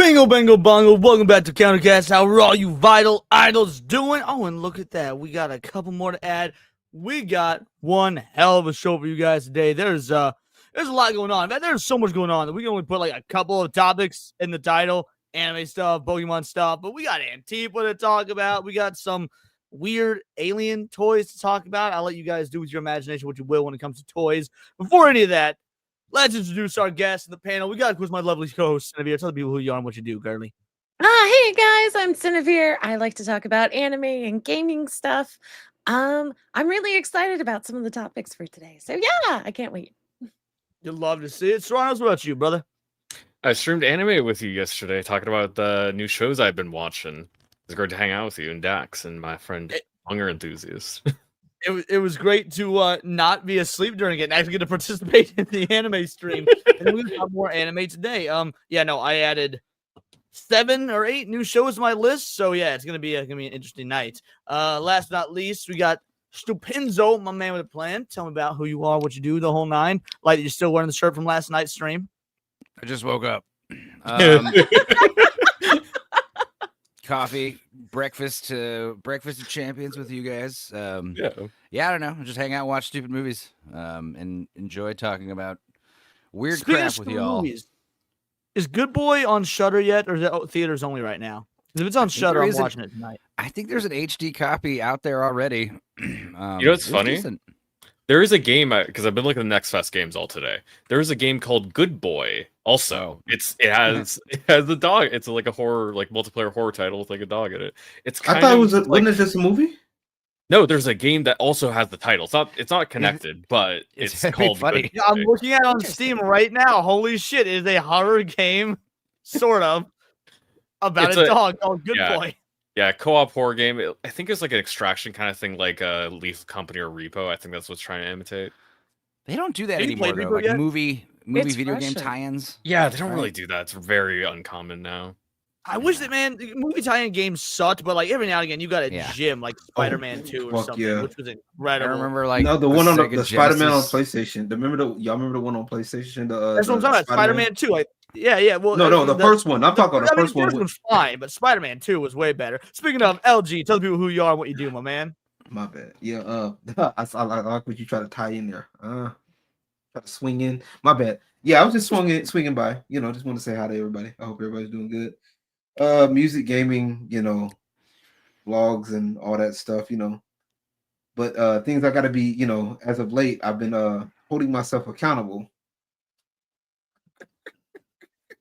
Bingo, bango, bongo. Welcome back to Countercast. How are all you vital idols doing? Oh, and look at that. We got a couple more to add. We got one hell of a show for you guys today. There's a lot going on. Man, there's so much going on that we can only put like a couple of topics in the title. Anime stuff, Pokemon stuff. But we got Antifa to talk about. We got some weird alien toys to talk about. I'll let you guys do with your imagination what you will when it comes to toys. Before any of that, let's introduce our guests in the panel. We got, of course, my lovely co-host, Cinevere. Tell the people who you are and what you do, girly. Hey guys, I'm Cinevere. I like to talk about anime and gaming stuff. I'm really excited about some of the topics for today. So yeah, I can't wait. You'd love to see it. Serranos, what about you, brother? I streamed anime with you yesterday, talking about the new shows I've been watching. It's great to hang out with you and Dax and my friend Hunger Enthusiast. It was great to not be asleep during it and actually get to participate in the anime stream. And we got more anime today. I added 7 or 8 new shows to my list. So yeah, it's gonna be an interesting night. Last but not least, we got Stupinzo, my man with a plan. Tell me about who you are, what you do, the whole nine. Like you're still wearing the shirt from last night's stream. I just woke up. Coffee, breakfast of champions with you guys. I don't know. Just hang out, watch stupid movies, and enjoy talking about weird crap with y'all. Is Good Boy on Shudder yet, or is it theaters only right now? If it's on Shudder, I'm watching it tonight. I think there's an HD copy out there already. You know what's funny? Decent. There is a game, because I've been looking at the Next Fest games all today. There is a game called Good Boy. Also, it has the dog. It's like a horror, like multiplayer horror title with like a dog in it. I thought it was wasn't it just a movie? No, there's a game that also has the title. It's not connected, but it's called funny. Good Boy. I'm looking at it on Steam right now. Holy shit! It is a horror game, sort of, about a dog called Good Boy. Yeah, co-op horror game. I think it's like an extraction kind of thing, like a Leaf Company or Repo. I think that's what's trying to imitate. They don't do that Have you anymore, played though. Repo Like yet? movie It's video game fresh. tie-ins. Yeah, they don't really do that. It's very uncommon now. I wish that, man, the movie tie-in games sucked, but like every now and again, you got a gym like Spider-Man 2 or fuck something, yeah. which was I incredible. remember like No, the one on Sega the Spider-Man on Genesis. PlayStation. Y'all remember the one on PlayStation? That's what I'm talking about. Spider-Man 2. Yeah. Well, No, the first one. I'm talking about the first one. The first one's fine, but Spider-Man 2 was way better. Speaking of LG, tell the people who you are and what you do, my man. My bad. Yeah. I like what you try to tie in there. Try to swing in. My bad. Yeah, I was just swinging by. Just want to say hi to everybody. I hope everybody's doing good. Music, gaming, vlogs and all that stuff, But things I gotta be, as of late, I've been holding myself accountable.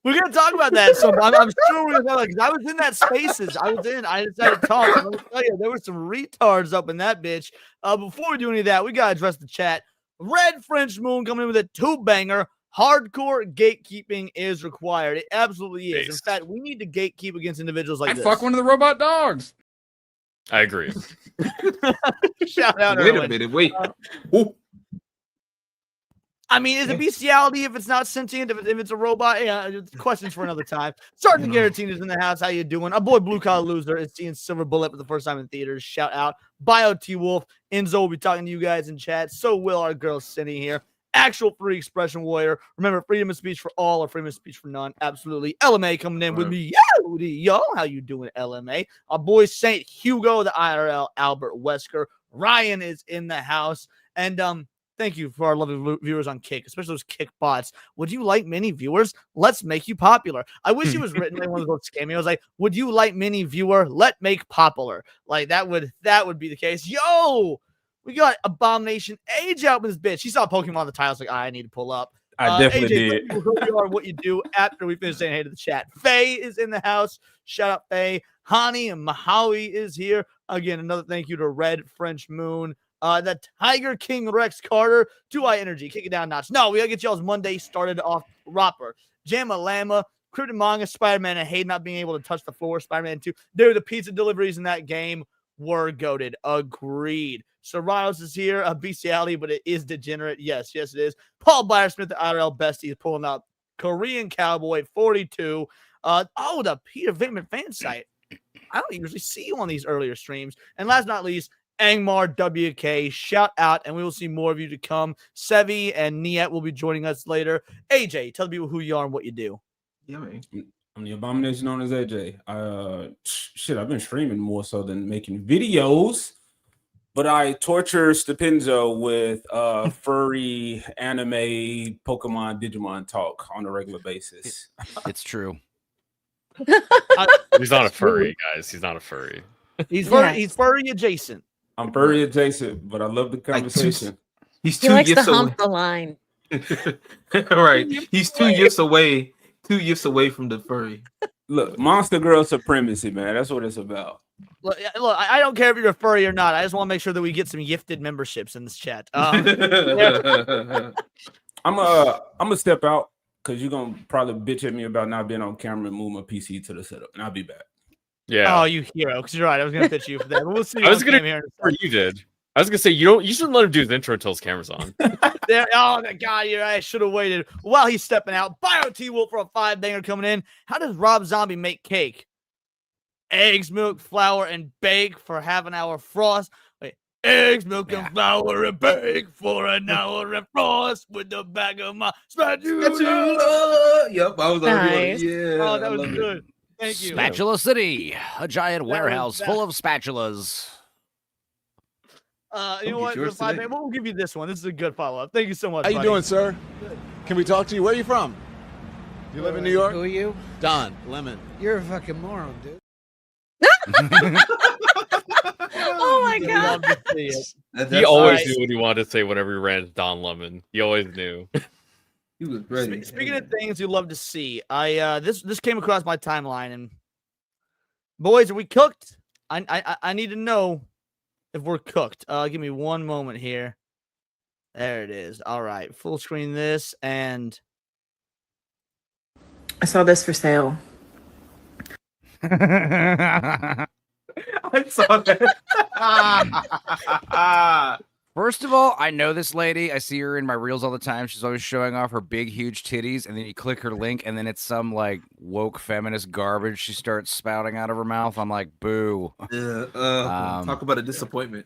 We're gonna talk about that. So I'm sure we're gonna talk about because I was in that spaces. I decided to talk. And let me tell you, there were some retards up in that bitch. Before we do any of that, we gotta address the chat. Red French Moon coming in with a 2-banger. Hardcore gatekeeping is required. It absolutely is. In fact, we need to gatekeep against individuals like I'd this. fuck one of the robot dogs. I agree. Shout out, Wait Erwin. a minute. Wait. I mean, is it bestiality if it's not sentient? If it's a robot? Yeah, questions for another time. Sergeant Garantine is in the house. How you doing? Our boy Blue Collar Loser is seeing Silver Bullet for the first time in theaters. Shout out. Bio T Wolf. Enzo will be talking to you guys in chat. So will our girl Cindy here. Actual free expression warrior. Remember, freedom of speech for all or freedom of speech for none. Absolutely. LMA coming in with me. Yo, how you doing, LMA? Our boy St. Hugo, the IRL, Albert Wesker. Ryan is in the house. And thank you for our lovely viewers on Kick, especially those Kick bots. Would you like many viewers? Let's make you popular. I wish it was written like one of those scammy. I was like, would you like many viewer? Let make popular. Like that would be the case. Yo, we got Abomination Age out with this bitch. She saw Pokemon on the title. Like, I need to pull up. I definitely AJ, did. who you are, what you do after we finish saying hey to the chat. Faye is in the house. Shout out Faye. Hani and Mahawi is here. Again, another thank you to Red French Moon. The Tiger King Rex Carter, 2i Energy, kick it down a notch. No, we gotta get y'all's Monday started off proper. Jamma Lama, Cryptid Manga, Spider-Man, and hate not being able to touch the floor. Spider-Man 2. Dude, the pizza deliveries in that game were goated. Agreed. Serranos is here. Bestiality, but it is degenerate. Yes, it is. Paul Byersmith, the IRL bestie, is pulling up. Korean Cowboy, 42. The Peter Vittman fan site. I don't usually see you on these earlier streams. And last but not least, Angmar WK, shout out, and we will see more of you to come. Sevi and Niet will be joining us later. AJ, tell the people who you are and what you do. Yeah, man. I'm the abomination known as AJ. Shit, I've been streaming more so than making videos, but I torture Stipinzo with furry anime Pokemon Digimon talk on a regular basis. It's true. He's not a furry, guys. He's not a furry. He's furry adjacent. I'm furry adjacent, but I love the conversation. He's He two likes to gifts away. hump the line. Right. He's 2 gifts away. 2 gifts away from the furry. Look, Monster Girl supremacy, man. That's what it's about. Look, I don't care if you're a furry or not. I just want to make sure that we get some gifted memberships in this chat. I'm gonna step out because you're gonna probably bitch at me about not being on camera and move my PC to the setup, and I'll be back. Yeah. Oh, you hero. Because you're right. I was gonna pitch you for that. But we'll see. I was gonna hear you did. I was gonna say you shouldn't let him do his intro until his camera's on. Oh my god, you're right. I should have waited while he's stepping out. Bio T Wolf for a 5-banger coming in. How does Rob Zombie make cake? Eggs, milk, flour, and bake for half an hour frost. Wait, eggs, milk, and flour, and bake for an hour and frost with the back of my spatula. Yep, I was Nice. Yeah. Oh, that was good. Thank you. Spatula City, a giant warehouse full of spatulas. You know what? We'll give you this one. This is a good follow-up. Thank you so much. How you doing, sir? Can we talk to you? Where are you from? You live in New York? Who are you? Don Lemon. You're a fucking moron, dude. Oh my god. He always knew what he wanted to say whenever he ran as Don Lemon. He always knew. He was ready. Speaking of things you love to see, this came across my timeline, and boys, are we cooked? I need to know if we're cooked. Give me one moment here. There it is. All right, full screen this, and I saw this for sale. I saw that. First of all, I know this lady. I see her in my reels all the time. She's always showing off her big, huge titties, and then you click her link, and then it's some like woke feminist garbage she starts spouting out of her mouth. I'm like, boo. Talk about a disappointment.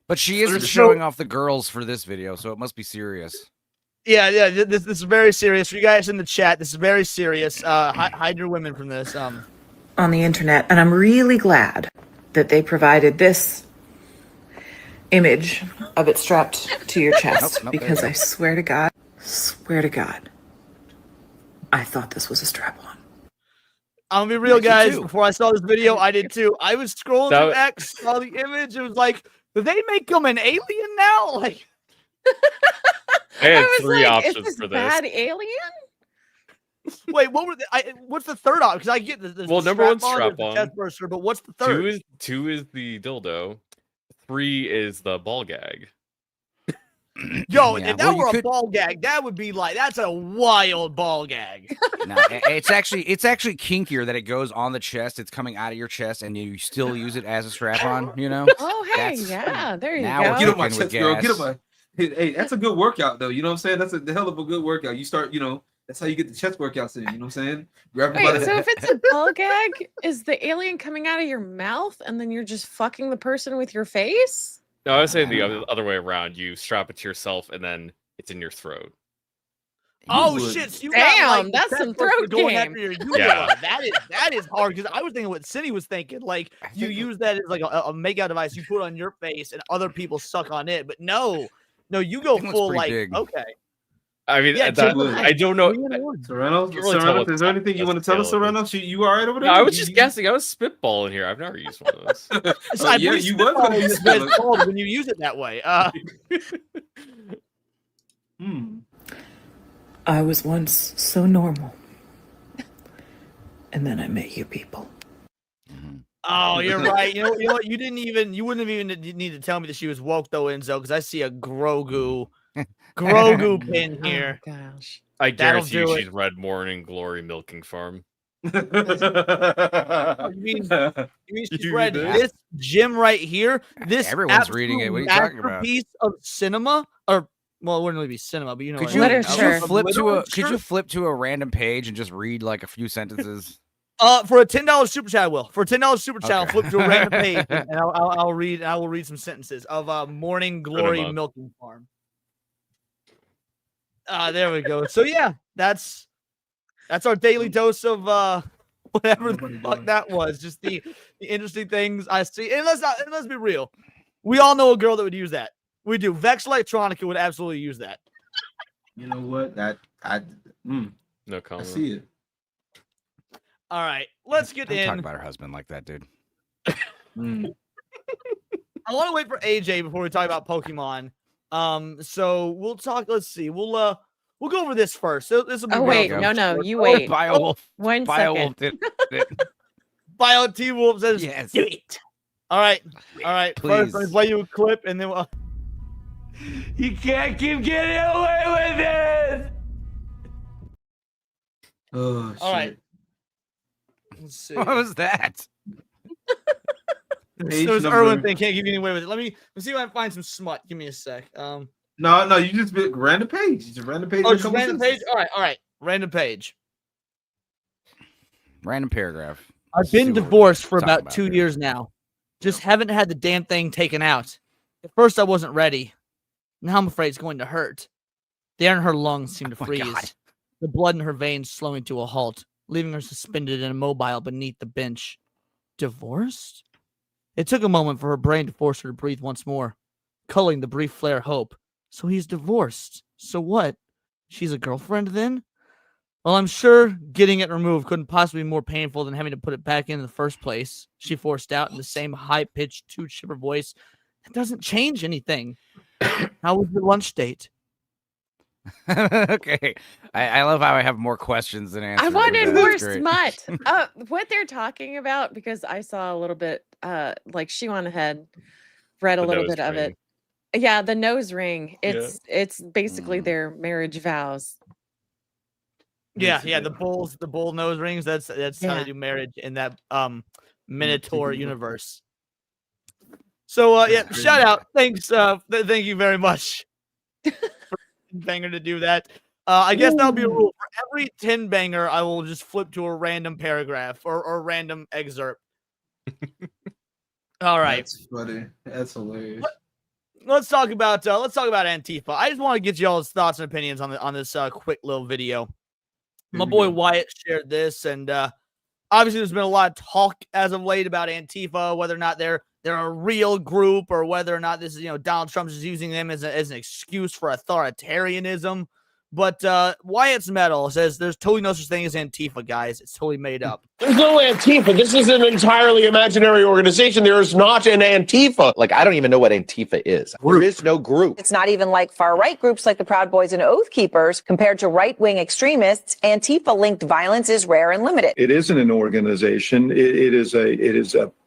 But she isn't showing off the girls for this video, so it must be serious. Yeah. This is very serious. For you guys in the chat, this is very serious. Hide your women from this. On the internet, and I'm really glad that they provided this image of it strapped to your chest because I swear to God, I thought this was a strap-on. I'm gonna be real, guys. Before I saw this video, I did too. I was scrolling through X, saw the image. It was like, do they make him an alien now? Like, I had 3 options is this for this. Bad alien? Wait, what were what's the third option? Because I get the number one's strap-on. chest burster, but what's the third? 2 is the dildo. 3 is the ball gag. Yo, if that were a ball gag, that would be like, that's a wild ball gag. No, it's actually kinkier that it goes on the chest. It's coming out of your chest, and you still use it as a strap-on. You know? Oh, hey, there you now go. Get on my chest, girl. Get on my. Hey, that's a good workout, though. You know what I'm saying? That's the hell of a good workout. You start, that's how you get the chest workouts in. You know what I'm saying? Grab Wait, so if it's a ball gag, is the alien coming out of your mouth, and then you're just fucking the person with your face? No, I would say the other way around. You strap it to yourself, and then it's in your throat. Oh shit! So you Damn, got, like, that's some throat going game. after your Yeah. That is hard because I was thinking what Cindy was thinking. Like you use that as like a makeout device you put on your face, and other people suck on it. But no, you go full like big. okay. I mean, Yeah, I don't know. Serrano, is there anything you want to tell us, Serrano? You all right over there? No, I was just guessing. I was spitballing here. I've never used one of those. Yeah, you was gonna use it's called when you use it that way. I was once so normal, and then I met you people. Oh, you're right. You know what? You wouldn't have even need to tell me that she was woke though, Enzo, because I see a Grogu pin here. Oh, gosh. I guarantee you do she's read Morning Glory Milking Farm. You mean she's read this gem right here? This Everyone's reading it. What are you talking about? Piece of cinema, or well, it wouldn't really be cinema, but you know. Could what you, I mean. could you flip to a random page and just read like a few sentences? For a $10 super chat, I will. For a $10 super chat, I'll flip to a random page and I'll read. I will read some sentences of Morning Glory Milking Farm. There we go. So yeah, that's our daily dose of whatever the fuck that was. Just the interesting things I see. And let's be real. We all know a girl that would use that. We do. Vex Electronica would absolutely use that. You know what? No I comment. see it. All right, let's get Don't in. talk about her husband like that, dude. Mm. I want to wait for AJ before we talk about Pokemon. So we'll talk. Let's see. We'll go over this first. This will be Oh wait, relatively no, short. you wait. Biowolf. One Biowolf second. did it. Bio T Wolf says, Yes. "Do it." All right. First, let me play you a clip, and then we'll. You can't keep getting away with it. Oh, shit. All right. Let's see. What was that? Page It was number- Irwin thing. Can't keep getting away with it. Let's see if I can find some smut. Give me a sec. No, you just ran the page. You just ran the page. Oh, with a just couple random page. sentences. All right. Random page. Random paragraph. I've See been what we're divorced for talking about about 2 here. years now. Just haven't had the damn thing taken out. At first, I wasn't ready. Now I'm afraid it's going to hurt. The air in her lungs seem to Oh my God. freeze. The blood in her veins slowing to a halt, leaving her suspended and immobile beneath the bench. Divorced? It took a moment for her brain to force her to breathe once more, culling the brief flare of hope. So he's divorced. So what? She's a girlfriend then? Well, I'm sure getting it removed couldn't possibly be more painful than having to put it back in the first place, she forced out in the same high-pitched, toot-chipper voice. That doesn't change anything. How was your lunch date? Okay. I love how I have more questions than answers. I wanted That's more great. smut. What they're talking about, because I saw a little bit, like she went ahead, read a The little nose bit of ring. it. Yeah, the nose ring. It's basically Mm. their marriage vows. Yeah, the bull nose rings. That's how Yeah. they do marriage in that Minotaur universe. So yeah, shout out. Thanks. Thank you very much. For banger to do that. I guess that'll be a rule. For every 10 banger, I will just flip to a random paragraph or random excerpt. All right. That's funny. That's hilarious. Let's talk about Antifa. I just want to get y'all's thoughts and opinions on this quick little video. My boy Wyatt shared this, and obviously there's been a lot of talk as of late about Antifa, whether or not they're a real group or whether or not this is, Donald Trump is using them as an excuse for authoritarianism. But Wyatt's Metal says there's totally no such thing as Antifa, guys. It's totally made up. There's no Antifa. This is an entirely imaginary organization. There is not an Antifa. Like, I don't even know what Antifa is. There is no group. It's not even like far-right groups like the Proud Boys and Oath Keepers. Compared to right-wing extremists, Antifa-linked violence is rare and limited. It isn't an organization. It is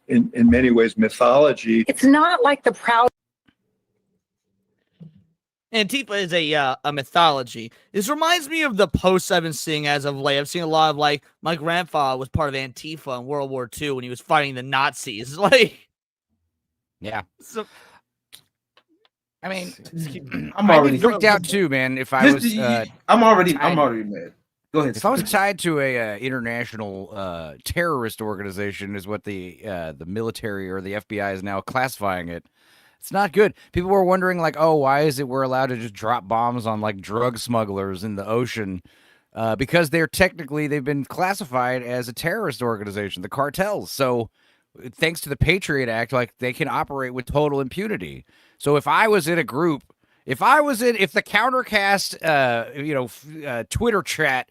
in many ways mythology. It's not like the Proud. Antifa is a mythology. This reminds me of the posts I've been seeing as of late. I've seen a lot of, like, my grandfather was part of Antifa in World War II when he was fighting the Nazis. Like, Yeah. so, I mean, I'm I'd already be freaked out too, man. If I was, I'm already mad. Go ahead. if I was tied to a international terrorist organization, is what the military or the FBI is now classifying it. It's not good. People were wondering, like, oh, why is it we're allowed to just drop bombs on like drug smugglers in the ocean? Because they've been classified as a terrorist organization, the cartels. So thanks to the Patriot Act, like, they can operate with total impunity. So if I was in a group, if the Countercast, Twitter chat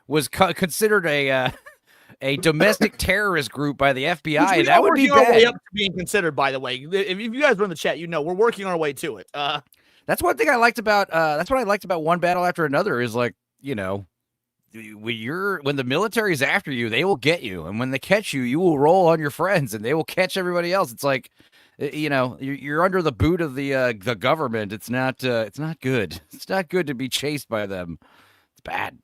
was considered a domestic terrorist group by the FBI, that would be our way bad. up to being considered, by the way. If you guys were in the chat, we're working our way to it. That's one thing I liked about. That's what I liked about One Battle After Another is, like, when the military's after you, they will get you, and when they catch you, you will roll on your friends, and they will catch everybody else. It's like, you're under the boot of the government. It's not good. It's not good to be chased by them. It's bad.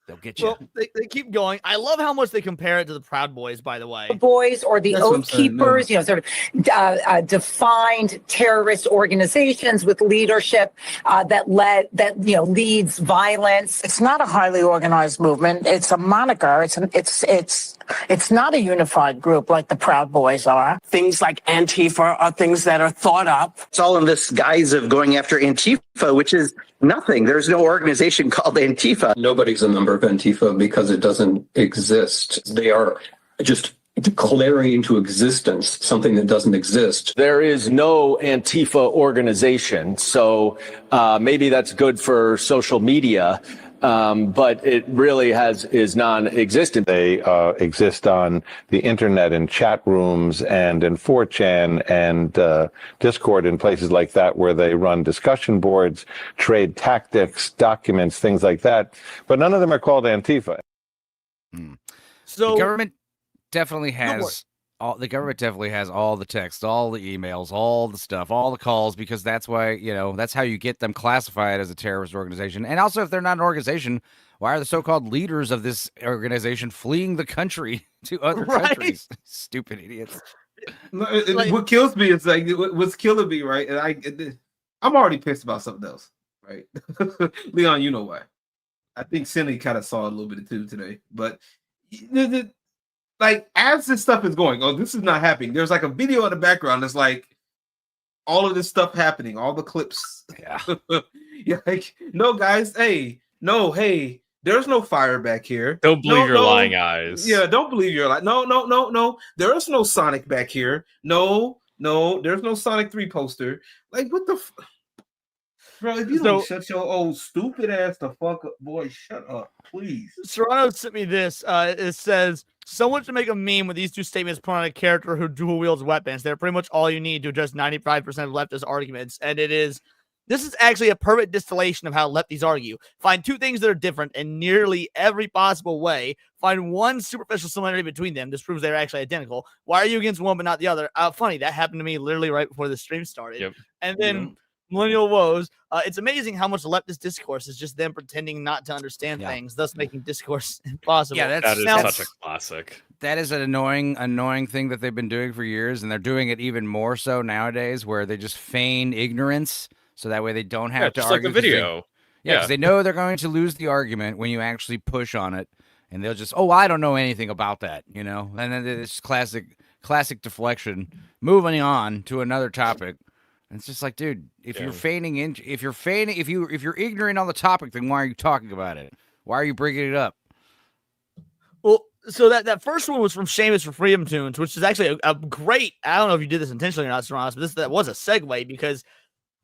They'll get you. Well, they keep going. I love how much they compare it to the Proud Boys, by the way. Boys or the That's what I'm Oath saying, Keepers, sort of defined terrorist organizations with leadership that leads violence. It's not a highly organized movement. It's a moniker. It's not a unified group like the Proud Boys are. Things like Antifa are things that are thought up. It's all in this guise of going after Antifa, which is nothing. There's no organization called Antifa. Nobody's a number of Antifa because it doesn't exist. They are just declaring into existence something that doesn't exist. There is no Antifa organization, so maybe that's good for social media, but it really is non-existent. They exist on the internet in chat rooms and in 4chan and Discord and places like that, where they run discussion boards, trade tactics, documents, things like that. But none of them are called Antifa. So the government definitely has all the text, all the emails, all the stuff, all the calls, because that's why, that's how you get them classified as a terrorist organization. And also, if they're not an organization, why are the so-called leaders of this organization fleeing the country to other countries? Stupid idiots. What kills me is what's killing me, right? And I'm already pissed about something else, right? Leon, you know why? I think Cindy kind of saw a little bit of too today, but like, as this stuff is going, this is not happening. There's like a video in the background that's like all of this stuff happening, all the clips. Yeah. Yeah, like, no, guys, hey, there's no fire back here. Don't believe your lying eyes. Yeah, don't believe your lying. No. There is no Sonic back here. No, there's no Sonic 3 poster. Like, what the bro, if you don't shut your old stupid ass the fuck up, boy, shut up, please. Serrano sent me this. It says, someone should make a meme with these two statements put on a character who dual wields weapons. They're pretty much all you need to address 95% of leftist arguments. And this is actually a perfect distillation of how lefties argue. Find two things that are different in nearly every possible way. Find one superficial similarity between them. This proves they're actually identical. Why are you against one but not the other? Funny, that happened to me literally right before the stream started. Yep. And then Millennial Woes, it's amazing how much leftist discourse is just them pretending not to understand things, thus making discourse impossible. Yeah, that is such a classic. That is an annoying thing that they've been doing for years, and they're doing it even more so nowadays, where they just feign ignorance, so that way they don't have to just argue. Like the video. Because they know they're going to lose the argument when you actually push on it, and they'll just, I don't know anything about that, and then it's classic deflection. Moving on to another topic. And it's just like, dude, if you're ignorant on the topic, then why are you talking about it? Why are you bringing it up? Well, so that first one was from Seamus for Freedom Tunes, which is actually a great, I don't know if you did this intentionally or not, Serrano, but that was a segue, because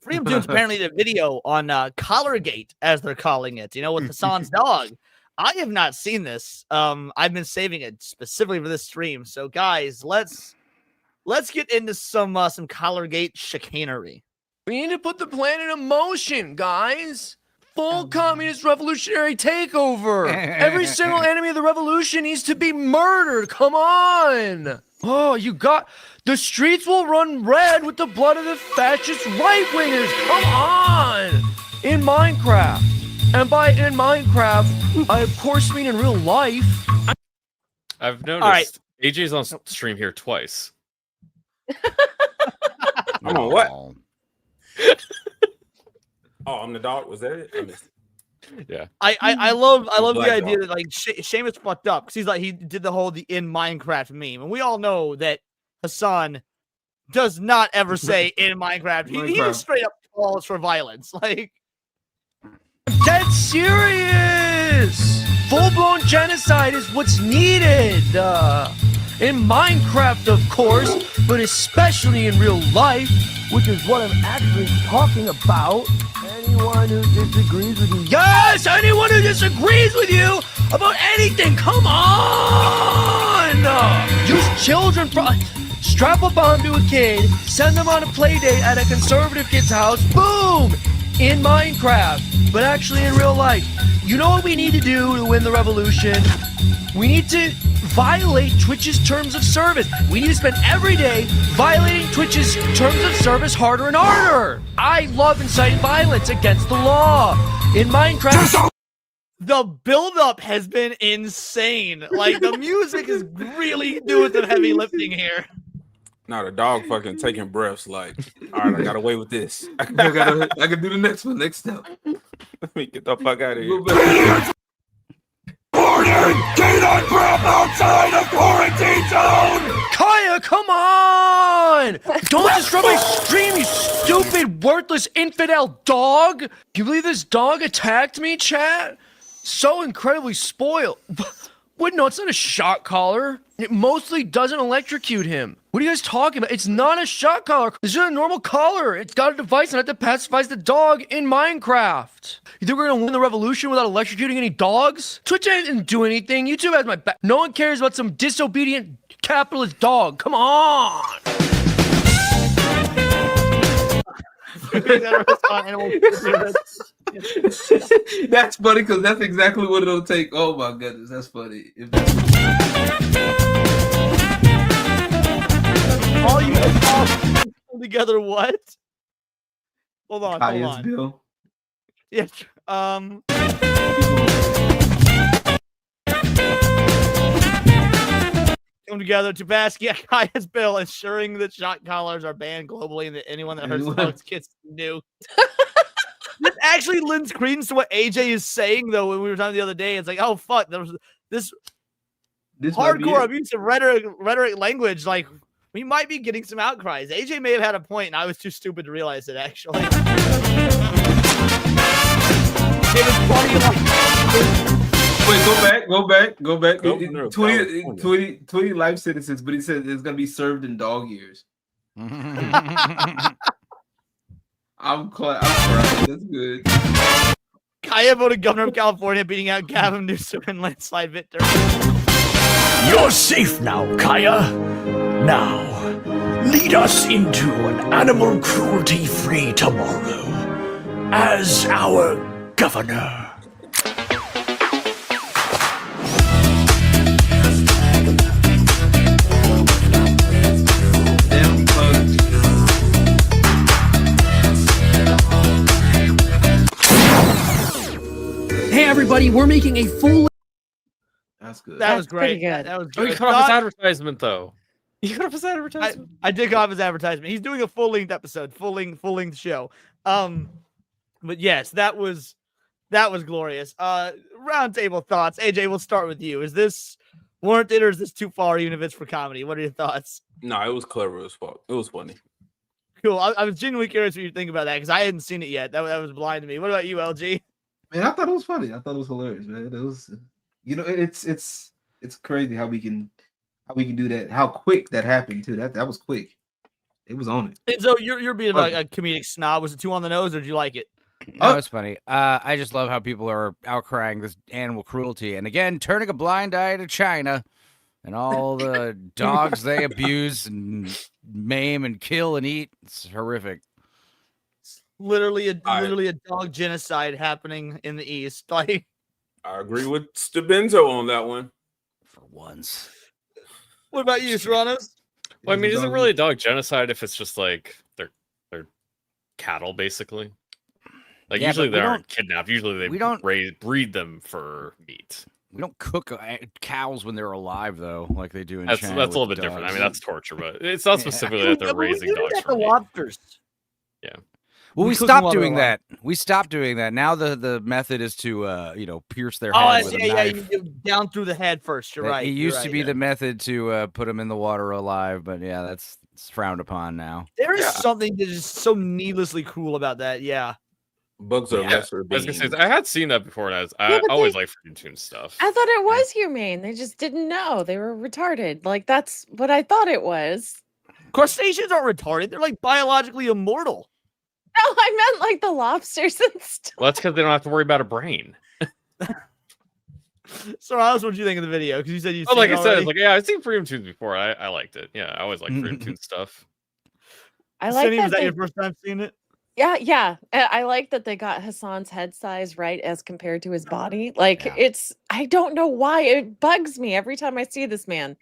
Freedom Tunes apparently did a video on Collargate, as they're calling it, with Hassan's dog. I have not seen this. I've been saving it specifically for this stream. So guys, let's get into some Collargate chicanery. We need to put the plan into motion, guys. Full communist revolutionary takeover. Every single enemy of the revolution needs to be murdered. Come on. Oh, the streets will run red with the blood of the fascist right-wingers. Come on. In Minecraft. And by in Minecraft, I of course mean in real life. I've noticed AJ's on stream here twice. I'm on what? I'm the dog. Was that it? I missed it. Yeah. I love the idea that Seamus fucked up, because he did the whole in Minecraft meme, and we all know that Hassan does not ever say in Minecraft. He just straight up calls for violence. Dead serious. Full-blown genocide is what's needed. In Minecraft, of course, but especially in real life, which is what I'm actually talking about. Anyone who disagrees with you, yes, anyone who disagrees with you about anything, come on! Use children, strap a bomb to a kid, send them on a play date at a conservative kid's house, boom! In Minecraft, but actually in real life. You know what we need to do to win the revolution? We need to violate Twitch's terms of service. We need to spend every day violating Twitch's terms of service harder and harder. I love inciting violence against the law. In Minecraft... The build-up has been insane. The music is really doing some heavy lifting here. Now the dog fucking taking breaths like, all right, I got away with this. I can do the next one next time. Let me get the fuck out of here. Canine breath outside of quarantine zone! Kaya, come on! Don't disrupt my stream, you stupid, worthless infidel dog! Can you believe this dog attacked me, chat? so incredibly spoiled. Wait, no, it's not a shock collar. It mostly doesn't electrocute him. What are you guys talking about? It's not a shock collar. This is a normal collar. It's got a device and it pacifies the dog in Minecraft. You think we're gonna win the revolution without electrocuting any dogs? Twitch didn't do anything. YouTube has my back. No one cares about some disobedient capitalist dog. Come on. That's funny because that's exactly what it'll take. Oh my goodness, that's funny. All you guys all together, what? Hold on, hold Kaya's on. bill. Yes. Come together to pass Kaya's bill, ensuring that shock collars are banned globally and that anyone that hurts dogs gets nuked. This actually lends credence to what AJ is saying, though. When we were talking the other day, it's like, oh fuck, there was this hardcore abusive rhetoric language. Like, we might be getting some outcries. AJ may have had a point, and I was too stupid to realize it. Actually, it was funny. Wait, go back. Governor of 20 life sentences, but he said it's gonna be served in dog years. I'm crying. That's good. Kaya voted governor of California, beating out Gavin Newsom and landslide victor. You're safe now, Kaya. Now, lead us into an animal cruelty-free tomorrow as our governor. Hey everybody, we're making a full. That's good. That was pretty great. good. That was Oh, good. you cut off his advertisement though. You cut off his advertisement. I did cut off his advertisement. He's doing a full-length episode, full-length show. But yes, that was glorious. Roundtable thoughts. AJ, we'll start with you. Is this warranted or is this too far, even if it's for comedy? What are your thoughts? No, it was clever as fuck. It was funny. Cool. I was genuinely curious what you think about that because I hadn't seen it yet. That was blind to me. What about you, LG? Man, I thought it was funny. I thought it was hilarious, man. It was, it's crazy how we can do that. How quick that happened too. That was quick. It was on it. And so you're being a comedic snob. Was it too on the nose, or did you like it? Oh, it's funny. I just love how people are outcrying this animal cruelty, and again, turning a blind eye to China and all the dogs they abuse and maim and kill and eat. It's horrific. Literally a dog genocide happening in the East. Like, I agree with Stabenzo on that one. For once. What about you, Serranos? Well, I mean, isn't really a dog genocide if it's just like they're cattle, basically? Like, Yeah, usually but we they aren't don't- kidnapped. Usually they we don't- breed them for meat. We don't cook cows when they're alive, though, like they do in That's China. a little with bit different. I dogs. mean, that's torture, but it's not specifically that they're raising We do dogs that for to meat. lobsters. Yeah. Well, we cook them stopped while they're doing alive. that. We stopped doing that. Now the method is to pierce their Oh, head I with see. a Yeah, knife. you down through the head first. You're right. It you're used right, to be yeah. the method to put them in the water alive, but yeah, it's frowned upon now. There is something that is so needlessly cruel about that. Yeah. Bugs are lesser I was beings. gonna say, I had seen that before, and I Yeah, but always they- like Freedom Toon stuff. I thought it was humane. They just didn't know. They were retarded. Like, that's what I thought it was. Crustaceans aren't retarded. They're like biologically immortal. No, I meant like the lobsters and stuff. Well, that's because they don't have to worry about a brain. So, Alice, what did you think of the video? Because you said you. Oh, like I said, it's like, yeah, I've seen Freedom Toons before. I liked it. Yeah, I always like Freedom Toon stuff. I like Cindy, that. was that They, your first time seeing it? yeah. I like that they got Hassan's head size right as compared to his body. Like, Yeah. I don't know why it bugs me every time I see this man.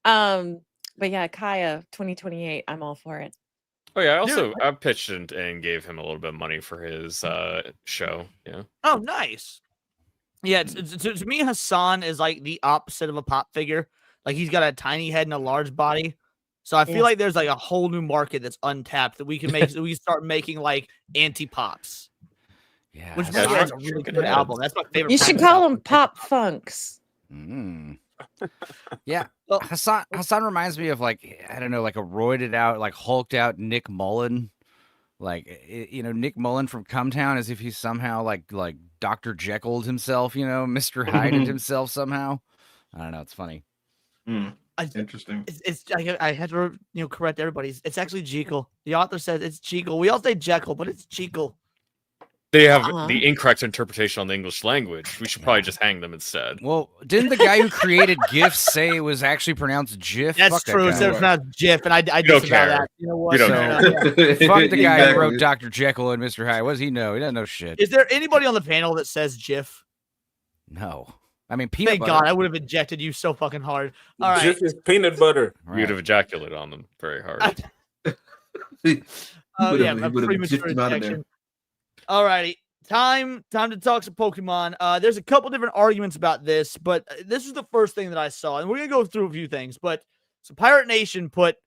But yeah, Kaya 2028. I'm all for it. Oh yeah, I pitched and gave him a little bit of money for his show. Yeah. Oh, nice. Yeah, to me, Hassan is like the opposite of a pop figure. Like, he's got a tiny head and a large body. So I feel Yes. like there's like a whole new market that's untapped that we can make. So we can start making like anti-pops. Yeah. Which that's is a true. really Good good head. album. That's my favorite. You should Pop call album. them pop funks. Mm. Yeah. Well- Hassan reminds me of, like, I don't know, like a roided out, like hulked out Nick Mullen. Like Nick Mullen from Cumtown, as if he's somehow like Dr. Jekyll'd himself, Mr. Hyde himself somehow. I don't know. It's funny. Interesting. I had to correct everybody. It's actually Jekyll. The author says it's Jekyll. We all say Jekyll, but it's Jekyll. They have the incorrect interpretation on the English language. We should probably just hang them instead. Well, didn't the guy who created GIF say it was actually pronounced GIF? That's true. It's pronounced GIF, and I disavow that. You know what? We don't care. Fuck the guy who wrote Dr. Jekyll and Mr. Hyde. What does he know? He doesn't know shit. Is there anybody on the panel that says GIF? No. I mean, peanut Thank butter. God, I would have ejected you so fucking hard. All right. Just as peanut butter. Right. You'd have ejaculated on them very hard. Yeah, premature ejection. All righty. Time to talk some Pokemon. There's a couple different arguments about this, but this is the first thing that I saw, and we're gonna go through a few things. But so Pirate Nation put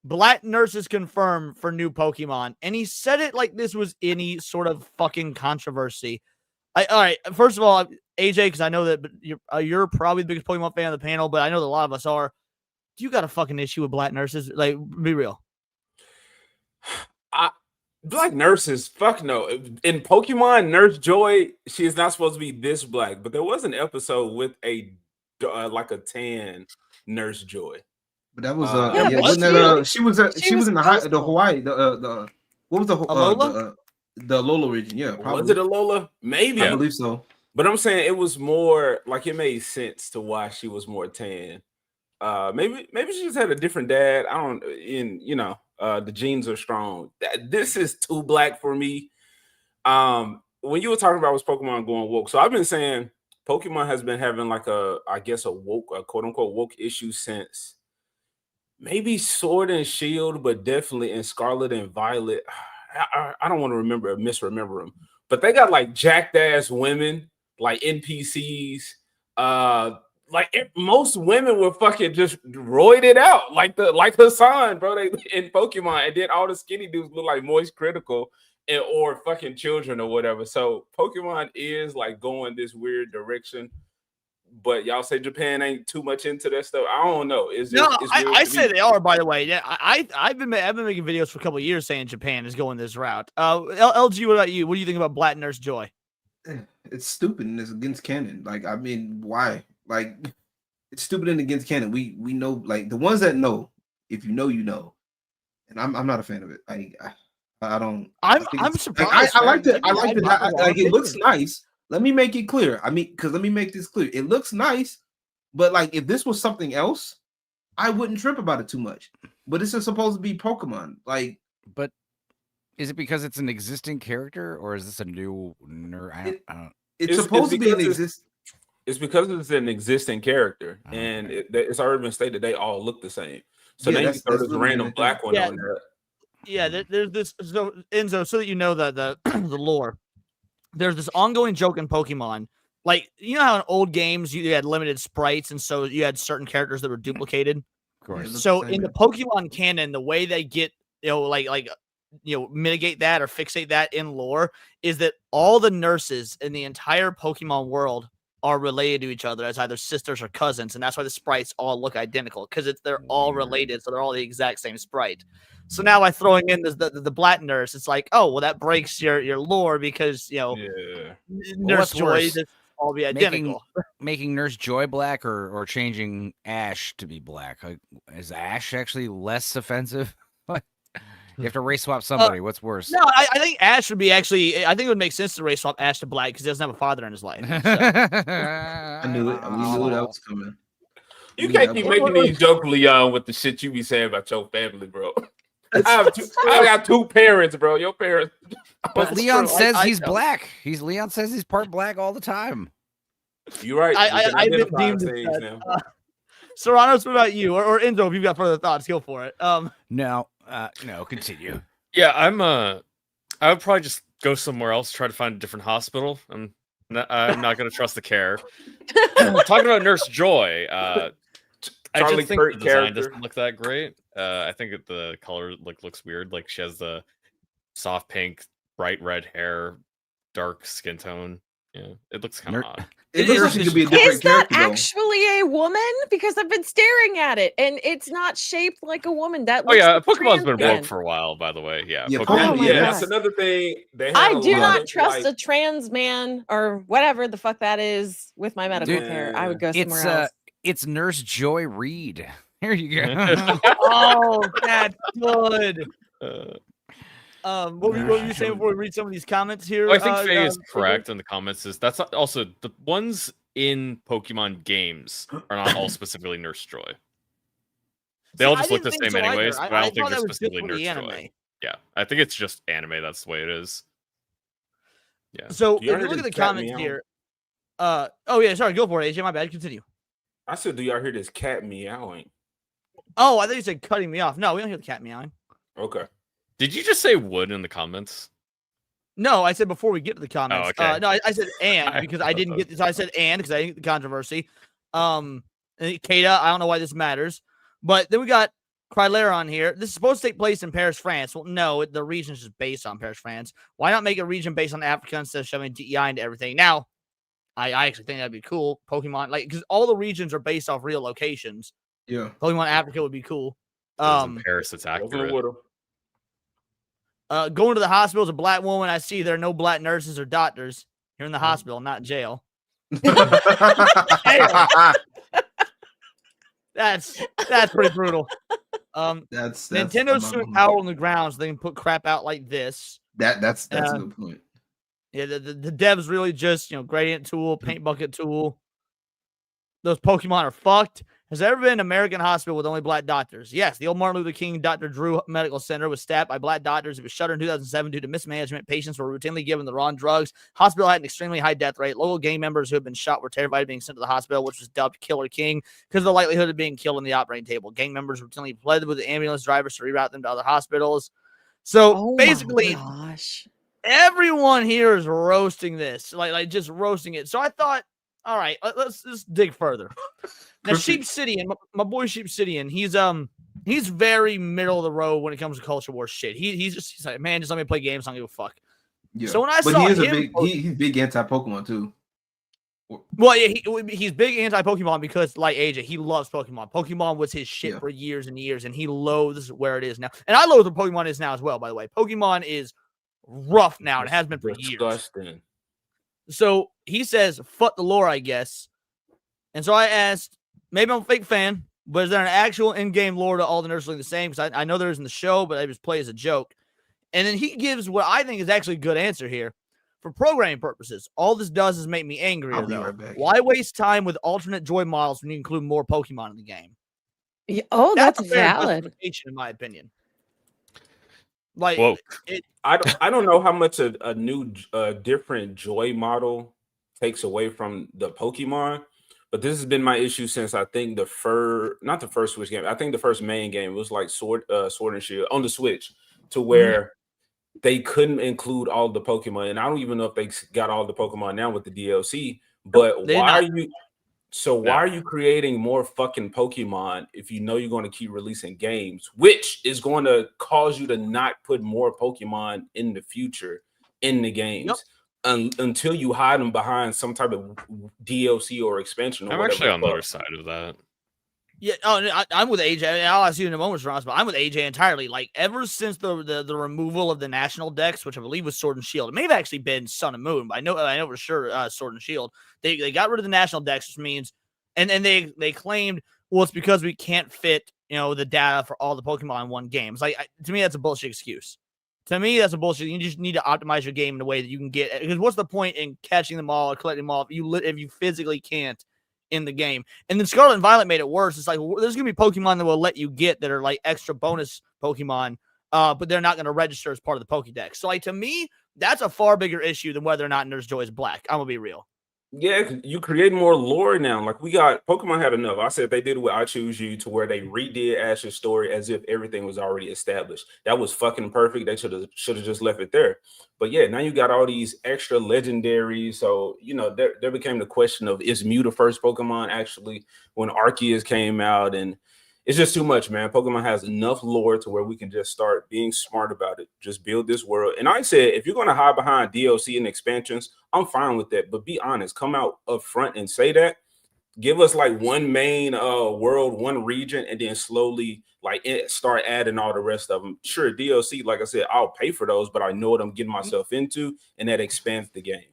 black nurses confirmed for new Pokemon, and he said it like this was any sort of fucking controversy. All right, first of all, AJ, because I know that you're probably the biggest Pokemon fan of the panel, but I know that a lot of us are. Do you got a fucking issue with black nurses? Like, be real. Black nurses, fuck no. In Pokemon, Nurse Joy, she is not supposed to be this black, but there was an episode with a like a tan Nurse Joy. But that was she was in the Hawaii what was the Alola? The Alola region, yeah. Probably. Was it Alola? Maybe. I believe so. But I'm saying it was more like it made sense to why she was more tan. Maybe she just had a different dad. I don't the genes are strong. This is too black for me. When you were talking about was Pokemon going woke, so I've been saying Pokemon has been having like a quote unquote woke issue since maybe Sword and Shield, but definitely in Scarlet and Violet. I don't want to misremember them, but they got like jacked ass women, like NPCs. Most women were fucking just roided out, like Hassan, bro. They in Pokemon, and then all the skinny dudes look like Moist Critical or fucking children or whatever. So Pokemon is like going this weird direction. But y'all say Japan ain't too much into that stuff. I don't know. I say they are. By the way, yeah. I've been making videos for a couple of years saying Japan is going this route. LG, what about you? What do you think about Black Nurse Joy? It's stupid and it's against canon. Like, I mean, why? Like, it's stupid and against canon. We know, like, the ones that know. If you know, you know. And I'm not a fan of it. I don't. I'm surprised. I like it. Like, it looks nice. Let me make it clear. Let me make this clear. It looks nice, but like if this was something else, I wouldn't trip about it too much. But this is supposed to be Pokemon. Like, but is it because it's an existing character or is this a new? It's supposed to be an existing. It's because it's an existing character, and it's already been stated they all look the same. So then you throw this random black one on there. Yeah, there's this. So Enzo, so that you know the lore. There's this ongoing joke in Pokemon. Like, you know how in old games you had limited sprites, and so you had certain characters that were duplicated? Of course. So in the Pokemon canon, the way they get, mitigate that or fixate that in lore is that all the nurses in the entire Pokemon world are related to each other as either sisters or cousins, and that's why the sprites all look identical, because they're all related, so they're all the exact same sprite. So now by throwing in the black nurse, it's like, oh well, that breaks your lore because Nurse Joy just all be identical. Making Nurse Joy black or changing Ash to be black. Like, is Ash actually less offensive? You have to race swap somebody. What's worse? No, I think Ash would be actually. I think it would make sense to race swap Ash to black because he doesn't have a father in his life. So. I knew it. We knew that was coming. You can't keep making these jokes, Leon, with the shit you be saying about your family, bro. I got two parents, bro. Your parents. But Leon says he's black. Leon says he's part black all the time. You're right. I've been deemed now. Serranos, what about you? Or Enzo, if you've got further thoughts, go for it. No, continue. Yeah, I would probably just go somewhere else, try to find a different hospital. I'm not going to trust the care. Talking about Nurse Joy, I just think the design doesn't look that great. I think the color looks weird. Like, she has the soft pink, bright red hair, dark skin tone. Yeah, it looks kind of odd. It looks like it could be a different Is that character, though. actually a woman? Because I've been staring at it and it's not shaped like a woman. That Oh looks yeah, like a Pokemon's been trans man. woke for a while, by the way. Yeah, Yeah, Pokemon. Oh my Yeah, that's God. another thing. They had I a do lot not of, trust like, a trans man or whatever the fuck that is with my medical Dude, care. I would go It's somewhere else. it's Nurse Joy Reid. Here you go. Oh, that's good. What were you saying before we read some of these comments here? Well, I think Faye is correct in the comments. That's not, also the ones in Pokemon games are not all specifically Nurse Joy. They all just look the same anyways, but I don't think they're specifically Nurse Joy. Yeah, I think it's just anime. That's the way it is. Yeah. So if you look at the comments here, oh yeah, sorry, go for it, AJ. My bad. Continue. I said, do y'all hear this cat meowing? Oh, I thought you said cutting me off. No, we don't hear the cat meowing. Okay. Did you just say wood in the comments? No, I said before we get to the comments. Oh, okay. No, I said and because I didn't get this. I said and because I didn't get the controversy. And Kata, I don't know why this matters, but then we got Krylera on here. This is supposed to take place in Paris, France. Well, no, the region is just based on Paris, France. Why not make a region based on Africa instead of shoving DEI into everything? Now, I actually think that'd be cool. Pokemon, like, because all the regions are based off real locations. Yeah. Pokemon Africa would be cool. In Paris, it's accurate. Going to the hospital as a black woman, I see there are no black nurses or doctors. You're in the hospital, not jail. That's pretty brutal. That's Nintendo's suing power on the ground so they can put crap out like this. That's a good point. Yeah, the devs really just, gradient tool, paint bucket tool. Those Pokemon are fucked. Has there ever been an American hospital with only black doctors? Yes, the old Martin Luther King Dr. Drew Medical Center was staffed by black doctors. It was shuttered in 2007 due to mismanagement. Patients were routinely given the wrong drugs. Hospital had an extremely high death rate. Local gang members who had been shot were terrified of being sent to the hospital, which was dubbed Killer King because of the likelihood of being killed on the operating table. Gang members routinely pled with the ambulance drivers to reroute them to other hospitals. So basically, everyone here is roasting this, like just roasting it. So I thought, all right, let's just dig further. Now, Sheep City and my boy Sheep City, and he's very middle of the road when it comes to culture war shit. He's like, man, just let me play games. I don't give a fuck. Yeah. So when I saw him, he's big anti Pokemon too. Well, yeah, he's big anti Pokemon because, like AJ, he loves Pokemon. Pokemon was his shit for years and years, and he loathes where it is now. And I loathe where Pokemon is now as well. By the way, Pokemon is rough now. It has been for years. So he says, "Fuck the lore, I guess." And so I asked, maybe I'm a fake fan, but is there an actual in-game lore to all the nurses the same? Because I know there is in the show, but I just play as a joke. And then he gives what I think is actually a good answer here. For programming purposes, all this does is make me angrier, though. Right, why waste time with alternate joy models when you include more Pokemon in the game? Yeah, that's a fair valid. justification, in my opinion. Like, I don't know how much a new different joy model takes away from the Pokemon. But this has been my issue since I think not the first Switch game. I think the first main game was like Sword and Shield on the Switch, to where they couldn't include all the Pokemon. And I don't even know if they got all the Pokemon now with the DLC. But why are you creating more fucking Pokemon if you know you're going to keep releasing games, which is going to cause you to not put more Pokemon in the future in the games? Yep. Until you hide them behind some type of DLC or expansion. Or I'm actually on the other side of that. Yeah, I'm with AJ. I'll ask you in a moment, Ross, but I'm with AJ entirely. Like, ever since the removal of the national decks, which I believe was Sword and Shield, it may have actually been Sun and Moon, but I know for sure Sword and Shield. They got rid of the national decks, which means, and they claimed, well, it's because we can't fit the data for all the Pokemon in one game. It's like, to me, that's a bullshit excuse. To me, that's a bullshit. You just need to optimize your game in a way that you can get. Because what's the point in catching them all or collecting them all if you physically can't in the game? And then Scarlet and Violet made it worse. It's like, there's going to be Pokemon that will let you get that are like extra bonus Pokemon, but they're not going to register as part of the Pokédex. So, like, to me, that's a far bigger issue than whether or not Nurse Joy is black. I'm going to be real. Yeah, you create more lore now. Like, we got Pokemon had enough. I said they did it with I Choose You, to where they redid Ash's story as if everything was already established. That was fucking perfect. They should have just left it there. But yeah, now you got all these extra legendaries. So there became the question of, is Mew the first Pokemon actually when Arceus came out? And it's just too much, man. Pokemon has enough lore to where we can just start being smart about it. Just build this world. And I said, if you're going to hide behind DLC and expansions, I'm fine with that. But be honest, come out up front and say that. Give us like one main world, one region, and then slowly like start adding all the rest of them. Sure, DLC, like I said, I'll pay for those, but I know what I'm getting myself into, and that expands the game.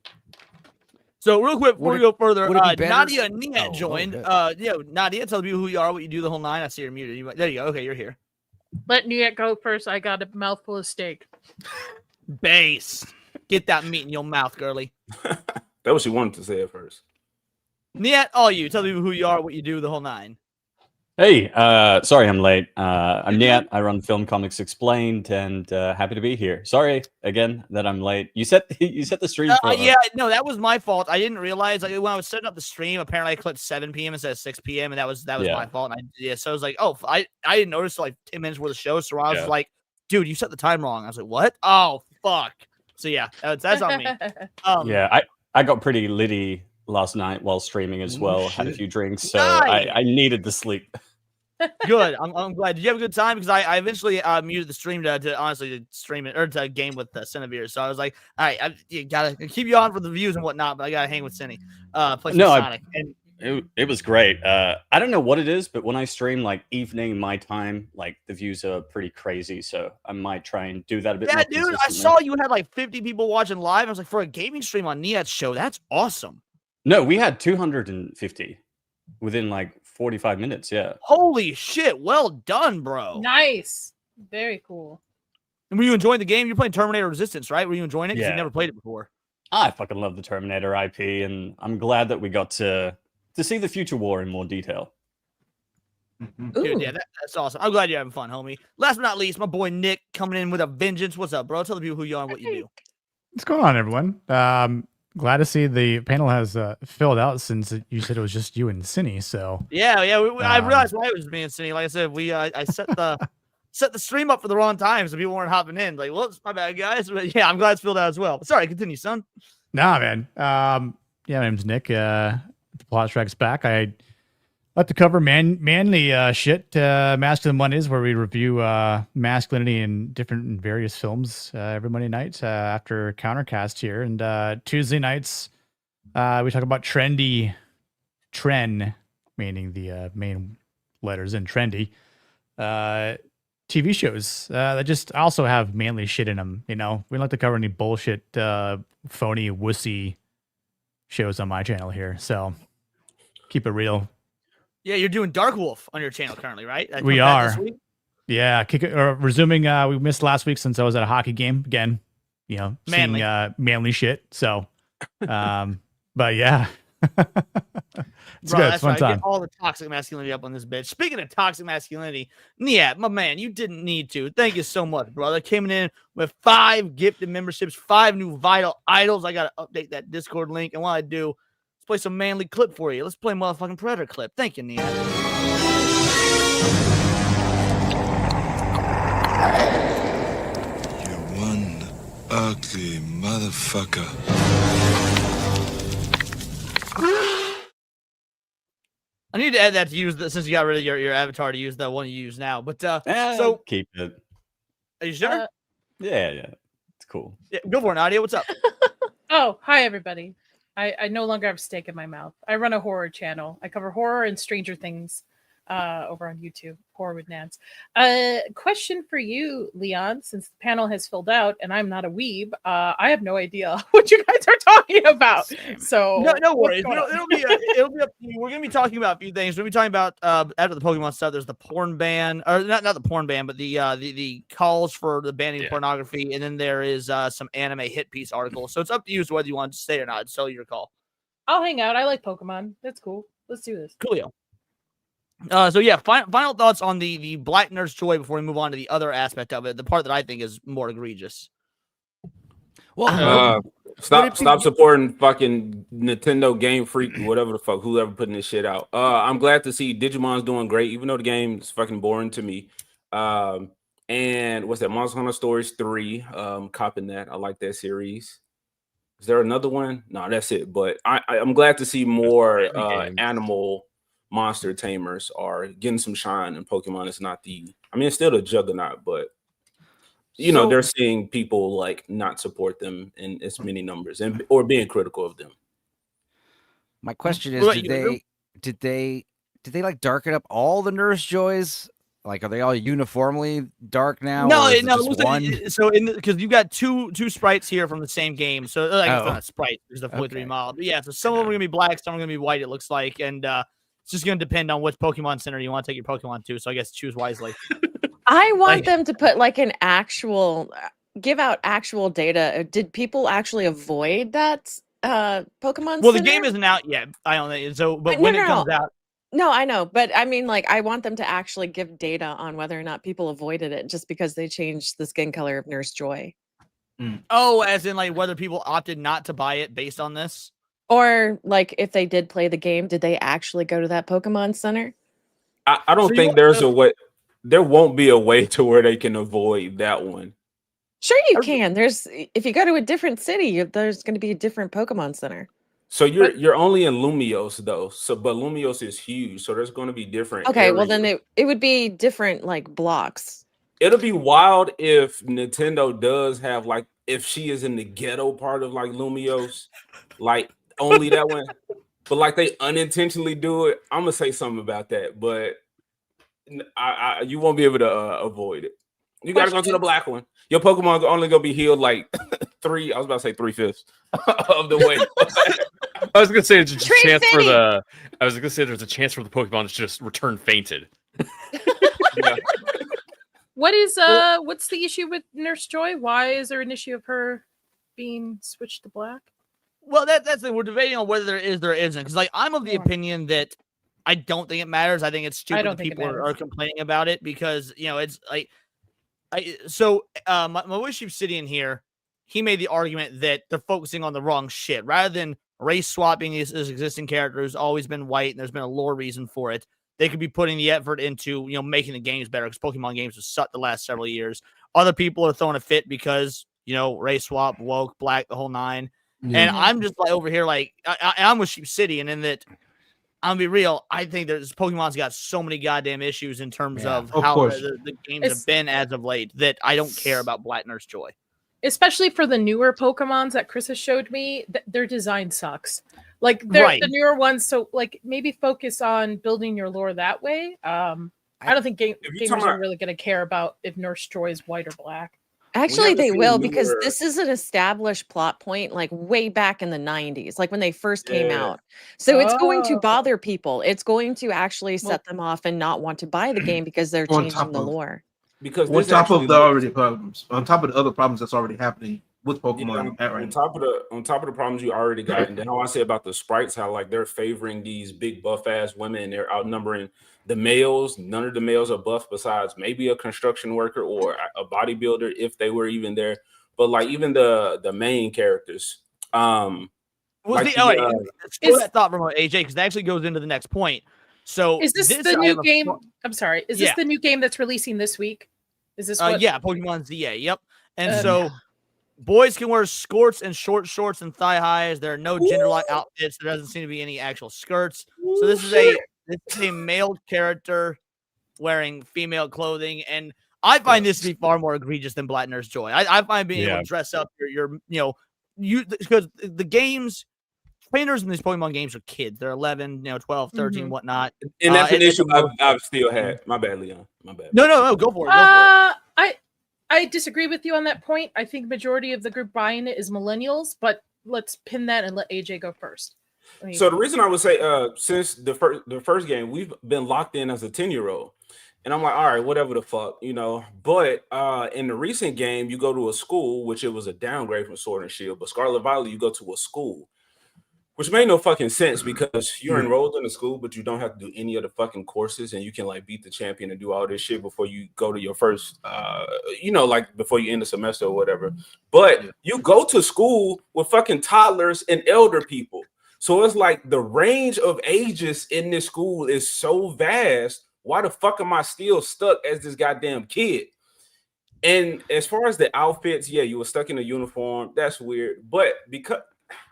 So real quick before we go further, Nadia Oh, Niet joined. Yeah, Nadia, tell people who you are, what you do the whole nine. I see you're muted. There you go. Okay, you're here. Let Niet go first. I got a mouthful of steak. Base. Get that meat in your mouth, girly. That was she wanted to say at first. Niet, all you. Tell people who you are, what you do the whole nine. Hey, sorry I'm late. I'm Niet. I run Film Comics Explained, and happy to be here. Sorry again that I'm late. You set the stream for Yeah, no, that was my fault. I didn't realize when I was setting up the stream. Apparently, I clicked 7 p.m. instead of 6 p.m. and that was my fault. And so I was like, oh, I didn't notice till like 10 minutes before the show. So I was like, dude, you set the time wrong. I was like, what? Oh, fuck. So yeah, that's on me. Yeah, I got pretty litty last night while streaming as well. Had a few drinks, so I needed the sleep. Good. I'm glad. Did you have a good time? Because I eventually muted the stream to honestly stream it or to game with Cinevere. So I was like, all right, you gotta keep you on for the views and whatnot, but I gotta hang with Cinny. Play some Sonic. It was great. I don't know what it is, but when I stream like evening my time, like the views are pretty crazy. So I might try and do that a bit more. Yeah, dude, I saw you had like 50 people watching live. I was like, for a gaming stream on Niet's show, that's awesome. No, we had 250 within like 45 minutes. Yeah. Holy shit. Well done, bro. Nice. Very cool. And were you enjoying the game? You're playing Terminator Resistance, right? Were you enjoying it? Because Yeah. you never played it before. I fucking love the Terminator IP, and I'm glad that we got to see the future war in more detail. Dude, yeah, that's awesome. I'm glad you're having fun, homie. Last but not least, my boy Nick coming in with a vengeance. What's up, bro? Tell the people who you are and what you do. What's going on, everyone? Glad to see the panel has filled out since you said it was just you and Cinny. So Yeah. I realized why it was me and Cindy. Like I said, I set the stream up for the wrong time, so people weren't hopping in. Like, whoops, my bad, guys. But yeah, I'm glad it's filled out as well. But sorry, continue, son. nah, man. Yeah, my name's Nick. The Plot Strikes Back. I like to cover manly shit, Masculine Mondays, where we review masculinity in different various films every Monday night after Countercast here. And Tuesday nights, we talk about trend, meaning the main letters in trendy, TV shows that just also have manly shit in them. You know, we don't like to cover any bullshit, phony, wussy shows on my channel here. So keep it real. Yeah, you're doing Dark Wolf on your channel currently, right? That We comes out are. this week? Yeah, resuming. We missed last week since I was at a hockey game again. You know, Manly. seeing manly shit. So, but yeah, it's Bro, good. that's It's fun right. time. Get all the toxic masculinity up on this bitch. Speaking of toxic masculinity, Niet, my man, you didn't need to. Thank you so much, brother. Coming in with 5 gifted memberships, 5 new vital idols. I gotta update that Discord link, and while I do, let's play some manly clip for you. Let's play motherfucking Predator clip. Thank you, Niet. One ugly motherfucker. I need to add that to use since you got rid of your avatar to use the one you use now. But so keep it. Are you sure? Yeah, it's cool. Yeah, go for it, Nadia. What's up? Oh, hi, everybody. I no longer have steak in my mouth. I run a horror channel. I cover horror and Stranger Things over on YouTube, Horror with Nance. Question for you, Leon, since the panel has filled out and I'm not a weeb, I have no idea what you guys are talking about. So No worries. It'll be up to you. We're gonna be talking about a few things. We're gonna be talking about after the Pokemon stuff. There's the porn ban, or not the porn ban, but the calls for the banning of pornography, and then there is some anime hit piece articles. So it's up to you as to whether you want to stay or not. It's totally your call. I'll hang out. I like Pokemon. That's cool. Let's do this. Coolio. So yeah, final thoughts on the Black Nurse Joy before we move on to the other aspect of it, the part that I think is more egregious. Well, stop supporting fucking Nintendo Game Freak, whatever the fuck, whoever putting this shit out. I'm glad to see Digimon's doing great, even though the game is fucking boring to me. And what's that? Monster Hunter Stories 3. Copping that. I like that series. Is there another one? No, that's it. But I'm glad to see more animal monster tamers are getting some shine, and Pokemon is not it's still a juggernaut, but they're seeing people like not support them in as many numbers or being critical of them. My question is, did they like darken up all the Nurse Joys? Like, are they all uniformly dark now? No, or is it no. just one? So because you've got two sprites here from the same game, so it's not a sprite. It's a fully 3D model. But yeah, so some of them are gonna be black, some are gonna be white. It looks like, and it's just gonna depend on which Pokemon Center you want to take your Pokemon to. So I guess choose wisely. I want them to put like an actual, give out actual data. Did people actually avoid that Pokemon Well, Center? the game isn't out yet. I don't know. So, but when it comes out. No, I know, but I mean, like, I want them to actually give data on whether or not people avoided it just because they changed the skin color of Nurse Joy. Oh, as in like whether people opted not to buy it based on this? Or like if they did play the game, did they actually go to that Pokemon Center? I don't think there's a way. There won't be a way to where they can avoid that one. Sure, you can. If you go to a different city, there's going to be a different Pokemon Center. So you're only in Lumiose though. But Lumiose is huge, so there's going to be different. Okay, well then it would be different like blocks. It'll be wild if Nintendo does have like if she is in the ghetto part of like Lumiose, like only that one. But like they unintentionally do it. I'm gonna say something about that, but you won't be able to avoid it. You gotta go to the black one. Your Pokemon only gonna be healed like 3/5 of the way. I was gonna say there's a chance for the. I was gonna say there's a chance for the Pokemon to just return fainted. Yeah. What's the issue with Nurse Joy? Why is there an issue of her being switched to black? Well, that's we're debating on whether there is or isn't. Because like I'm of the opinion that I don't think it matters. I think it's stupid that people are complaining about it because it's like my Wish Obsidian here. He made the argument that they're focusing on the wrong shit rather than race swapping his existing character who's always been white and there's been a lore reason for it. They could be putting the effort into making the games better because Pokemon games have sucked the last several years. Other people are throwing a fit because race swap, woke, black, the whole nine. Yeah. And I'm just like over here like I'm with Sheep City, and in that I'm gonna be real. I think Pokemon's got so many goddamn issues in terms of how the games have been as of late that I don't care about Black Nurse Joy. Especially for the newer Pokemons that Chris has showed me, their design sucks. Like the newer ones, so like maybe focus on building your lore that way. I don't think gamers are really going to care about if Nurse Joy is white or black. Actually, they will because this is an established plot point like way back in the 90s, like when they first came out. So it's going to bother people. It's going to actually set them off and not want to buy the game because they're changing the lore. Because on top of the already problems, on top of the other problems that's already happening with Pokemon, on top of the problems you already got, and then how I say about the sprites, how like they're favoring these big buff ass women, and they're outnumbering the males. None of the males are buff besides maybe a construction worker or a bodybuilder if they were even there. But like even the main characters, that thought from AJ because that actually goes into the next point. So is this the new game? I'm sorry. Is this the new game that's releasing this week? Is this what? Yeah, Pokemon ZA. Yep. And so boys can wear skirts and short shorts and thigh highs. There are no gender lock outfits. There doesn't seem to be any actual skirts. So this is a male character wearing female clothing, and I find this to be far more egregious than Black Nurse Joy. I find being able to dress up because the games. Trainers in these Pokemon games are kids. They're 11, 12, 13, whatnot. And that's an issue I've still had. My bad, Leon. My bad. No, go for it. I disagree with you on that point. I think majority of the group buying it is millennials, but let's pin that and let AJ go first. So the reason I would say, since the first game, we've been locked in as a 10-year-old. And I'm like, all right, whatever the fuck, But in the recent game, you go to a school, which it was a downgrade from Sword and Shield. But Scarlet Violet, you go to a school. Which made no fucking sense because you're enrolled in a school, but you don't have to do any of the fucking courses, and you can like beat the champion and do all this shit before you go to your first, like before you end the semester or whatever. But you go to school with fucking toddlers and elder people, so it's like the range of ages in this school is so vast. Why the fuck am I still stuck as this goddamn kid? And as far as the outfits, you were stuck in a uniform. That's weird. But because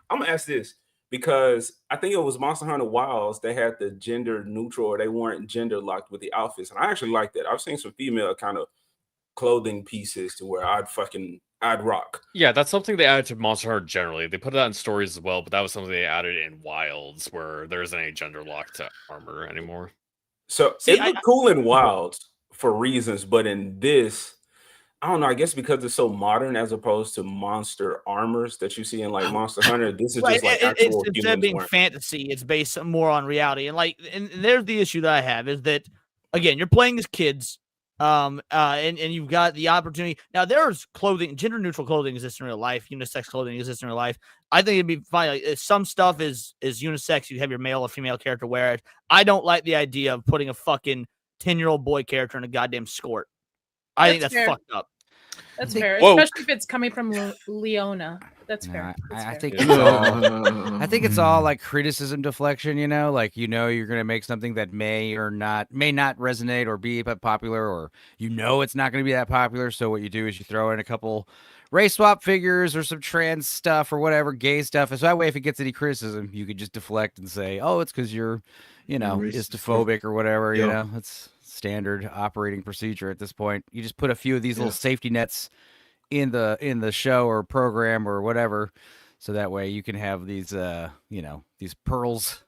I'm gonna ask this. because I think it was Monster Hunter Wilds. They had the gender neutral, or they weren't gender locked with the outfits, and I actually liked that. I've seen some female kind of clothing pieces to where I'd rock. Yeah, that's something they added to Monster Hunter generally. They put it out in stories as well, but that was something they added in Wilds, where there isn't any gender locked armor anymore. So it looked cool in Wilds for reasons, but in this, I don't know. I guess because it's so modern as opposed to monster armors that you see in like Monster Hunter, this is just like actual instead of being fantasy, it's based more on reality. And there's the issue that I have is that again, you're playing as kids, and you've got the opportunity. Now there's clothing, gender neutral clothing exists in real life, unisex clothing exists in real life. I think it'd be fine. Like, if some stuff is unisex, you have your male or female character wear it. I don't like the idea of putting a fucking 10-year-old boy character in a goddamn skirt. I think that's fucked up. That's fair, especially if it's coming from Leona. That's fair. I think it's all like criticism deflection. Like you're gonna make something that may not resonate or be popular, or it's not gonna be that popular. So what you do is you throw in a couple race swap figures or some trans stuff or whatever, gay stuff. So that way, if it gets any criticism, you could just deflect and say, "Oh, it's because you're Istophobic or whatever." It's standard operating procedure at this point. You just put a few of these little safety nets in the show or program or whatever, so that way you can have these these pearls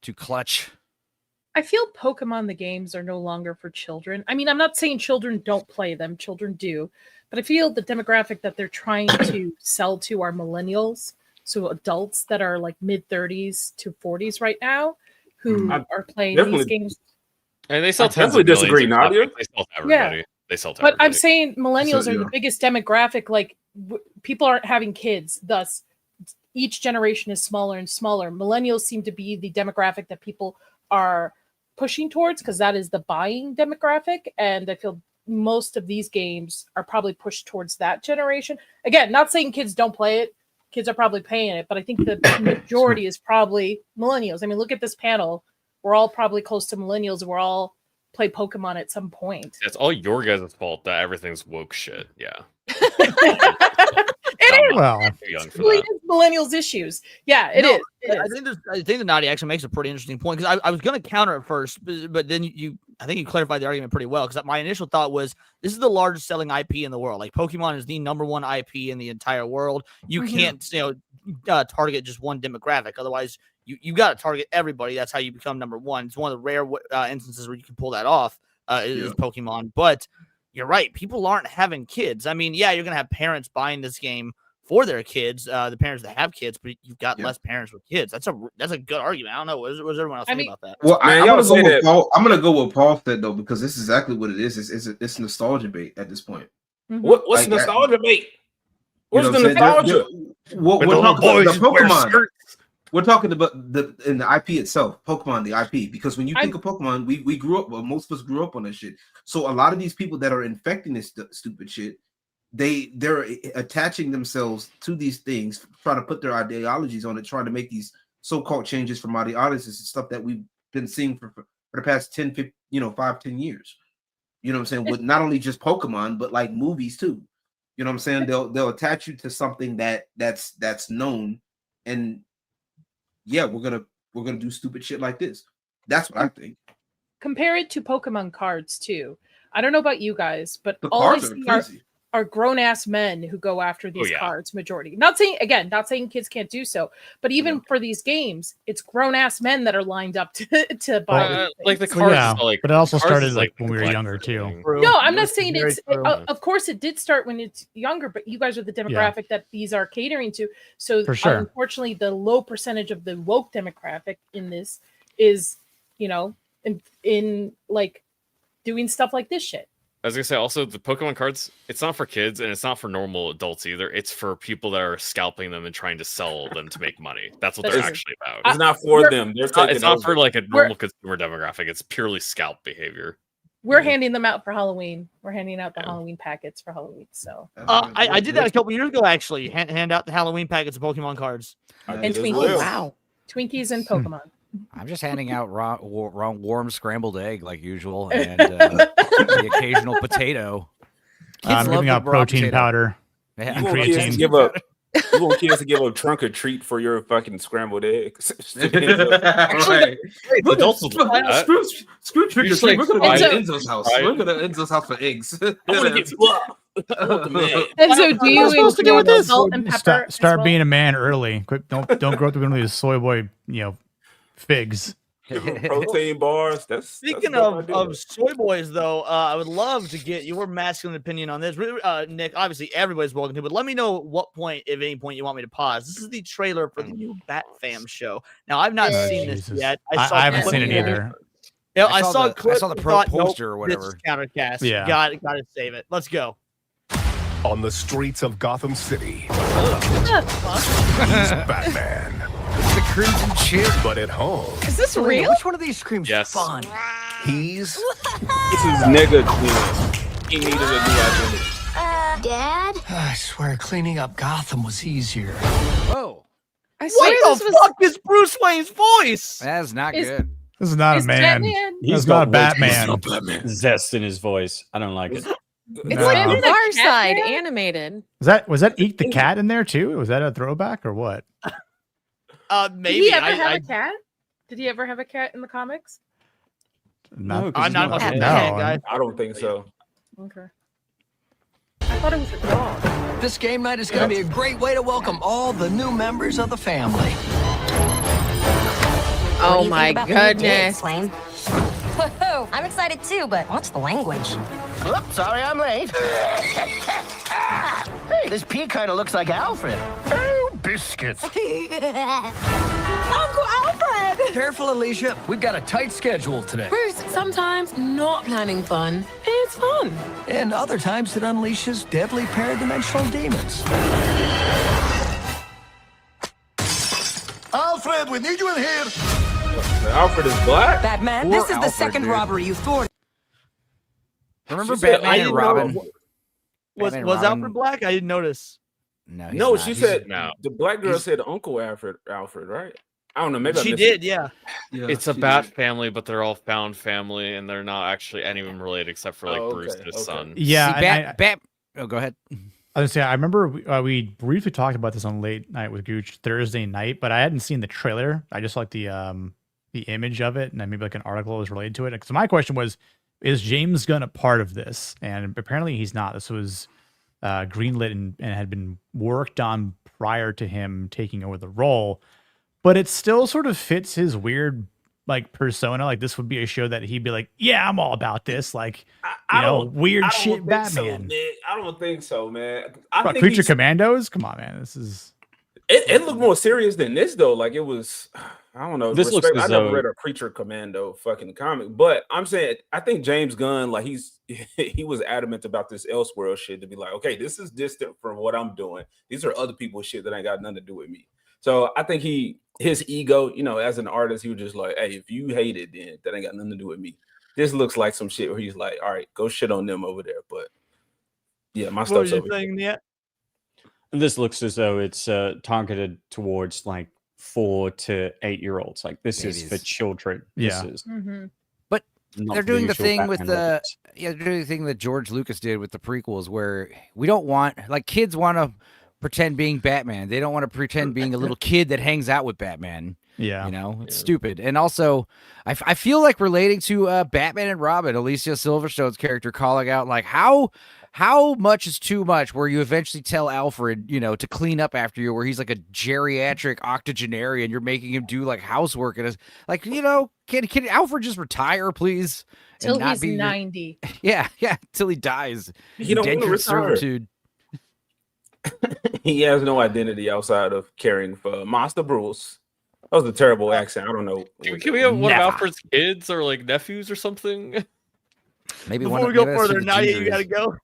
to clutch. I feel Pokemon the games are no longer for children. I mean, I'm not saying children don't play them, children do, but I feel the demographic that they're trying to sell to are millennials, so adults that are like mid 30s to 40s right now who are playing these games. And they sell tons of disagree, Nadia. They sell to everybody. Yeah. They sell to but everybody. I'm saying millennials are the biggest demographic. Like people aren't having kids, thus each generation is smaller and smaller. Millennials seem to be the demographic that people are pushing towards because that is the buying demographic. And I feel most of these games are probably pushed towards that generation. Again, not saying kids don't play it. Kids are probably playing it, but I think the majority is probably millennials. I mean, look at this panel. We're all probably close to millennials. We're all play Pokemon at some point. It's all your guys' fault that everything's woke shit. Yeah. It is. Well, It is millennials issues. Yeah, it is. I think that Nadia actually makes a pretty interesting point because I was going to counter it first, but then I think you clarified the argument pretty well because my initial thought was this is the largest selling IP in the world. Like Pokemon is the #1 IP in the entire world. You can't target just one demographic. Otherwise, you got to target everybody. That's how you become #1. It's one of the rare instances where you can pull that off is Pokemon. But you're right. People aren't having kids. I mean, yeah, you're going to have parents buying this game for their kids, the parents that have kids, but you've got less parents with kids. That's a good argument. I don't know. What does everyone else think about that? Well, I'm going to go with Paul said, though, because this is exactly what it is. It's nostalgia bait at this point. What's nostalgia bait? What's the nostalgia? The Pokemon. We're talking about the IP itself, Pokemon, the IP. Because when you think of Pokemon, we grew up. Well, most of us grew up on that shit. So a lot of these people that are infecting this stupid shit, they're attaching themselves to these things, trying to put their ideologies on it, trying to make these so-called changes from ideologies and stuff that we've been seeing for the past 10, 15, 5-10 years. You know what I'm saying? With not only just Pokemon, but like movies too. You know what I'm saying? They'll attach you to something that's known, and yeah, we're gonna do stupid shit like this. That's what I think. Compare it to Pokemon cards too. I don't know about you guys, but The all I cards are see crazy. are grown-ass men who go after these cards majority. Not saying kids can't do so, but even for these games, it's grown-ass men that are lined up to buy. Like the cards, but it also started like when we were younger too. No, I'm not saying it's. Of course, it did start when it's younger, but you guys are the demographic that these are catering to. So, For sure. Unfortunately, the low percentage of the woke demographic in this is, in like doing stuff like this shit. I was gonna say also the Pokemon cards, it's not for kids and it's not for normal adults either. It's for people that are scalping them and trying to sell them to make money. That's what they're actually about. It's not for them. It's not for like a normal consumer demographic. It's purely scalp behavior. We're handing them out for Halloween. We're handing out the Halloween packets for Halloween. So I did that a couple years ago actually. Hand out the Halloween packets of Pokemon cards and Twinkies. Wow, Twinkies and Pokemon. I'm just handing out raw warm scrambled egg like usual, and the occasional potato. I'm giving out protein powder. Yeah. And creatine. Give up. You want kids to give a trunk or treat for your fucking scrambled eggs. Right. Adults will do that. Screw trick or Usually treat. We're gonna so- go to Enzo's house. Right. We're gonna Enzo's house for eggs. I want to get fluff. I want the man. And so, do What am I you supposed to do with include this? salt and pepper? as Start well? being a man early. Quick, don't grow up to be one of these soy boy, figs. Protein bars. Speaking of soy boys, though, I would love to get your masculine opinion on this. Nick, obviously everybody's welcome to, but let me know what point, if any point, you want me to pause. This is the trailer for the new Bat Fam show. Now, I've not seen this yet. I haven't seen it either. Yeah, I saw a clip. I saw the and pro thought, poster nope, or this whatever. is countercast. Yeah. Got to save it. Let's go. On the streets of Gotham City, What the fuck? he's Batman. The Crimson Chip. But at home, Is this real? Which one of these screams Yes. fun? he's This is nigga clean. He needed a new identity. Dad? I swear cleaning up Gotham was easier. Whoa. I swear What this the was. fuck is Bruce Wayne's voice? That's not Is- good. This is not a Is man. Batman- He's not a Batman. Not Batman. Zest in his voice. I don't like it. It's No. like Batman the the Far cat Side man? animated. Was that Eat the Cat in there too? Was that a throwback or what? Maybe. Did he ever I, have I, a cat? Did he ever have a cat in the comics? Not, I'm not much of a no. cat guy. I don't think so. Okay. I thought it was a dog. This game night is going to be a great way to welcome all the new members of the family. Oh my goodness. Whoa, I'm excited too, but what's the language? Oops, sorry I'm late. Hey, this pea kind of looks like Alfred. Oh, biscuits. Uncle Alfred! Careful, Alicia. We've got a tight schedule today. Bruce, sometimes not planning fun is fun. And other times it unleashes deadly paradimensional demons. Alfred. We need you in here. Alfred is black. Batman, Poor this is the Alfred, second dude. robbery you thwarted. Remember She said, Batman and Robin? Was Batman and Alfred Robin- Black? I didn't notice. No, he's No, not. she He's- said No. the black girl he's- said Uncle Alfred, right? I don't know. Maybe I She missed did, it. yeah. It's a bat family, but they're all found family, and they're not actually any of them related except for like Oh, Bruce okay, and his okay. son. Yeah, See, and Oh, go ahead. I was saying, I remember we briefly talked about this on Late Night with Gooch Thursday night, but I hadn't seen the trailer. I just liked the image of it, and then maybe like an article was related to it. So my question was, is James Gunn a part of this? And apparently he's not. This was greenlit and had been worked on prior to him taking over the role, but it still sort of fits his weird like persona. Like this would be a show that he'd be like, yeah, I'm all about this. Like, weird I don't shit think Batman. So, Nick. I don't think so, man. I What, think Creature he's- Commandos? Come on, man. This is It looked more serious than this though. Like it was, I don't know. This looks I as never though- read a Creature Commando fucking comic, but I'm saying I think James Gunn, like he was adamant about this Elseworld shit to be like, okay, this is distant from what I'm doing. These are other people's shit that ain't got nothing to do with me. So I think his ego, as an artist, he was just like, hey, if you hate it, then that ain't got nothing to do with me. This looks like some shit where he's like, all right, go shit on them over there. But yeah, my What stuff's was you over here. saying, yet? And this looks as though it's targeted towards like 4 to 8-year-olds. Like this is for children. Yeah. This is But not they're for doing the usual thing with Batman the reference. they're doing the thing that George Lucas did with the prequels, where we don't want like kids want to pretend being Batman. They don't want to pretend being a little kid that hangs out with Batman. Yeah. It's stupid. And also, I feel like relating to Batman and Robin, Alicia Silverstone's character calling out like how much is too much, where you eventually tell Alfred, to clean up after you, where he's like a geriatric octogenarian, you're making him do like housework and like, can Alfred just retire, please? Till and not he's be 90. Yeah, till he dies. He don't wanna Indentured retire. servitude. He has no identity outside of caring for Master Bruce. That was a terrible accent. I don't know. Can we have one of Never. Alfred's kids or like nephews or something? Maybe Before we go further, Nadia, you gotta go.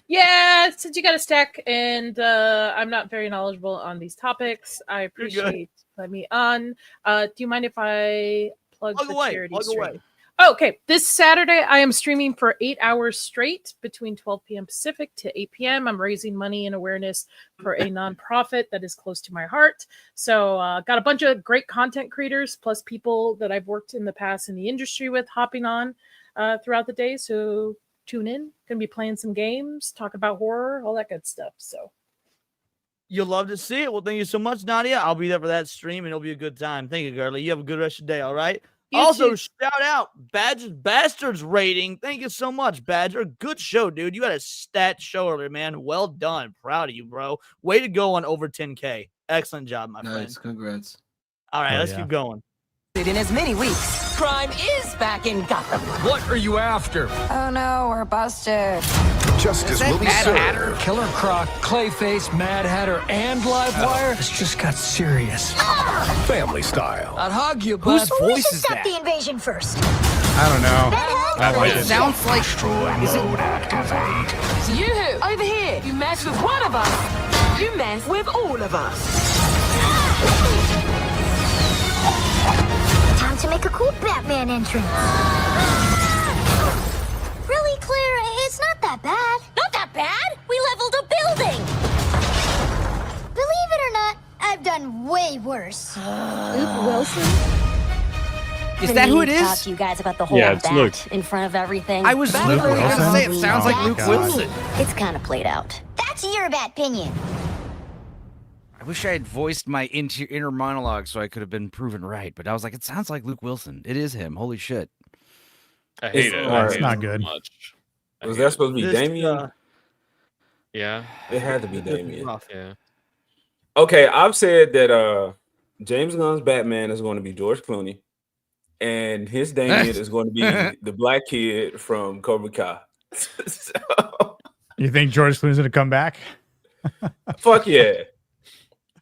Yeah, since you got a stack and I'm not very knowledgeable on these topics, I You're good. appreciate letting me on. Do you mind if I plug the charity Plug stream? away. Oh, okay. This Saturday, I am streaming for 8 hours straight between 12 p.m. Pacific to 8 p.m. I'm raising money and awareness for a nonprofit that is close to my heart. So, got a bunch of great content creators, plus people that I've worked in the past in the industry with, hopping on throughout the day. So, tune in. Gonna be playing some games, talk about horror, all that good stuff. So, You'll love to see it. Well, thank you so much, Nadia. I'll be there for that stream, and it'll be a good time. Thank you, Gurley. You have a good rest of your day, all right? You Also, too. shout out Badger's Bastards rating. Thank you so much, Badger. Good show, dude. You had a stat show earlier, man. Well done. Proud of you, bro. Way to go on over 10K. Excellent job, my friend. Nice, congrats. All right, let's keep going. In as many weeks, crime is back in Gotham. What are you after? Oh no, we're busted. Justice will be Mad served. Hatter, Killer Croc, Clayface, Mad Hatter, and Livewire? It's just got serious. Family style. I'd hug you, Whose but voice is that? The invasion first. I don't know. I like it. Sounds like Destroy mode activate. You over here. You mess with one of us, you mess with all of us. Time to make a cool Batman entrance. Really, Claire? It's not that bad. Not that bad? We leveled a building. Believe it or not, I've done way worse. Luke Wilson? Is that who it is? Talk to you guys about the whole it's Luke. in front of everything. I was literally going to say it sounds like Luke Wilson. It's kind of played out. That's your bad opinion. I wish I had voiced my inner monologue so I could have been proven right, but I was like, it sounds like Luke Wilson. It is him. Holy shit. I hate it. It's not good. Much. Was that supposed to be Damien? Yeah. It had to be Damien. Yeah. Okay, I've said that James Gunn's Batman is going to be George Clooney, and his Damien is going to be the black kid from Cobra Kai. So, You think George Clooney's gonna come back? fuck yeah.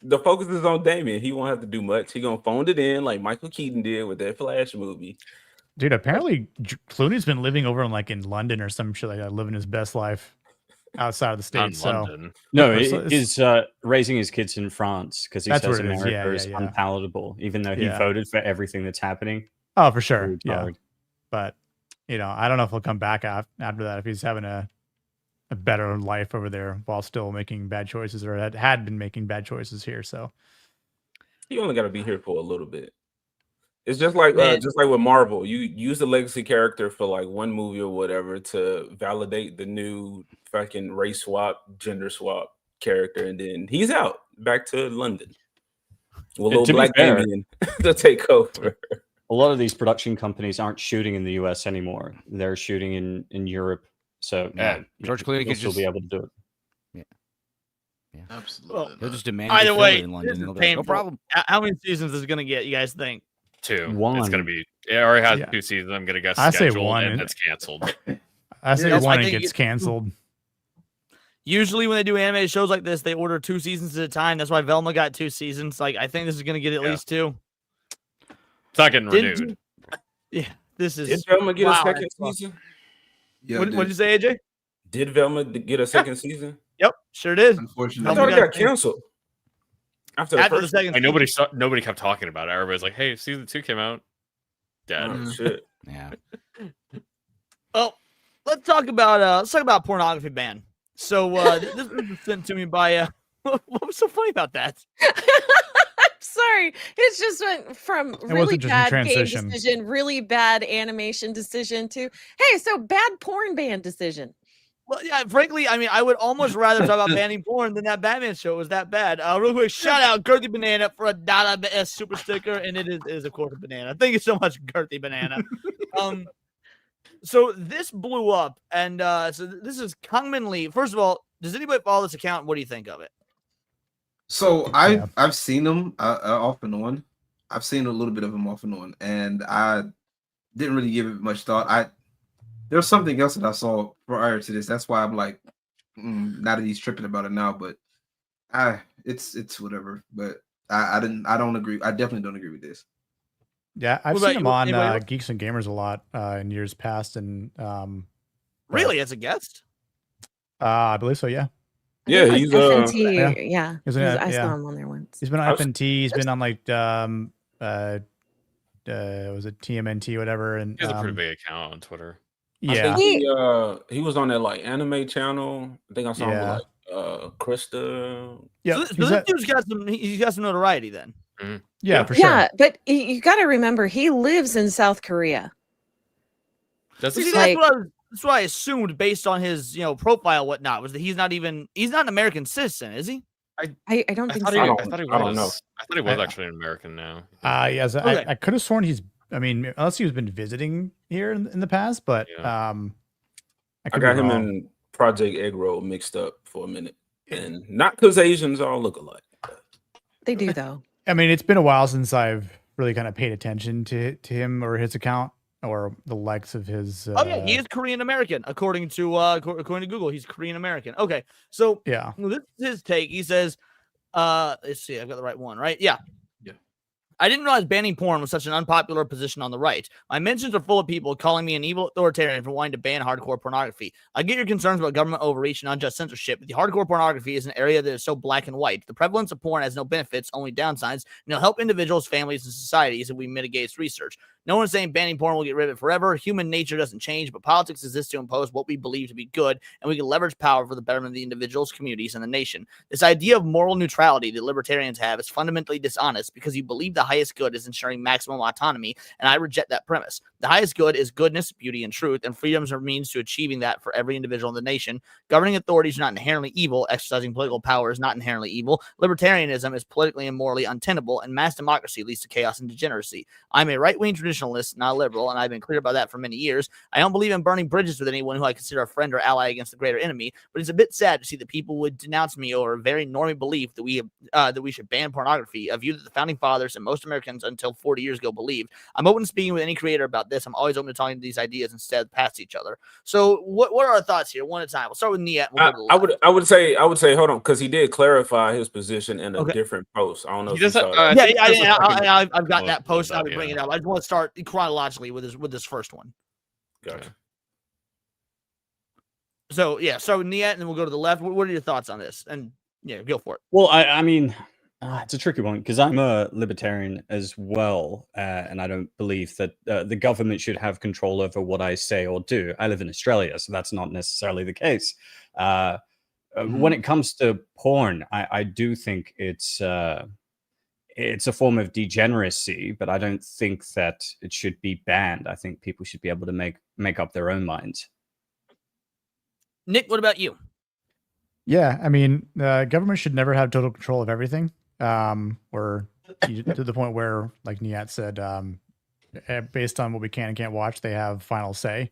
The focus is on Damien. He won't have to do much. He gonna phone it in like Michael Keaton did with that Flash movie. Dude, apparently Clooney's been living over in London or some shit like that, living his best life outside of the states. No, he's raising his kids in France because he That's says where it is. America Yeah, is yeah. unpalatable, even though he Yeah. voted for everything that's happening. Oh, for sure. Really Yeah. hard. But, I don't know if he'll come back after that if he's having a better life over there while still making bad choices or had been making bad choices here. So He only got to be here for a little bit. It's just like with Marvel. You use the legacy character for like one movie or whatever to validate the new fucking race swap, gender swap character, and then he's out back to London. Well, To little be black fair- Damien to take over. A lot of these production companies aren't shooting in the US anymore. They're shooting in Europe. So George Clooney will could still just be able to do it. Absolutely. He'll just demand Either to way, film it in London. this and is they'll be like, no painful. problem. How many seasons is it going to get, you guys think? 2. It's One. gonna be. It already has Yeah. 2 seasons. I'm gonna guess I say scheduled, one. and it's canceled. I say Yeah, one I and think gets canceled. Usually when they do animated shows like this, they order 2 seasons at a time. That's why Velma got 2 seasons. Like, I think this is going to get at least 2. It's not getting Didn't renewed. Yeah, this is. Did Velma get wow, a second that's awesome. season? Yeah, What did you say, AJ? Did Velma get a second season? Yep, sure did. Unfortunately, I thought it got canceled after After the the first. second Like nobody kept talking about it. Everybody's like, "Hey, season 2 came out." Dead. Oh, shit. Yeah. Well, let's talk about pornography ban. So this was sent to me by what was so funny about that? I'm sorry. It just went from was really interesting bad game transition. decision, really bad animation decision to, hey, so bad porn ban decision. Well, yeah, frankly, I mean, I would almost rather talk about banning porn than that Batman show was that bad. Real quick, shout out Girthy Banana for a $1 super sticker, and it is of course a banana. Thank you so much, Girthy Banana. So this blew up, and so this is commonly. First of all, does anybody follow this account? What do you think of it? So I've seen them off and on. I've seen a little bit of them off and on, and I didn't really give it much thought. There's something else that I saw prior to this. That's why I'm like, now that he's tripping about it now, but it's whatever. But I don't agree. I definitely don't agree with this. Yeah, I've What seen about him you? on Anybody else? Geeks and Gamers a lot in years past, and Really, as a guest? I believe so. Yeah. Yeah, he's FNT, yeah. I saw him on there once. He's been on FNT. He's been on like was it TMNT whatever? And He has a pretty big account on Twitter. Yeah. I think he was on that like anime channel. I think I saw him with like Krista. Yeah. So this dude's got some. He's got some notoriety then. Yeah, for sure. Yeah, but you got to remember, he lives in South Korea. Does See, he? that's what I assumed based on his profile, whatnot, was that he's not an American citizen, is he? I don't think so. I thought he I don't know. was. I thought he was actually an American now. Yes, Okay. I could have sworn he's. I mean, unless he's been visiting here in the past, but Yeah. I I could got be him wrong. and Project Egg Roll mixed up for a minute, and not because Asians all look alike. They do though. I mean, it's been a while since I've really kind of paid attention to him or his account or the likes of his. Oh yeah, he is Korean American according to Google. He's Korean American. Okay, so Yeah. this is his take. He says, let's see, I've got the right one, right? Yeah. I didn't realize banning porn was such an unpopular position on the right. My mentions are full of people calling me an evil authoritarian for wanting to ban hardcore pornography. I get your concerns about government overreach and unjust censorship, but the hardcore pornography is an area that is so black and white. The prevalence of porn has no benefits, only downsides, and it'll help individuals, families, and societies if we mitigate its research. No one's saying banning porn will get rid of it forever. Human nature doesn't change, but politics exists to impose what we believe to be good, and we can leverage power for the betterment of the individuals, communities, and the nation. This idea of moral neutrality that libertarians have is fundamentally dishonest because you believe the highest good is ensuring maximum autonomy, and I reject that premise. The highest good is goodness, beauty, and truth, and freedoms are means to achieving that for every individual in the nation. Governing authorities are not inherently evil. Exercising political power is not inherently evil. Libertarianism is politically and morally untenable, and mass democracy leads to chaos and degeneracy. I'm a right-wing traditionalist, not a liberal, and I've been clear about that for many years. I don't believe in burning bridges with anyone who I consider a friend or ally against the greater enemy, but it's a bit sad to see that people would denounce me over a very normie belief that we should ban pornography, a view that the founding fathers and most Americans until 40 years ago believed. I'm open to speaking with any creator about this. I'm always open to talking to these ideas instead past each other. So what are our thoughts here? One at a time. We'll start with Niet. We'll go to the left. I would say hold on, because he did clarify his position in a different post. I don't know if you saw that. I've got that post. I'll be bringing it up. I just want to start chronologically with this first one. Gotcha. So yeah, so Niet, and then we'll go to the left. What are your thoughts on this? And yeah, go for it. Well, I mean, it's a tricky one because I'm a libertarian as well, and I don't believe that the government should have control over what I say or do. I live in Australia, so that's not necessarily the case. When it comes to porn, I do think it's a form of degeneracy, but I don't think that it should be banned. I think people should be able to make up their own minds. Nick, what about you? Yeah, I mean, government should never have total control of everything. Or to the point where, like Niet said, based on what we can and can't watch, they have final say.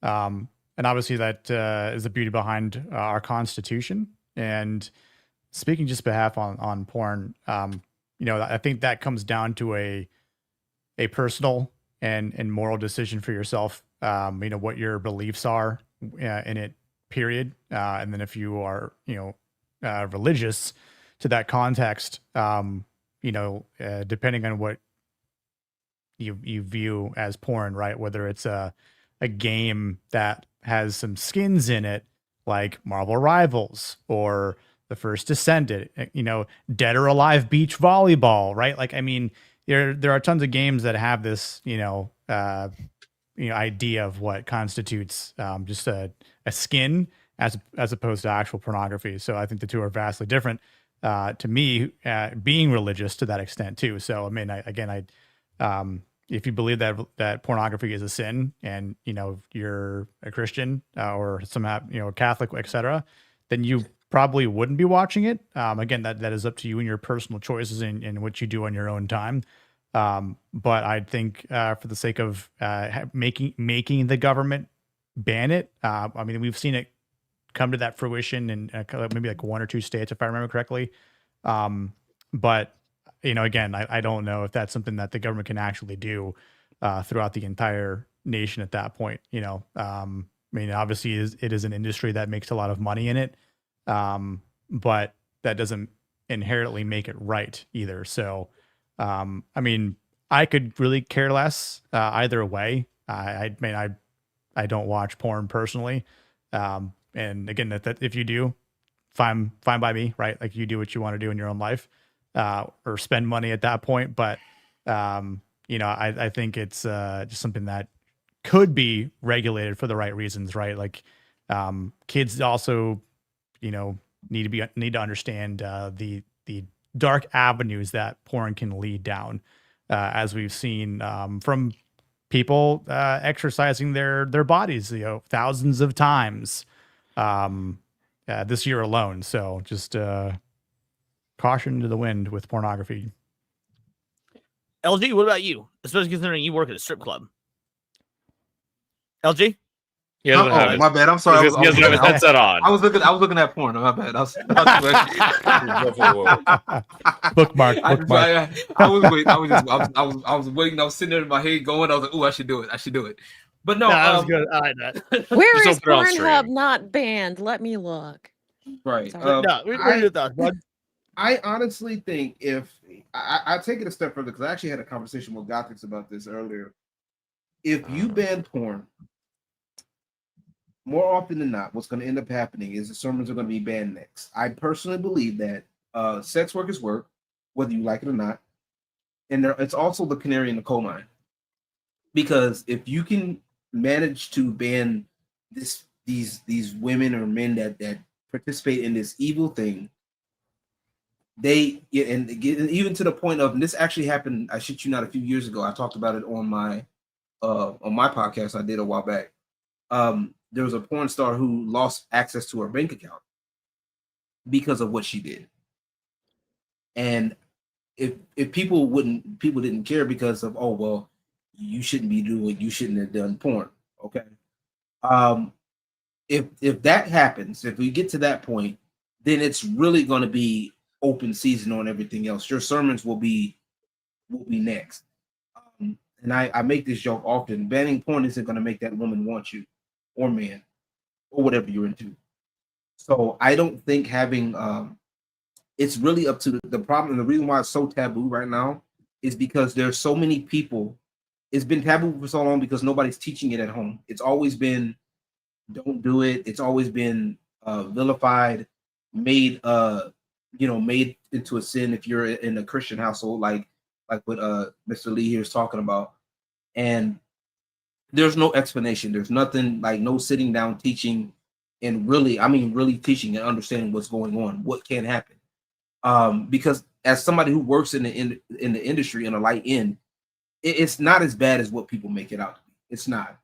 And obviously that is the beauty behind our Constitution. And speaking just behalf on porn, I think that comes down to a personal and moral decision for yourself. What your beliefs are in it, period. And then if you are, religious to that context, depending on what you view as porn, right? Whether it's a game that has some skins in it, like Marvel Rivals or The First Descendant, Dead or Alive Beach Volleyball, right? Like, I mean, there are tons of games that have this, idea of what constitutes just a skin as opposed to actual pornography. So I think the two are vastly different. To me, being religious to that extent too. So I mean, if you believe that pornography is a sin, and you're a Christian or somehow Catholic, etc., then you probably wouldn't be watching it. Again, that is up to you and your personal choices and what you do on your own time. But I think for the sake of making the government ban it, I mean, we've seen it come to that fruition in maybe like one or two states, if I remember correctly. But again, I don't know if that's something that the government can actually do throughout the entire nation at that point. I mean, obviously it is an industry that makes a lot of money in it, but that doesn't inherently make it right either. So, I mean, I could really care less either way. I mean, I don't watch porn personally. And again, that if you do, fine by me, right? Like, you do what you want to do in your own life, or spend money at that point. But, I think it's just something that could be regulated for the right reasons, right? Like, kids also, need to understand the dark avenues that porn can lead down, as we've seen from people exercising their bodies, thousands of times this year alone. So just caution to the wind with pornography. LG, what about you? Especially considering you work at a strip club. LG? Yeah, my bad. I'm sorry. He doesn't have his headset on. I was looking at porn. My bad. Bookmark. I was waiting. I was waiting. I was sitting there in my head going. I was like, "Oh, I should do it." But no, that was good. I like that. Where is Pornhub not banned? Let me look. Right. No, what are your thoughts, bud? I honestly think if I take it a step further, because I actually had a conversation with Gothics about this earlier. If you ban porn, more often than not, what's going to end up happening is the sermons are going to be banned next. I personally believe that sex work is work, whether you like it or not, and it's also the canary in the coal mine. Because if you can manage to ban these women or men that participate in this evil thing, they even to the point of, and this actually happened, I shit you not, a few years ago. I talked about it on my podcast I did a while back. There was a porn star who lost access to her bank account because of what she did. And if people didn't care because of, oh well, you shouldn't have done porn. Okay. If that happens, if we get to that point, then it's really going to be open season on everything else. Your sermons will be next. And I make this joke often. Banning porn isn't going to make that woman want you, or man, or whatever you're into. So I don't think having it's really up to the problem. And the reason why it's so taboo right now is because there's so many people. It's been taboo for so long because nobody's teaching it at home. It's always been, don't do it. It's always been vilified, made into a sin if you're in a Christian household, like what Mr. Lee here is talking about. And there's no explanation. There's nothing, like no sitting down teaching and really teaching and understanding what's going on, what can happen. Because as somebody who works in the industry in a light end, it's not as bad as what people make it out to be. It's not.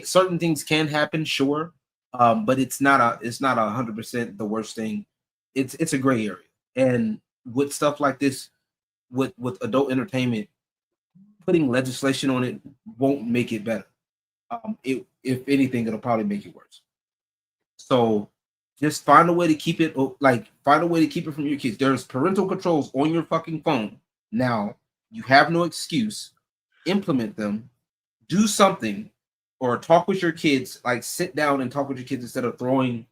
Certain things can happen, sure, but it's not 100% the worst thing. It's a gray area, and with stuff like this, with adult entertainment, putting legislation on it won't make it better. If anything, it'll probably make it worse. So just find a way to keep it, from your kids. There's parental controls on your fucking phone now. You have no excuse. Implement them. Do something, or talk with your kids. Like sit down and talk with your kids instead of throwing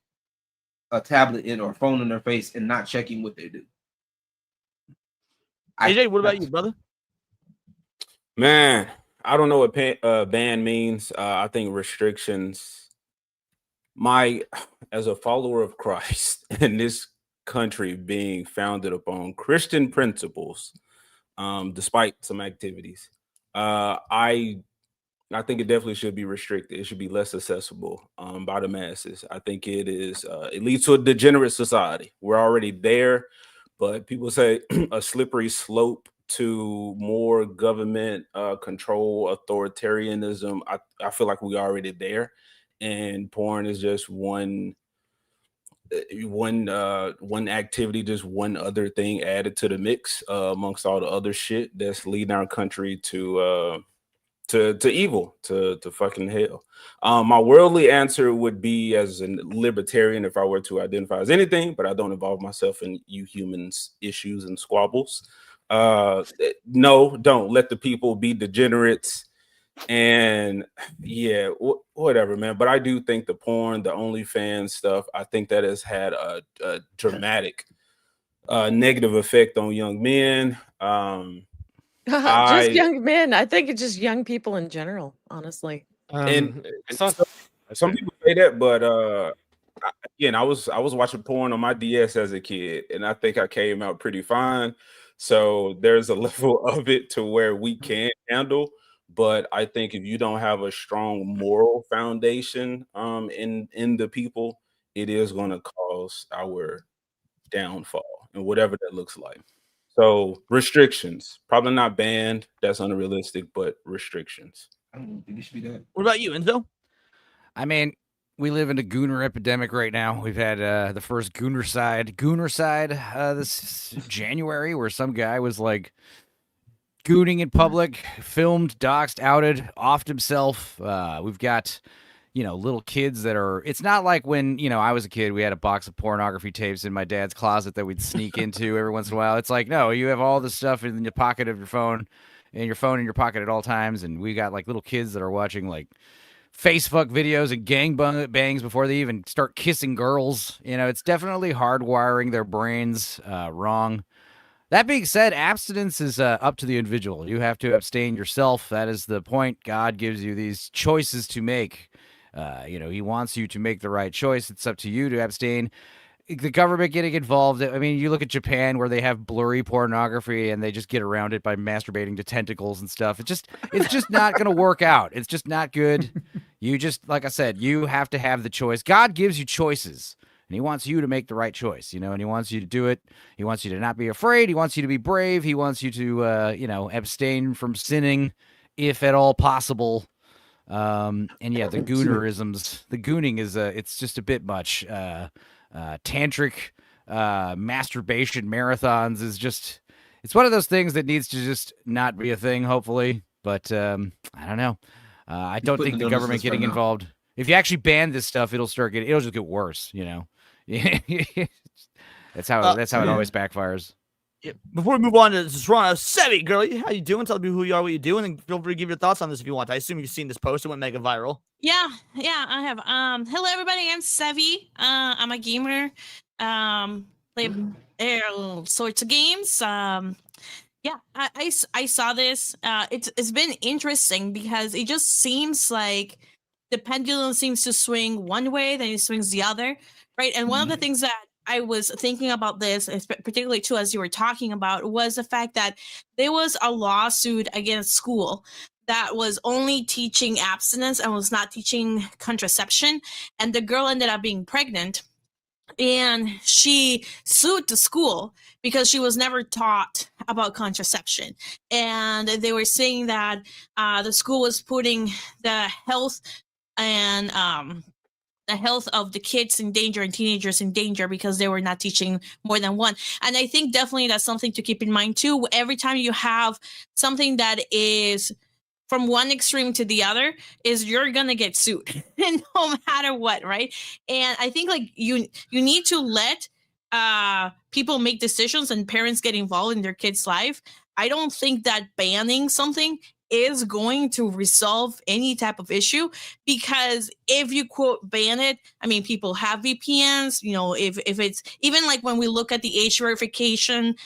a tablet in or a phone in their face and not checking what they do. AJ, what about you, brother? Man, I don't know what ban means. I think restrictions. As a follower of Christ in this country being founded upon Christian principles, despite some activities, I think it definitely should be restricted. It should be less accessible by the masses. I think it leads to a degenerate society. We're already there, but people say a slippery slope to more government control, authoritarianism. I feel like we're already there, and porn is just one activity, just one other thing added to the mix amongst all the other shit that's leading our country to evil, to fucking hell. My worldly answer would be, as a libertarian, if I were to identify as anything, but I don't involve myself in you humans' issues and squabbles. No, don't let the people be degenerates. And yeah, whatever, man. But I do think the porn, the OnlyFans stuff, I think that has had a dramatic negative effect on young men. Just young men. I think it's just young people in general, honestly. And some people say that, but again, I was watching porn on my DS as a kid, and I think I came out pretty fine. So there's a level of it to where we can handle. But I think if you don't have a strong moral foundation in the people, it is going to cause our downfall, and whatever that looks like. So restrictions, probably not banned. That's unrealistic, but restrictions. I don't think it should be that. What about you, Enzo? I mean, we live in a gooner epidemic right now. We've had the first goonercide this January, where some guy was like gooning in public, filmed, doxed, outed, offed himself. We've got, little kids that are. It's not like when I was a kid, we had a box of pornography tapes in my dad's closet that we'd sneak into every once in a while. It's like, no, you have all this stuff in the pocket of your phone, and your phone in your pocket at all times, and we got like little kids that are watching like Facebook videos and gangbangs before they even start kissing girls. It's definitely hardwiring their brains wrong. That being said, abstinence is up to the individual. You have to abstain yourself. That is the point. God gives you these choices to make. He wants you to make the right choice. It's up to you to abstain. The government getting involved. I mean, you look at Japan where they have blurry pornography and they just get around it by masturbating to tentacles and stuff. It's just not going to work out. It's just not good. You just, like I said, you have to have the choice. God gives you choices, and he wants you to make the right choice, and he wants you to do it. He wants you to not be afraid. He wants you to be brave. He wants you to, abstain from sinning if at all possible. And yeah, the gooning is, it's just a bit much. Tantric masturbation marathons is just, it's one of those things that needs to just not be a thing, hopefully. But I don't know. I don't think the government getting involved. If you actually ban this stuff, it'll just get worse. That's how it always backfires. Yeah. Before we move on to Toronto, Sevi, girl, how you doing? Tell me who you are, what you're doing, and feel free to give your thoughts on this if you want. I assume you've seen this post. It went mega viral. Yeah, I have. Hello everybody, I'm Sevi. I'm a gamer. Play all sorts of games. Yeah, I saw this. It's been interesting because it just seems like the pendulum seems to swing one way, then it swings the other, right? And one of the things that I was thinking about this, particularly too, as you were talking about, was the fact that there was a lawsuit against school that was only teaching abstinence and was not teaching contraception. And the girl ended up being pregnant, and she sued the school because she was never taught about contraception. And they were saying that the school was putting the health and the health of the kids in danger and teenagers in danger because they were not teaching more than one. And I think definitely that's something to keep in mind too. Every time you have something that is from one extreme to the other, is you're gonna get sued no matter what, right? And I think like you need to let people make decisions and parents get involved in their kids' life. I don't think that banning something is going to resolve any type of issue, because if you quote ban it, I mean, people have VPNs, if it's even like when we look at the age verification,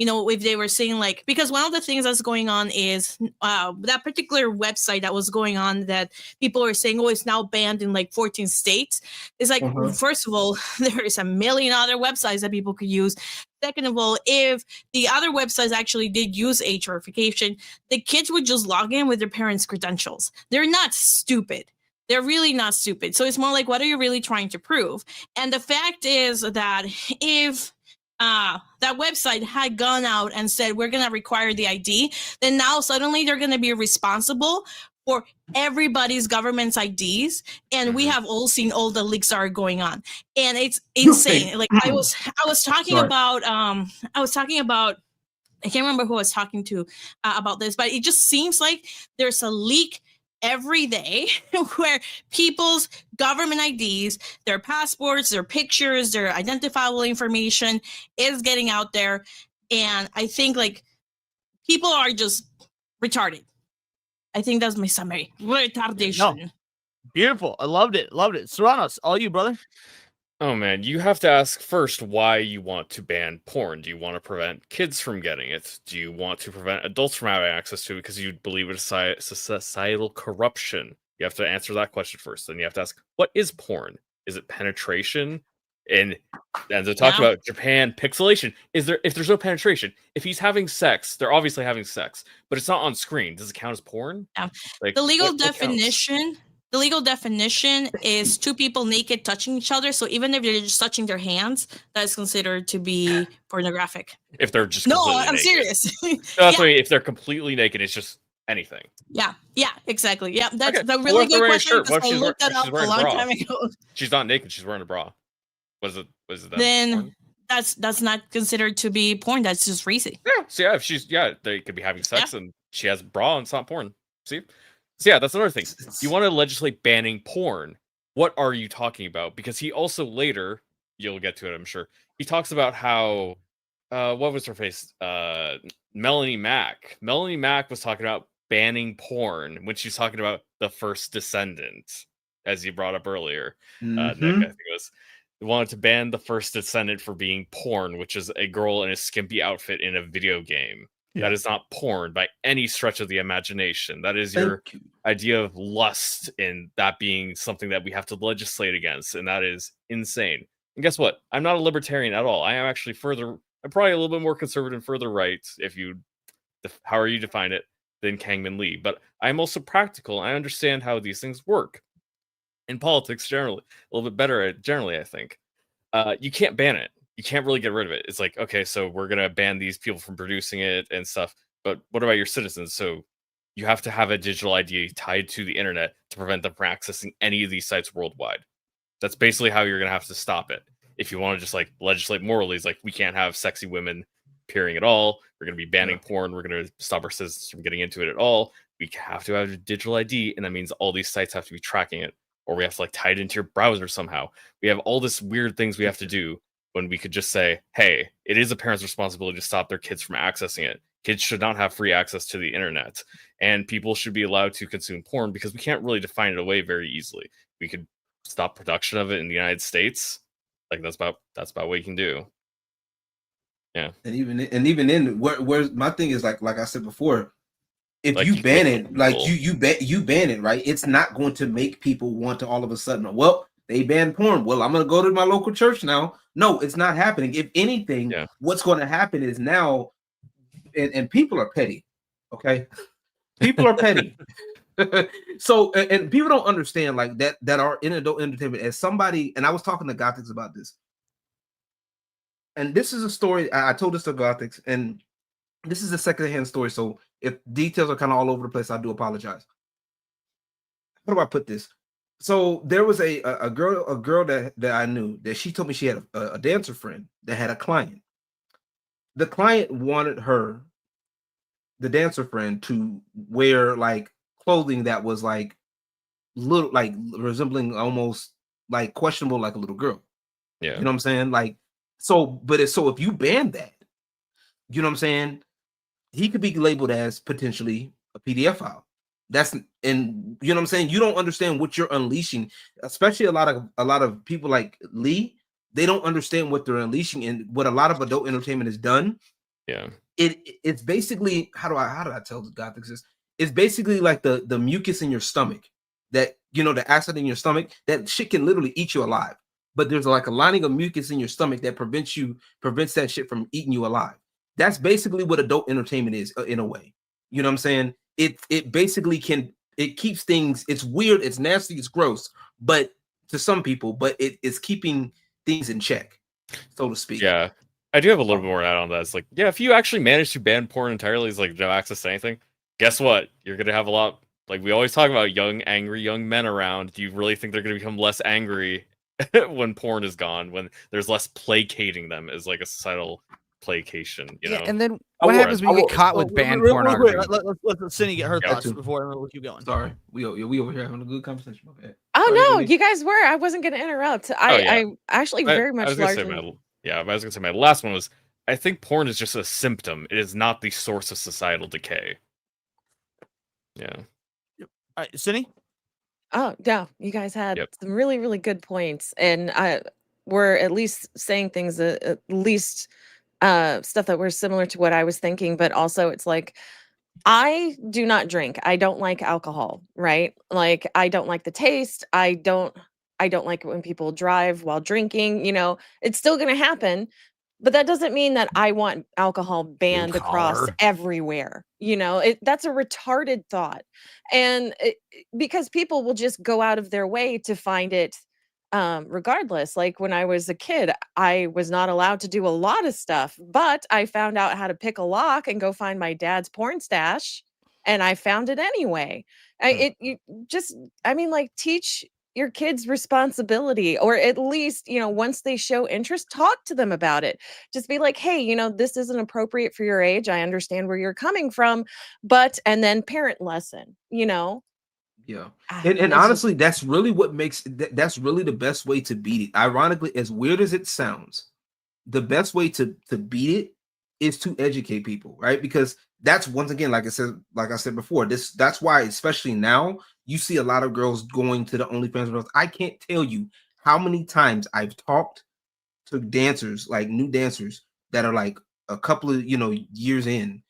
if they were saying like, because one of the things that's going on is that particular website that was going on that people are saying, oh, it's now banned in like 14 states. It's like, first of all, there's a million other websites that people could use. Second of all, if the other websites actually did use age verification, the kids would just log in with their parents' credentials. They're not stupid. They're really not stupid. So it's more like, what are you really trying to prove? And the fact is that if that website had gone out and said, we're going to require the ID, then now suddenly they're going to be responsible for everybody's government's IDs. And we have all seen all the leaks that are going on. And it's insane. Like I was talking about, I can't remember who I was talking to about this, but it just seems like there's a leak every day where people's government IDs, their passports, their pictures, their identifiable information is getting out there. And I think like people are just retarded. I think that's my summary. Retardation. No. Beautiful. I loved it. Serranos, all you, brother. Oh man, you have to ask first why you want to ban porn. Do you want to prevent kids from getting it? Do you want to prevent adults from having access to it because you believe it's societal corruption? You have to answer that question first. Then you have to ask, what is porn? Is it penetration? And as I talked about Japan, pixelation. If there's no penetration, if he's having sex, they're obviously having sex, but it's not on screen. Does it count as porn? Yeah. Like, the legal what definition. The legal definition is two people naked touching each other. So even if they're just touching their hands, that is considered to be pornographic. If they're just I'm naked. serious. No, that's what I mean. If they're completely naked, it's just anything. Yeah, exactly. Yeah, that's Okay, a well, really if they're good wearing a question shirt, because what I if looked that she's up a wearing a long bra? time ago. She's not naked. She's wearing a bra. Was it them Then porn? that's not considered to be porn. That's just racy. Yeah. So yeah, if she's they could be having sex and she has a bra and it's not porn. See? So yeah, that's another thing. You want to legislate banning porn. What are you talking about? Because he also later, you'll get to it, I'm sure. He talks about how what was her face? Melanie Mack. Melanie Mack was talking about banning porn when she's talking about the first Descendant, as you brought up earlier. Nick, I think it was. They wanted to ban the first Descendant for being porn, which is a girl in a skimpy outfit in a video game. Yeah. That is not porn by any stretch of the imagination. That is your idea of lust, and that being something that we have to legislate against, and that is insane. And guess what? I'm not a libertarian at all. I am actually I'm probably a little bit more conservative and further right, if you, however you define it, than Kangman Lee. But I'm also practical. I understand how these things work. In politics, generally, a little bit better generally, I think. You can't ban it. You can't really get rid of it. It's like, okay, so we're going to ban these people from producing it and stuff. But what about your citizens? So you have to have a digital ID tied to the internet to prevent them from accessing any of these sites worldwide. That's basically how you're going to have to stop it. If you want to just like legislate morally, it's like we can't have sexy women appearing at all. We're going to be banning porn. We're going to stop our citizens from getting into it at all. We have to have a digital ID, and that means all these sites have to be tracking it, or we have to like tie it into your browser somehow. We have all this weird things we have to do when we could just say, hey, it is a parent's responsibility to stop their kids from accessing it. Kids should not have free access to the internet, and people should be allowed to consume porn because we can't really define it away very easily. We could stop production of it in the United States. Like that's about what you can do. Yeah. And even then, where's my thing is like I said before, if like, you ban it, like you ban it, right? It's not going to make people want to all of a sudden, well, they banned porn. Well, I'm going to go to my local church now. No, it's not happening. If anything, what's going to happen is now, and people are petty, okay? People are petty. So, and people don't understand like that are in adult entertainment. As somebody, and I was talking to Gothics about this, and this is a story, I told this to Gothics, and this is a secondhand story. So if details are kind of all over the place, I do apologize. How do I put this? So there was a girl that I knew that she told me she had a dancer friend that had a client. The client wanted her, the dancer friend, to wear like clothing that was like little, like resembling almost like questionable, like a little girl. Yeah. You know what I'm saying? Like, so if you ban that, you know what I'm saying? He could be labeled as potentially a PDF file. And you know what I'm saying? You don't understand what you're unleashing, especially a lot of people like Lee. They don't understand what they're unleashing, and what a lot of adult entertainment has done. Yeah, it's basically, how do I tell the Gothics this? It's basically like the mucus in your stomach, that, you know, the acid in your stomach, that shit can literally eat you alive. But there's like a lining of mucus in your stomach that prevents that shit from eating you alive. That's basically what adult entertainment is, in a way. You know what I'm saying? It basically keeps things, it's weird, it's nasty, it's gross, but to some people, but it's keeping things in check, so to speak. Yeah. I do have a little bit more to add on that. It's like, yeah, if you actually manage to ban porn entirely, it's like no access to anything, guess what? You're gonna have a lot, like we always talk about, young, angry young men around. Do you really think they're gonna become less angry when porn is gone, when there's less placating them as like a societal placation, you know? And then what happens when you get caught with banned pornography? Let's Cindy get her thoughts before we'll keep going. Sorry, we over here having a good conversation. Okay. Oh no, you guys were. I wasn't going to interrupt. I actually very much largely. I was gonna say my last one was, I think porn is just a symptom. It is not the source of societal decay. Yeah. All right, Cindy? Oh, yeah. You guys had some really, really good points. And we're at least saying things, at least stuff that were similar to what I was thinking. But also it's like, I do not drink. I don't like alcohol, right? Like, I don't like the taste. I don't like it when people drive while drinking. You know, it's still going to happen. But that doesn't mean that I want alcohol banned across everywhere. You know, that's a retarded thought. And because people will just go out of their way to find it regardless. Like when I was a kid, I was not allowed to do a lot of stuff, but I found out how to pick a lock and go find my dad's porn stash and I found it anyway. Like, teach your kids responsibility, or at least, once they show interest, talk to them about it. Just be like, hey, this isn't appropriate for your age. I understand where you're coming from, and then parent lesson, Yeah. And honestly, that's really what makes that's really the best way to beat it. Ironically, as weird as it sounds, the best way to beat it is to educate people, right? Because that's, once again, like I said before, that's why, especially now, you see a lot of girls going to the OnlyFans girls. I can't tell you how many times I've talked to dancers, like new dancers that are like a couple of years in,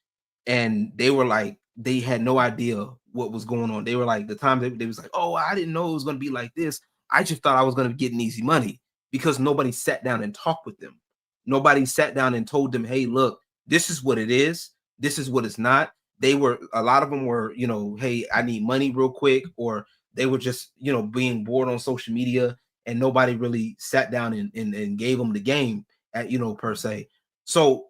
and they were like, they had no idea what was going on. They were like, the time they was like, oh, I didn't know it was going to be like this. I just thought I was going to get an easy money, because nobody sat down and talked with them. Nobody sat down and told them, hey, look, this is what it is. This is what it's not. A lot of them were, hey, I need money real quick, or they were just, being bored on social media, and nobody really sat down and gave them the game per se. So,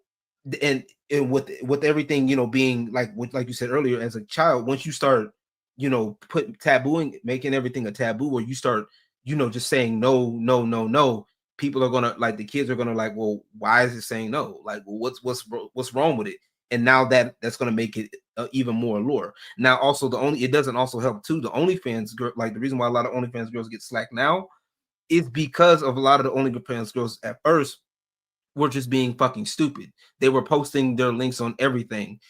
and with everything, being like you said earlier, as a child, once you start, making everything a taboo, where you start, just saying no, people are gonna, like, the kids are gonna, like, well, why is it saying no? Like, well, what's wrong with it? And now that's gonna make it even more allure. Now, also, it doesn't also help too. The OnlyFans girl, like, the reason why a lot of OnlyFans girls get slack now is because of a lot of the OnlyFans girls at first were just being fucking stupid. They were posting their links on everything.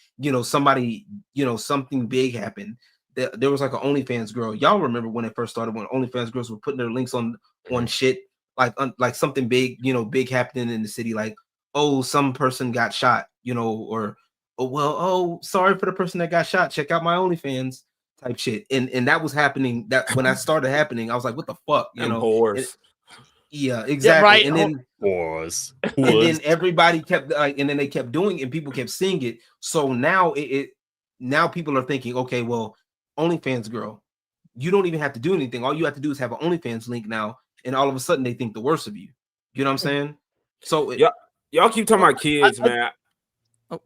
Somebody, something big happened. There was like an OnlyFans girl. Y'all remember when it first started, when OnlyFans girls were putting their links on shit, like something big, big happening in the city, like, oh, some person got shot, or sorry for the person that got shot. Check out my OnlyFans type shit. And that was happening. That when that started happening, I was like, what the fuck, Yeah, exactly. Yeah, right. And then and then everybody kept and then they kept doing it, and people kept seeing it. So now now people are thinking, okay, well, OnlyFans girl, you don't even have to do anything. All you have to do is have an OnlyFans link now, and all of a sudden they think the worst of you. You know what I'm saying? So y'all keep talking about kids, man.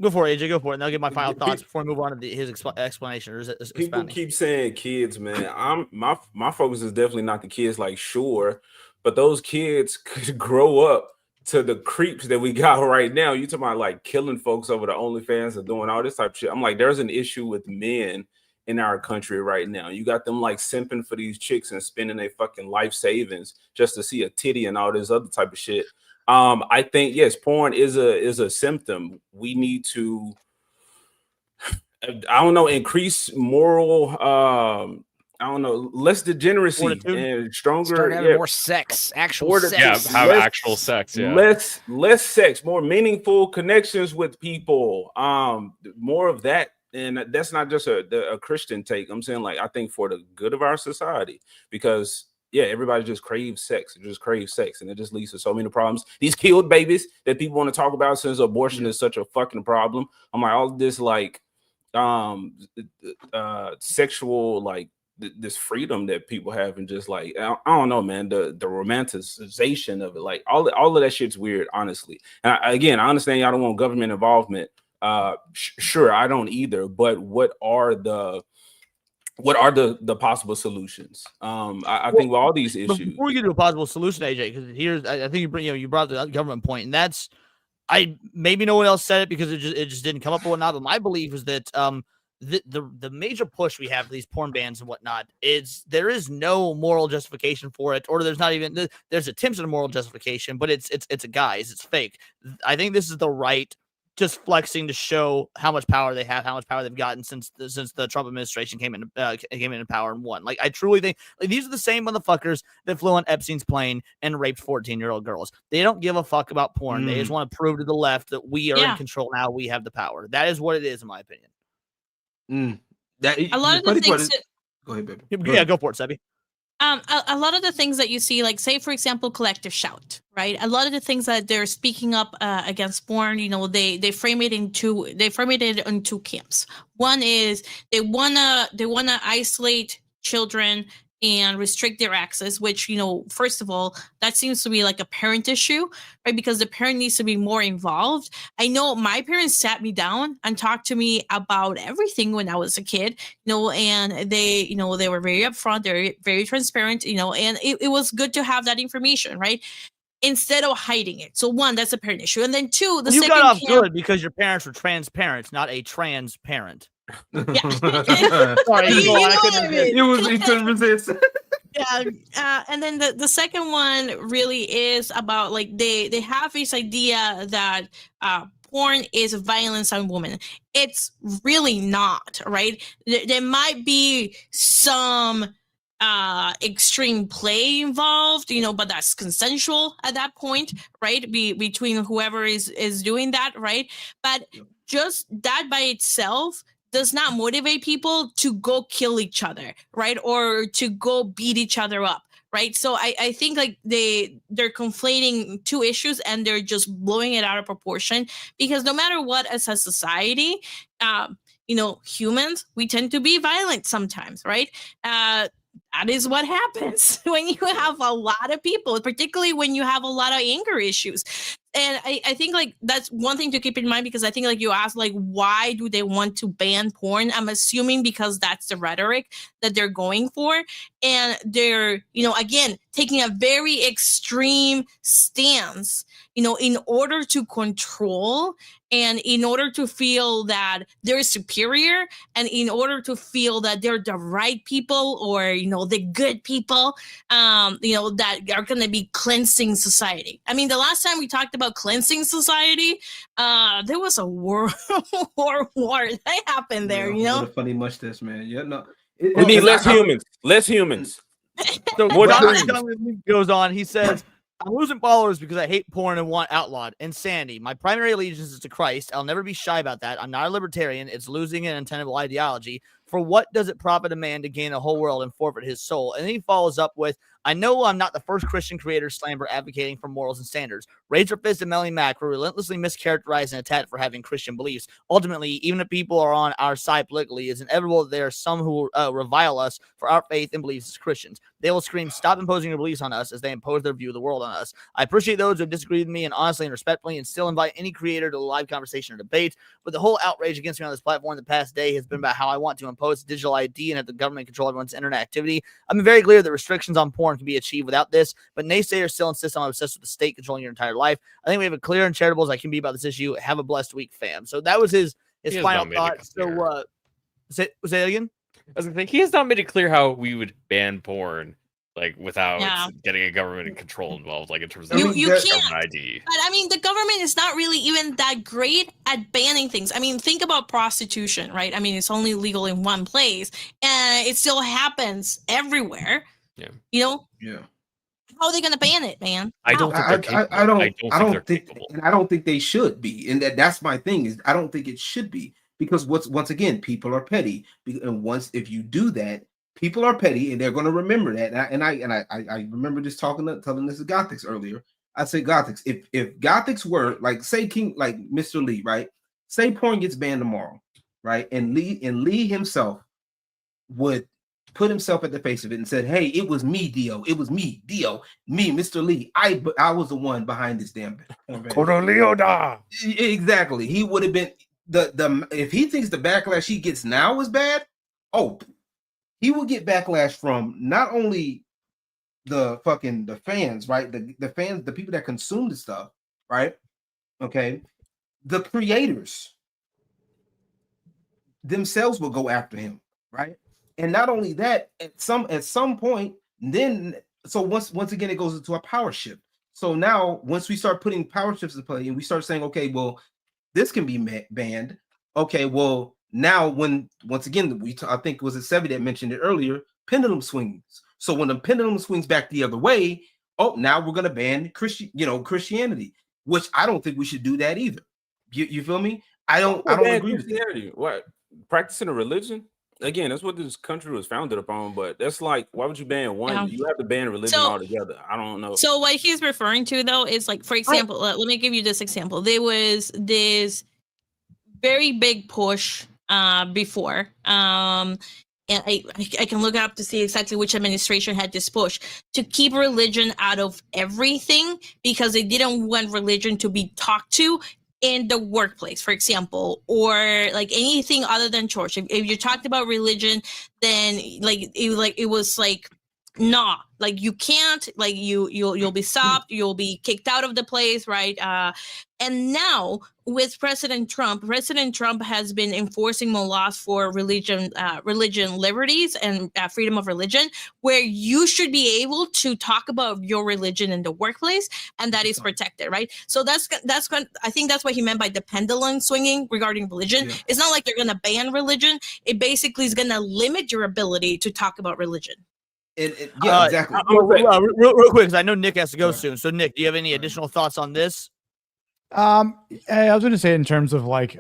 Go for it, AJ. Go for it. And I'll get my final thoughts before I move on to his explanation. Or people keep saying kids, man. My focus is definitely not the kids. Like, sure, but those kids could grow up to the creeps that we got right now. You talking about, like, killing folks over the OnlyFans and doing all this type of shit. I'm like, there's an issue with men in our country right now. You got them, like, simping for these chicks and spending their fucking life savings just to see a titty and all this other type of shit. I think, yes, porn is a symptom. We need to, I don't know, increase moral, less degeneracy and stronger. Start having more sex, actual sex. Yeah, have actual sex. Yeah, less sex, more meaningful connections with people. More of that, and that's not just a Christian take. I'm saying, like, I think for the good of our society, because everybody just craves sex. It just craves sex, and it just leads to so many problems. These killed babies that people want to talk about, since abortion is such a fucking problem. I'm like, all this, like, sexual, like, this freedom that people have, and just, like, I don't know, man, the romanticization of it, like, all of that shit's weird, honestly. And I understand y'all don't want government involvement. Sure, I don't either. But what are the possible solutions? I think with all these issues. Before we get to a possible solution, AJ, because I think you brought the government point, and that's, maybe no one else said it because it just didn't come up or whatnot. But my belief is that the major push we have for these porn bans and whatnot is there is no moral justification for it, or there's not even there's attempts at a moral justification, but it's a guise, it's fake. I think this is the right, just flexing to show how much power they have, how much power they've gotten since the Trump administration came into power and won. Like, I truly think, like, these are the same motherfuckers that flew on Epstein's plane and raped 14-year-old girls. They don't give a fuck about porn. They just want to prove to the left that we are in control now. We have the power. That is what it is, in my opinion. A lot of the things. Go ahead, baby. Yeah, go for it, Sebby. A lot of the things that you see, like, say, for example, Collective Shout, right? A lot of the things that they're speaking up against porn, they frame it in two camps. One is they wanna isolate children and restrict their access, which, first of all, that seems to be like a parent issue, right? Because the parent needs to be more involved. I know my parents sat me down and talked to me about everything when I was a kid, and they, they were very upfront, they're very transparent, and it was good to have that information, right? Instead of hiding it. So one, that's a parent issue. And then two, the second got off good because your parents were transparent, not a trans parent. Yeah. Sorry, you couldn't resist. Yeah, and then the second one really is about like they have this idea that porn is violence on women. It's really not, right? There might be some extreme play involved, but that's consensual at that point, right? Between whoever is doing that, right? But just that by itself does not motivate people to go kill each other, right? Or to go beat each other up, right? So I think like they're conflating two issues and they're just blowing it out of proportion, because no matter what, as a society, humans, we tend to be violent sometimes, right? That is what happens when you have a lot of people, particularly when you have a lot of anger issues. And I think like that's one thing to keep in mind, because I think like you asked, like, why do they want to ban porn? I'm assuming because that's the rhetoric that they're going for. And they're, again, taking a very extreme stance, in order to control and in order to feel that they're superior and in order to feel that they're the right people or, the good people, that are going to be cleansing society. I mean, the last time we talked about cleansing society, there was a war that happened there, What a funny mustache, man. Yeah, no. We need less humans. So Jonathan goes on. He says, I'm losing followers because I hate porn and want outlawed. Insanity. My primary allegiance is to Christ. I'll never be shy about that. I'm not a libertarian. It's losing an untenable ideology. For what does it profit a man to gain a whole world and forfeit his soul? And then he follows up with, I know I'm not the first Christian creator slammer advocating for morals and standards. Razor Fist and Melanie Mack were relentlessly mischaracterized and attacked for having Christian beliefs. Ultimately, even if people are on our side politically, it's inevitable that there are some who revile us for our faith and beliefs as Christians. They will scream, stop imposing your beliefs on us, as they impose their view of the world on us. I appreciate those who have disagreed with me, and honestly and respectfully, and still invite any creator to a live conversation or debate. But the whole outrage against me on this platform the past day has been about how I want to impose digital ID and have the government control everyone's internet activity. I've been very clear that restrictions on porn can be achieved without this, but naysayers still insist I'm obsessed with the state controlling your entire life. I think we have a clear and charitable as I can be about this issue. Have a blessed week, fam. So that was his final thought. So say it again. I was gonna think he has not made it clear how we would ban porn, like without getting a government control involved, like in terms of you can't ID. But I mean, the government is not really even that great at banning things. I mean, think about prostitution, right? I mean, it's only legal in one place, and it still happens everywhere. Yeah. Yeah. How are they going to ban it, man? I don't think they should be, and that's my thing is I don't think it should be, because once again, people are petty, and if you do that, people are petty, and they're going to remember that. And I remember just telling this to Gothics earlier. I said, Gothics, if Gothics were like Mr. Lee, right? Say porn gets banned tomorrow, right? And Lee himself would put himself at the face of it and said, hey, it was me, Dio. It was me, Dio. Me, Mr. Lee. I was the one behind this damn Exactly. He would have been if he thinks the backlash he gets now is bad, he will get backlash from not only the fans, right? The fans, the people that consume the stuff, right? Okay. The creators themselves will go after him, right? And not only that, at some point, then once again it goes into a power shift. So now once we start putting power shifts in play and we start saying, okay, well, this can be banned. Okay, well, now once again I think it was Sevi that mentioned it earlier, pendulum swings. So when the pendulum swings back the other way, now we're gonna ban Christianity, which I don't think we should do that either. You feel me? I don't agree with Christianity. What, practicing a religion? Again, that's what this country was founded upon, but that's like, why would you ban one? Yeah. You have to ban religion altogether. I don't know. So what he's referring to, though, is like, for example, let me give you this example. There was this very big push before and I can look up to see exactly which administration had this push to keep religion out of everything because they didn't want religion to be talked to in the workplace, for example, or like anything other than church. If you talked about religion, then it was like, nah, like you can't, like you'll be stopped, you'll be kicked out of the place, right? And now with President Trump has been enforcing more laws for religion liberties and freedom of religion, where you should be able to talk about your religion in the workplace, and that is protected, right? So that's I think that's what he meant by the pendulum swinging regarding religion. Yeah. It's not like they're gonna ban religion. It basically is gonna limit your ability to talk about religion. Yeah, exactly. Real quick, because I know Nick has to go soon. So, Nick, do you have any additional thoughts on this? I was going to say in terms of like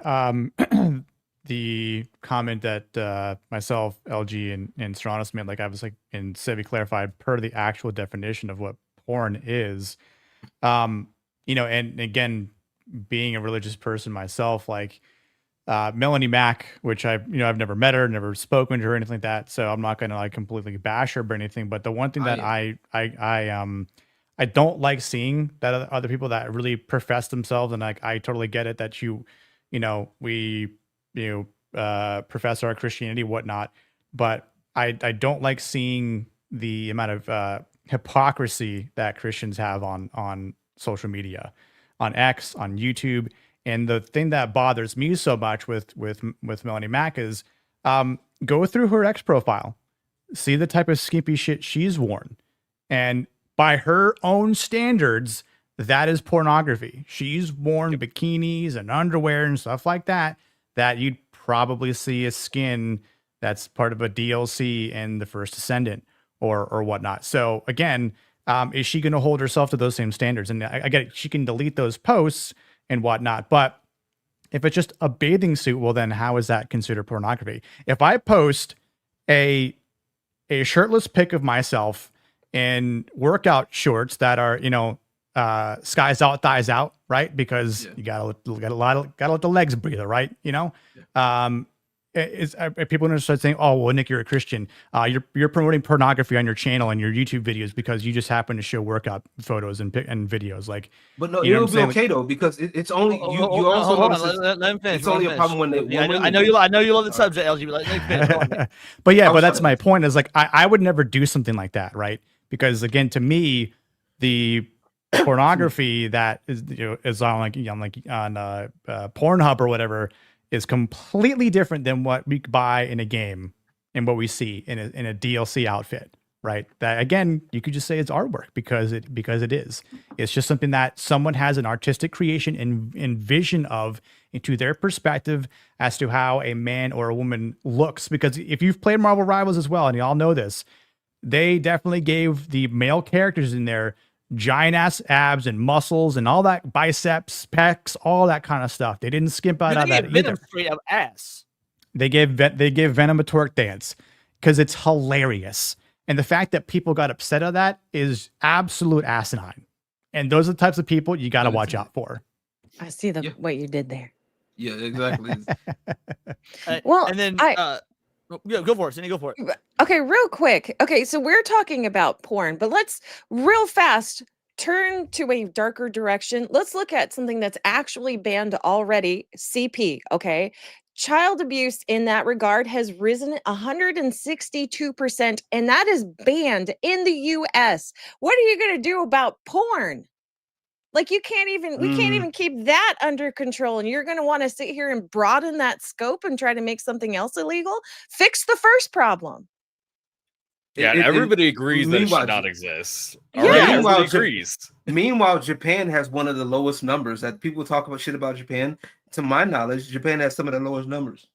the comment that myself, LG, and Serranos made, like I was like, and Sevi clarified per the actual definition of what porn is. You know, and again, being a religious person myself, like Melanie Mack, which I've never met her, never spoken to her, anything like that. So I'm not going to like completely bash her or anything. But the one thing that I don't like seeing that other people that really profess themselves, and like I totally get it that we profess our Christianity, whatnot, but I don't like seeing the amount of hypocrisy that Christians have on social media, on X, on YouTube. And the thing that bothers me so much with Melanie Mack is go through her X profile, see the type of skimpy shit she's worn, and by her own standards, that is pornography. She's worn bikinis and underwear and stuff like that you'd probably see a skin that's part of a DLC in The First Descendant or whatnot. So again, is she going to hold herself to those same standards? And I get it, she can delete those posts and whatnot, but if it's just a bathing suit, well, then how is that considered pornography? If I post a shirtless pic of myself in workout shorts that are, skies out, thighs out, right? Because you gotta let the legs breathe, right? People gonna start saying, "Oh, well, Nick, you're a Christian. You're promoting pornography on your channel and your YouTube videos because you just happen to show workout photos and videos." Like, but no, it'll be okay though because it's only you. You also let him finish. It's only a problem when I know you love the subject, LG. Let me finish. But that's my point. Is like I would never do something like that, right? Because again, to me, the pornography that is on on Pornhub or whatever is completely different than what we buy in a game and what we see in a DLC outfit, right? That again, you could just say it's artwork because it is. It's just something that someone has an artistic creation and vision of into their perspective as to how a man or a woman looks. Because if you've played Marvel Rivals as well, and you all know this, they definitely gave the male characters in there giant ass abs and muscles and all that, biceps, pecs, all that kind of stuff. They didn't skimp out of that either. Straight up ass. They give Venom a twerk dance because it's hilarious. And the fact that people got upset at that is absolute asinine. And those are the types of people you got to watch out for. I see what you did there. Yeah, exactly. Well, and then go for it, Cindy. Go for it. Okay, real quick. Okay, so we're talking about porn, but let's real fast turn to a darker direction. Let's look at something that's actually banned already, CP, okay? Child abuse in that regard has risen 162%, and that is banned in the US. What are you going to do about porn? Like we can't even keep that under control. And you're going to want to sit here and broaden that scope and try to make something else illegal. Fix the first problem. Yeah, everybody agrees that it should not exist. Yeah. Everybody agrees. Meanwhile, Japan has one of the lowest numbers that people talk about shit about Japan. To my knowledge, Japan has some of the lowest numbers.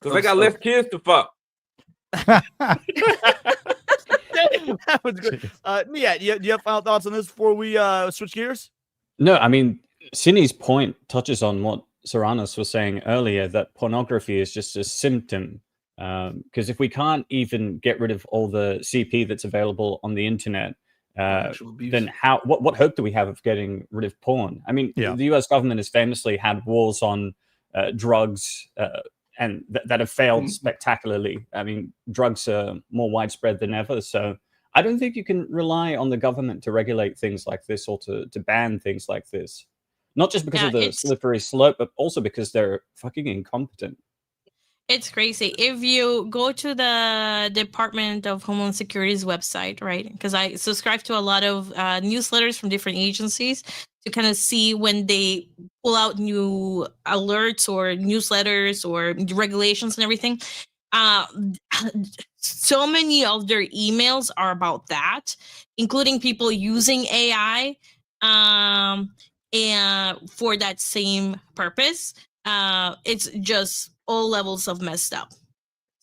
Because they got less kids to fuck. That was good. Yeah, do you have final thoughts on this before we switch gears? No, I mean, Cindy's point touches on what Serranos was saying earlier, that pornography is just a symptom. Because if we can't even get rid of all the CP that's available on the internet, then what hope do we have of getting rid of porn? I mean, the US government has famously had wars on drugs and that have failed spectacularly. I mean, drugs are more widespread than ever, so I don't think you can rely on the government to regulate things like this or to ban things like this. Not just because of the slippery slope, but also because they're fucking incompetent. It's crazy. If you go to the Department of Homeland Security's website, right? Because I subscribe to a lot of newsletters from different agencies to kind of see when they pull out new alerts or newsletters or regulations and everything. So many of their emails are about that, including people using AI and for that same purpose. It's just all levels of messed up.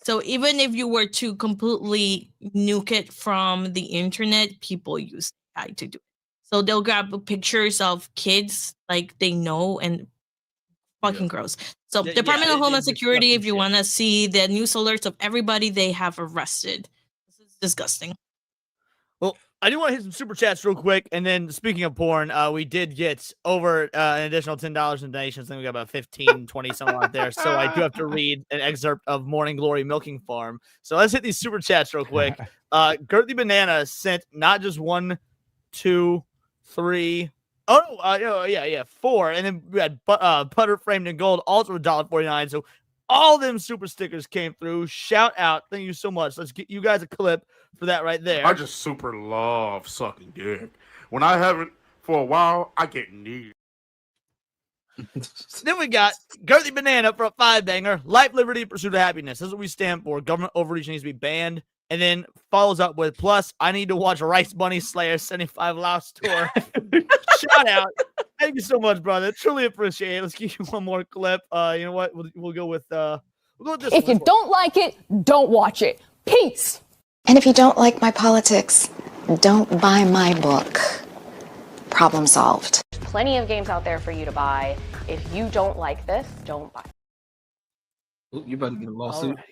So even if you were to completely nuke it from the internet, people use AI to do it. So they'll grab pictures of kids like they know and fucking gross. So Department of Homeland Security, if you want to see the news alerts of everybody they have arrested. This is disgusting. Well, I do want to hit some super chats real quick. And then speaking of porn, we did get over an additional $10 in donations. I think we got about 15, 20 something out there. So I do have to read an excerpt of Morning Glory Milking Farm. So let's hit these super chats real quick. Girthy Banana sent not just 1, 2, 3. Oh, 4. And then we had Putter Framed in Gold, also $1.49. So all them super stickers came through. Shout out. Thank you so much. Let's get you guys a clip for that right there. I just super love sucking dick. When I haven't for a while, I get needy. Then we got Girthy Banana for a 5-banger. Life, liberty, pursuit of happiness. That's what we stand for. Government overreach needs to be banned. And then follows up with, plus, I need to watch Rice Bunny Slayer 75 Lost Tour. Shout out. Thank you so much, brother. Truly appreciate it. Let's give you one more clip. You know what? We'll go with this. If you don't like it, don't watch it. Peace. And if you don't like my politics, don't buy my book. Problem solved. Plenty of games out there for you to buy. If you don't like this, don't buy. Ooh, you about to get a lawsuit. Alrighty.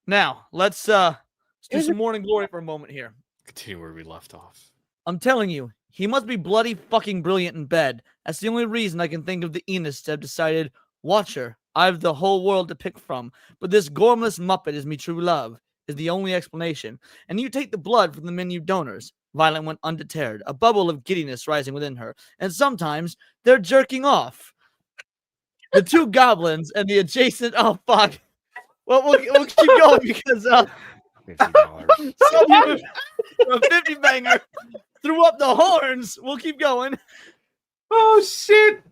Now, let's do some Morning Glory for a moment here. Continue where we left off. I'm telling you, he must be bloody fucking brilliant in bed. That's the only reason I can think of the Enists have decided, watch her, I've the whole world to pick from. But this gormless muppet is me true love, is the only explanation. And you take the blood from the menu donors. Violet went undeterred, a bubble of giddiness rising within her. And sometimes they're jerking off. The two goblins and the adjacent, oh fuck. Well, we'll keep going because $50. A 50-banger threw up the horns. We'll keep going. Oh shit.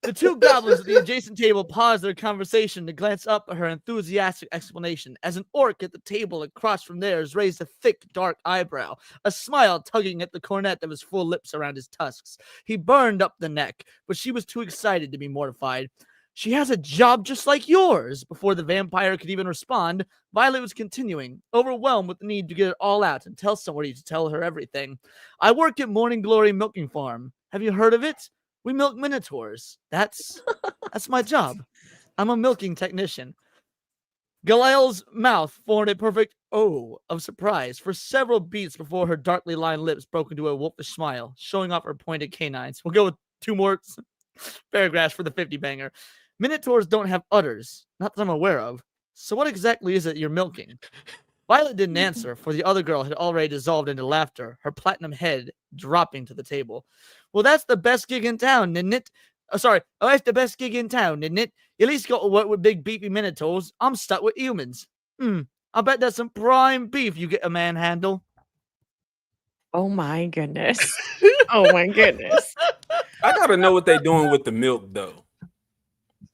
The two goblins at the adjacent table paused their conversation to glance up at her enthusiastic explanation as an orc at the table across from theirs raised a thick, dark eyebrow, a smile tugging at the cornet of his full lips around his tusks. He burned up the neck, but she was too excited to be mortified. She has a job just like yours. Before the vampire could even respond, Violet was continuing, overwhelmed with the need to get it all out and tell somebody to tell her everything. I work at Morning Glory Milking Farm. Have you heard of it? We milk minotaurs. That's my job. I'm a milking technician. Galael's mouth formed a perfect O of surprise for several beats before her darkly lined lips broke into a wolfish smile, showing off her pointed canines. We'll go with 2 more paragraphs for the 50-banger. Minotaurs don't have udders, not that I'm aware of. So what exactly is it you're milking? Violet didn't answer, for the other girl had already dissolved into laughter, her platinum head dropping to the table. Well, that's the best gig in town, isn't it? That's the best gig in town, isn't it? You at least got to work with big beefy minotaurs. I'm stuck with humans. I bet that's some prime beef you get a manhandle. Oh my goodness. Oh my goodness. I gotta know what they're doing with the milk though.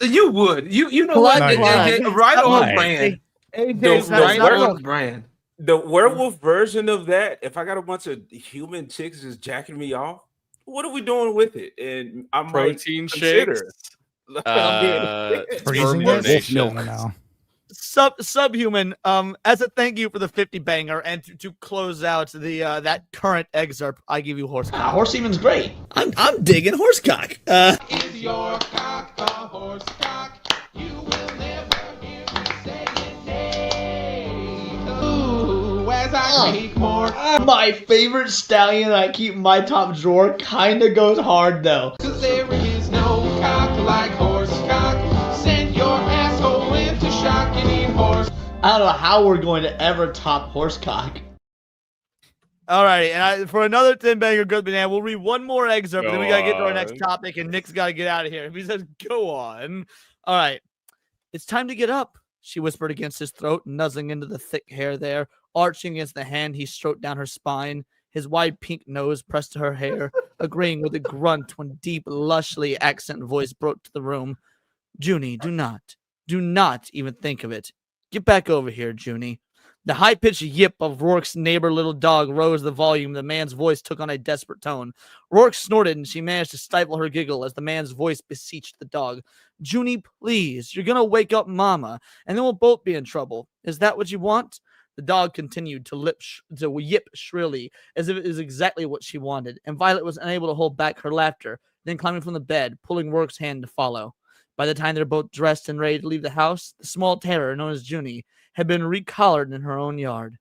You would. You know what? AJ, right on brand. AJ's right on brand. The werewolf version of that, if I got a bunch of human chicks just jacking me off, what are we doing with it? And I might Protein consider. Subhuman, as a thank you for the 50-banger and to close out the that current excerpt, I give you horsecock. Horse semen's great. I'm digging horsecock. Is your cock a horsecock? You will never hear me say it. Nay. Ooh, as I make more. My favorite stallion I keep in my top drawer kinda goes hard though. 'Cause there is no cock like horsecock. Send your asshole in. I don't know how we're going to ever top horsecock. Alrighty, and for another 10 banger good banana, we'll read one more excerpt, but then we gotta get to our next topic, and Nick's gotta get out of here. He says, "Go on." All right, it's time to get up. She whispered against his throat, nuzzling into the thick hair there, arching against the hand he stroked down her spine. His wide pink nose pressed to her hair, agreeing with a grunt when deep, lushly accent voice broke to the room. "Junie, do not even think of it. Get back over here, Junie." The high-pitched yip of Rourke's neighbor little dog rose the volume. The man's voice took on a desperate tone. Rourke snorted, and she managed to stifle her giggle as the man's voice beseeched the dog. "Junie, please, you're going to wake up Mama, and then we'll both be in trouble. Is that what you want?" The dog continued to yip shrilly, as if it was exactly what she wanted, and Violet was unable to hold back her laughter, then climbing from the bed, pulling Rourke's hand to follow. By the time they're both dressed and ready to leave the house, the small terror known as Junie had been recollared in her own yard.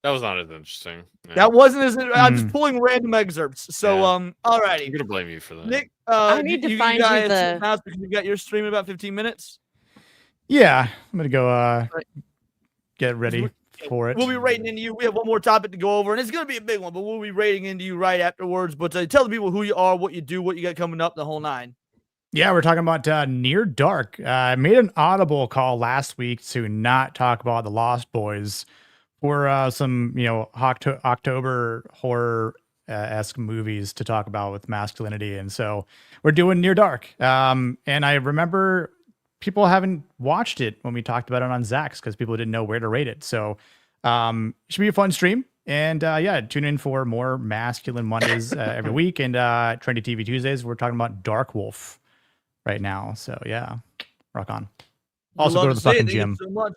That was not as interesting. Yeah. That wasn't as. I'm just pulling random excerpts. So, alrighty. I'm gonna blame you for that. Nick, I need to find you the. Mouse because you got your stream in about 15 minutes. Yeah, I'm gonna go get ready for it. We'll be rating into you. We have one more topic to go over, and it's gonna be a big one, but we'll be rating into you right afterwards. But tell the people who you are, what you do, what you got coming up, the whole nine. Yeah, we're talking about Near Dark. I made an audible call last week to not talk about the Lost Boys for some, October horror esque movies to talk about with masculinity, and so we're doing Near Dark. And I remember people haven't watched it when we talked about it on Zax because people didn't know where to rate it. So it should be a fun stream. And tune in for more Masculine Mondays every week, and Trendy TV Tuesdays. We're talking about Dark Wolf right now. So yeah, rock on. Also go to the fucking gym. Thank you so much.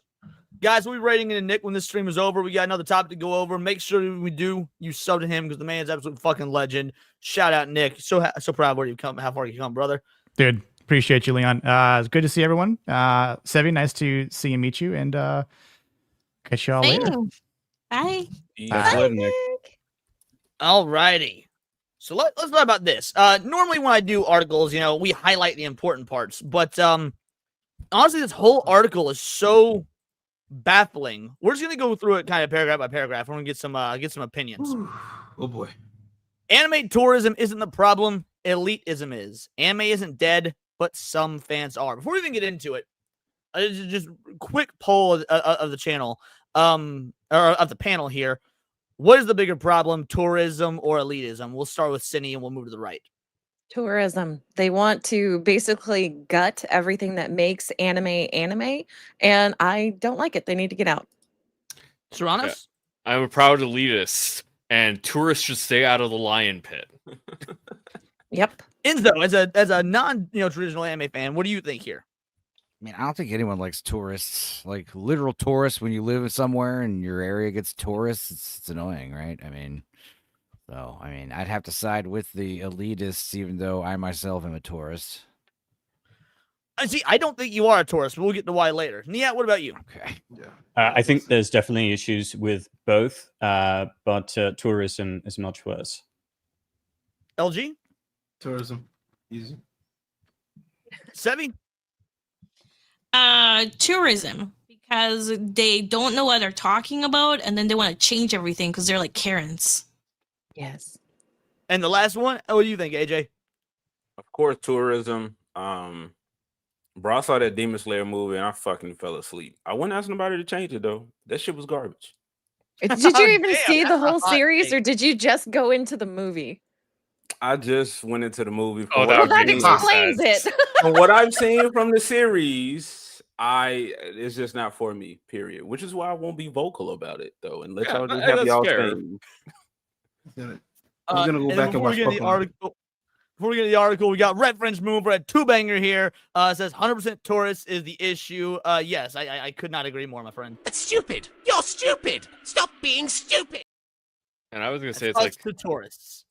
Guys, we'll be rating into Nick when this stream is over. We got another topic to go over. Make sure we do you sub to him because the man's absolute fucking legend. Shout out Nick. So proud where you come, how far you come, brother. Dude, appreciate you, Leon. It's good to see everyone. Sevi, nice to see and meet you, and catch y'all later. Bye. Bye, Nick. All righty. So let's talk about this. Normally when I do articles, we highlight the important parts, but honestly, this whole article is so baffling. We're just gonna go through it kind of paragraph by paragraph. We're gonna get some opinions. Oh boy. Anime tourism isn't the problem. Elitism is. Anime isn't dead, but some fans are. Before we even get into it, just quick poll of the channel, or of the panel here. What is the bigger problem, tourism or elitism? We'll start with Cindy and we'll move to the right. Tourism. They want to basically gut everything that makes anime, and I don't like it. They need to get out. Serranos? Yeah. I'm a proud elitist, and tourists should stay out of the lion pit. Yep. Enzo, as a non-traditional anime fan, what do you think here? I mean, I don't think anyone likes tourists, like literal tourists. When you live somewhere and your area gets tourists, it's annoying, right? I'd have to side with the elitists, even though I myself am a tourist. I don't think you are a tourist, but we'll get to why later. Nia, what about you? Okay. Yeah. I think there's definitely issues with both, but tourism is much worse. LG? Tourism. Easy. Sevi? Tourism, because they don't know what they're talking about, and then they want to change everything because they're like Karens. Yes. And the last one, what do you think, AJ? Of course, tourism. Bro, I saw that Demon Slayer movie and I fucking fell asleep. I wouldn't ask nobody to change it though. That shit was garbage. Did you even see the whole series, or did you just go into the movie? I just went into the movie. Oh, that explains it. From what I've seen from the series, it's just not for me. Period. Which is why I won't be vocal about it though, and let y'all just have y'all thing. I'm gonna go back and watch Pokémon. Before we get to the article, we got reference mover at 2-banger here. Says 100% tourists is the issue. Yes, I could not agree more, my friend. That's stupid. You're stupid. Stop being stupid. And I was gonna say it's like to tourists.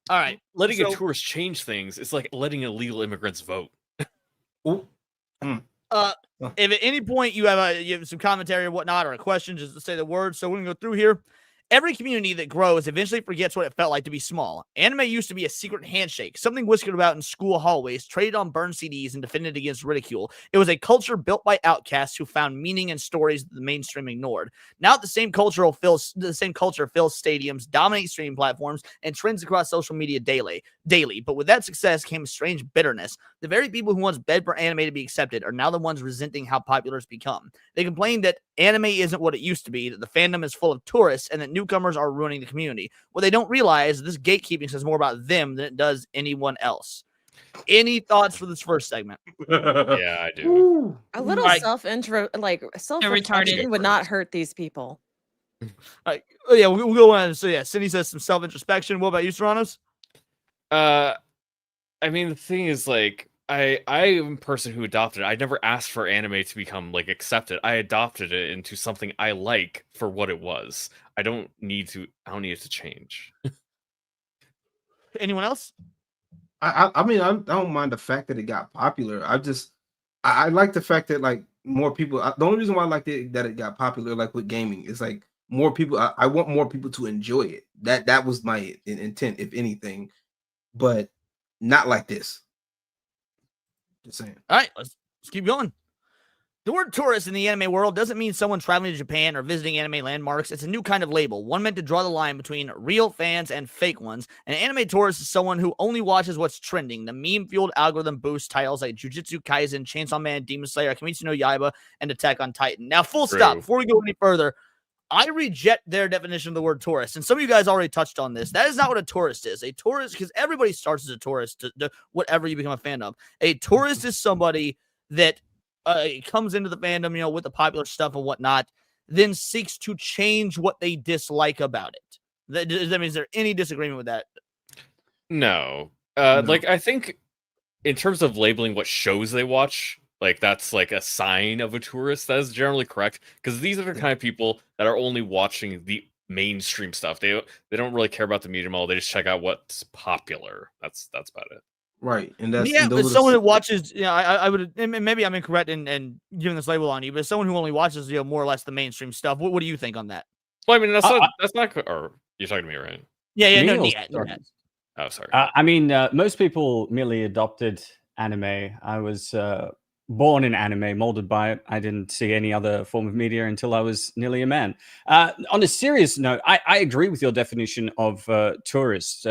All right, letting a tourist change things. It's like letting illegal immigrants vote. If at any point you have some commentary or whatnot or a question, just to say the word. So we're gonna go through here. Every community that grows eventually forgets what it felt like to be small. Anime used to be a secret handshake, something whispered about in school hallways, traded on burned CDs, and defended against ridicule. It was a culture built by outcasts who found meaning in stories that the mainstream ignored. Now the same culture fills stadiums, dominates streaming platforms, and trends across social media daily. But with that success came a strange bitterness. The very people who once begged for anime to be accepted are now the ones resenting how popular it's become. They complain that anime isn't what it used to be, that the fandom is full of tourists, and that newcomers are ruining the community. What they don't realize is this gatekeeping says more about them than it does anyone else. Any thoughts for this first segment? Yeah, I do. A little self-reflection would not hurt these people. We'll go on. So yeah, Cindy says some self-introspection. What about you, Serranos? I mean, the thing is, like, I am a person who adopted it. I never asked for anime to become like accepted. I adopted it into something I like for what it was. I don't need it to change. Anyone else? I mean, I don't mind the fact that it got popular. I like the fact that like more people. The only reason why I like that it got popular, like with gaming, is like more people. I want more people to enjoy it. That was my intent, if anything, but not like this. Just saying. All right, let's keep going. The word tourist in the anime world doesn't mean someone traveling to Japan or visiting anime landmarks. It's a new kind of label, one meant to draw the line between real fans and fake ones. An anime tourist is someone who only watches what's trending. The meme-fueled algorithm boosts titles like Jujutsu Kaisen, Chainsaw Man, Demon Slayer, Kimetsu no Yaiba, and Attack on Titan. Now, full stop. Before we go any further, I reject their definition of the word tourist. And some of you guys already touched on this. That is not what a tourist is. A tourist, because everybody starts as a tourist to whatever you become a fan of. A tourist is somebody that comes into the fandom, with the popular stuff and whatnot, then seeks to change what they dislike about it. That means, is there any disagreement with that? No. Like, I think in terms of labeling what shows they watch, like, that's like a sign of a tourist. That is generally correct, because these are the kind of people that are only watching the mainstream stuff. They don't really care about the medium all. They just check out what's popular. That's about it. Right, and that's but someone who watches, I would, and maybe I'm incorrect in giving this label on you, but someone who only watches, more or less the mainstream stuff. What do you think on that? Well, I mean, that's not. Or you're talking to me, right? Yeah, no, Oh, sorry. I mean, most people merely adopted anime. I was born in anime, molded by it. I didn't see any other form of media until I was nearly a man. On a serious note, I agree with your definition of tourists.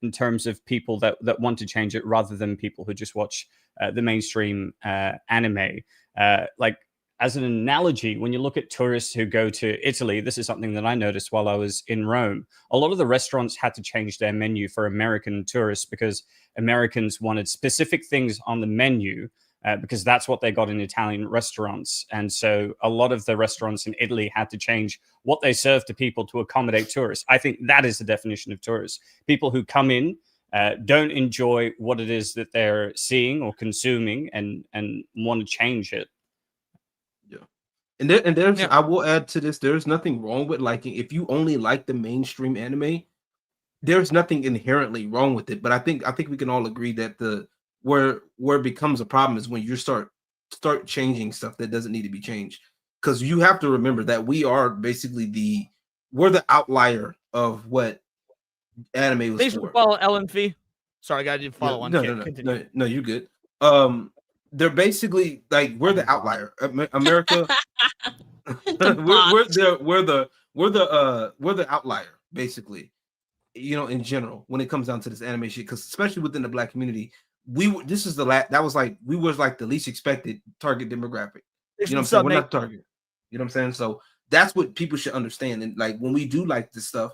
In terms of people that want to change it rather than people who just watch the mainstream anime. Like, as an analogy, when you look at tourists who go to Italy, this is something that I noticed while I was in Rome. A lot of the restaurants had to change their menu for American tourists because Americans wanted specific things on the menu because that's what they got in Italian restaurants. And so a lot of the restaurants in Italy had to change what they serve to people to accommodate tourists. I think that is the definition of tourists. People who come in, don't enjoy what it is that they're seeing or consuming and want to change it. Yeah. And there's I will add to this, there's nothing wrong with liking, if you only like the mainstream anime, there's nothing inherently wrong with it. But I think we can all agree that where it becomes a problem is when you start changing stuff that doesn't need to be changed. Because you have to remember that we are basically we're the outlier of what anime was they should follow Ellen Fee. Sorry, I didn't follow on. No, you're good. They're basically like we're the outlier. America. we're the outlier basically. In general, when it comes down to this anime shit, because especially within the Black community, we were the least expected target demographic. You know what I'm saying? We're not target. You know what I'm saying? So that's what people should understand. And like when we do like this stuff,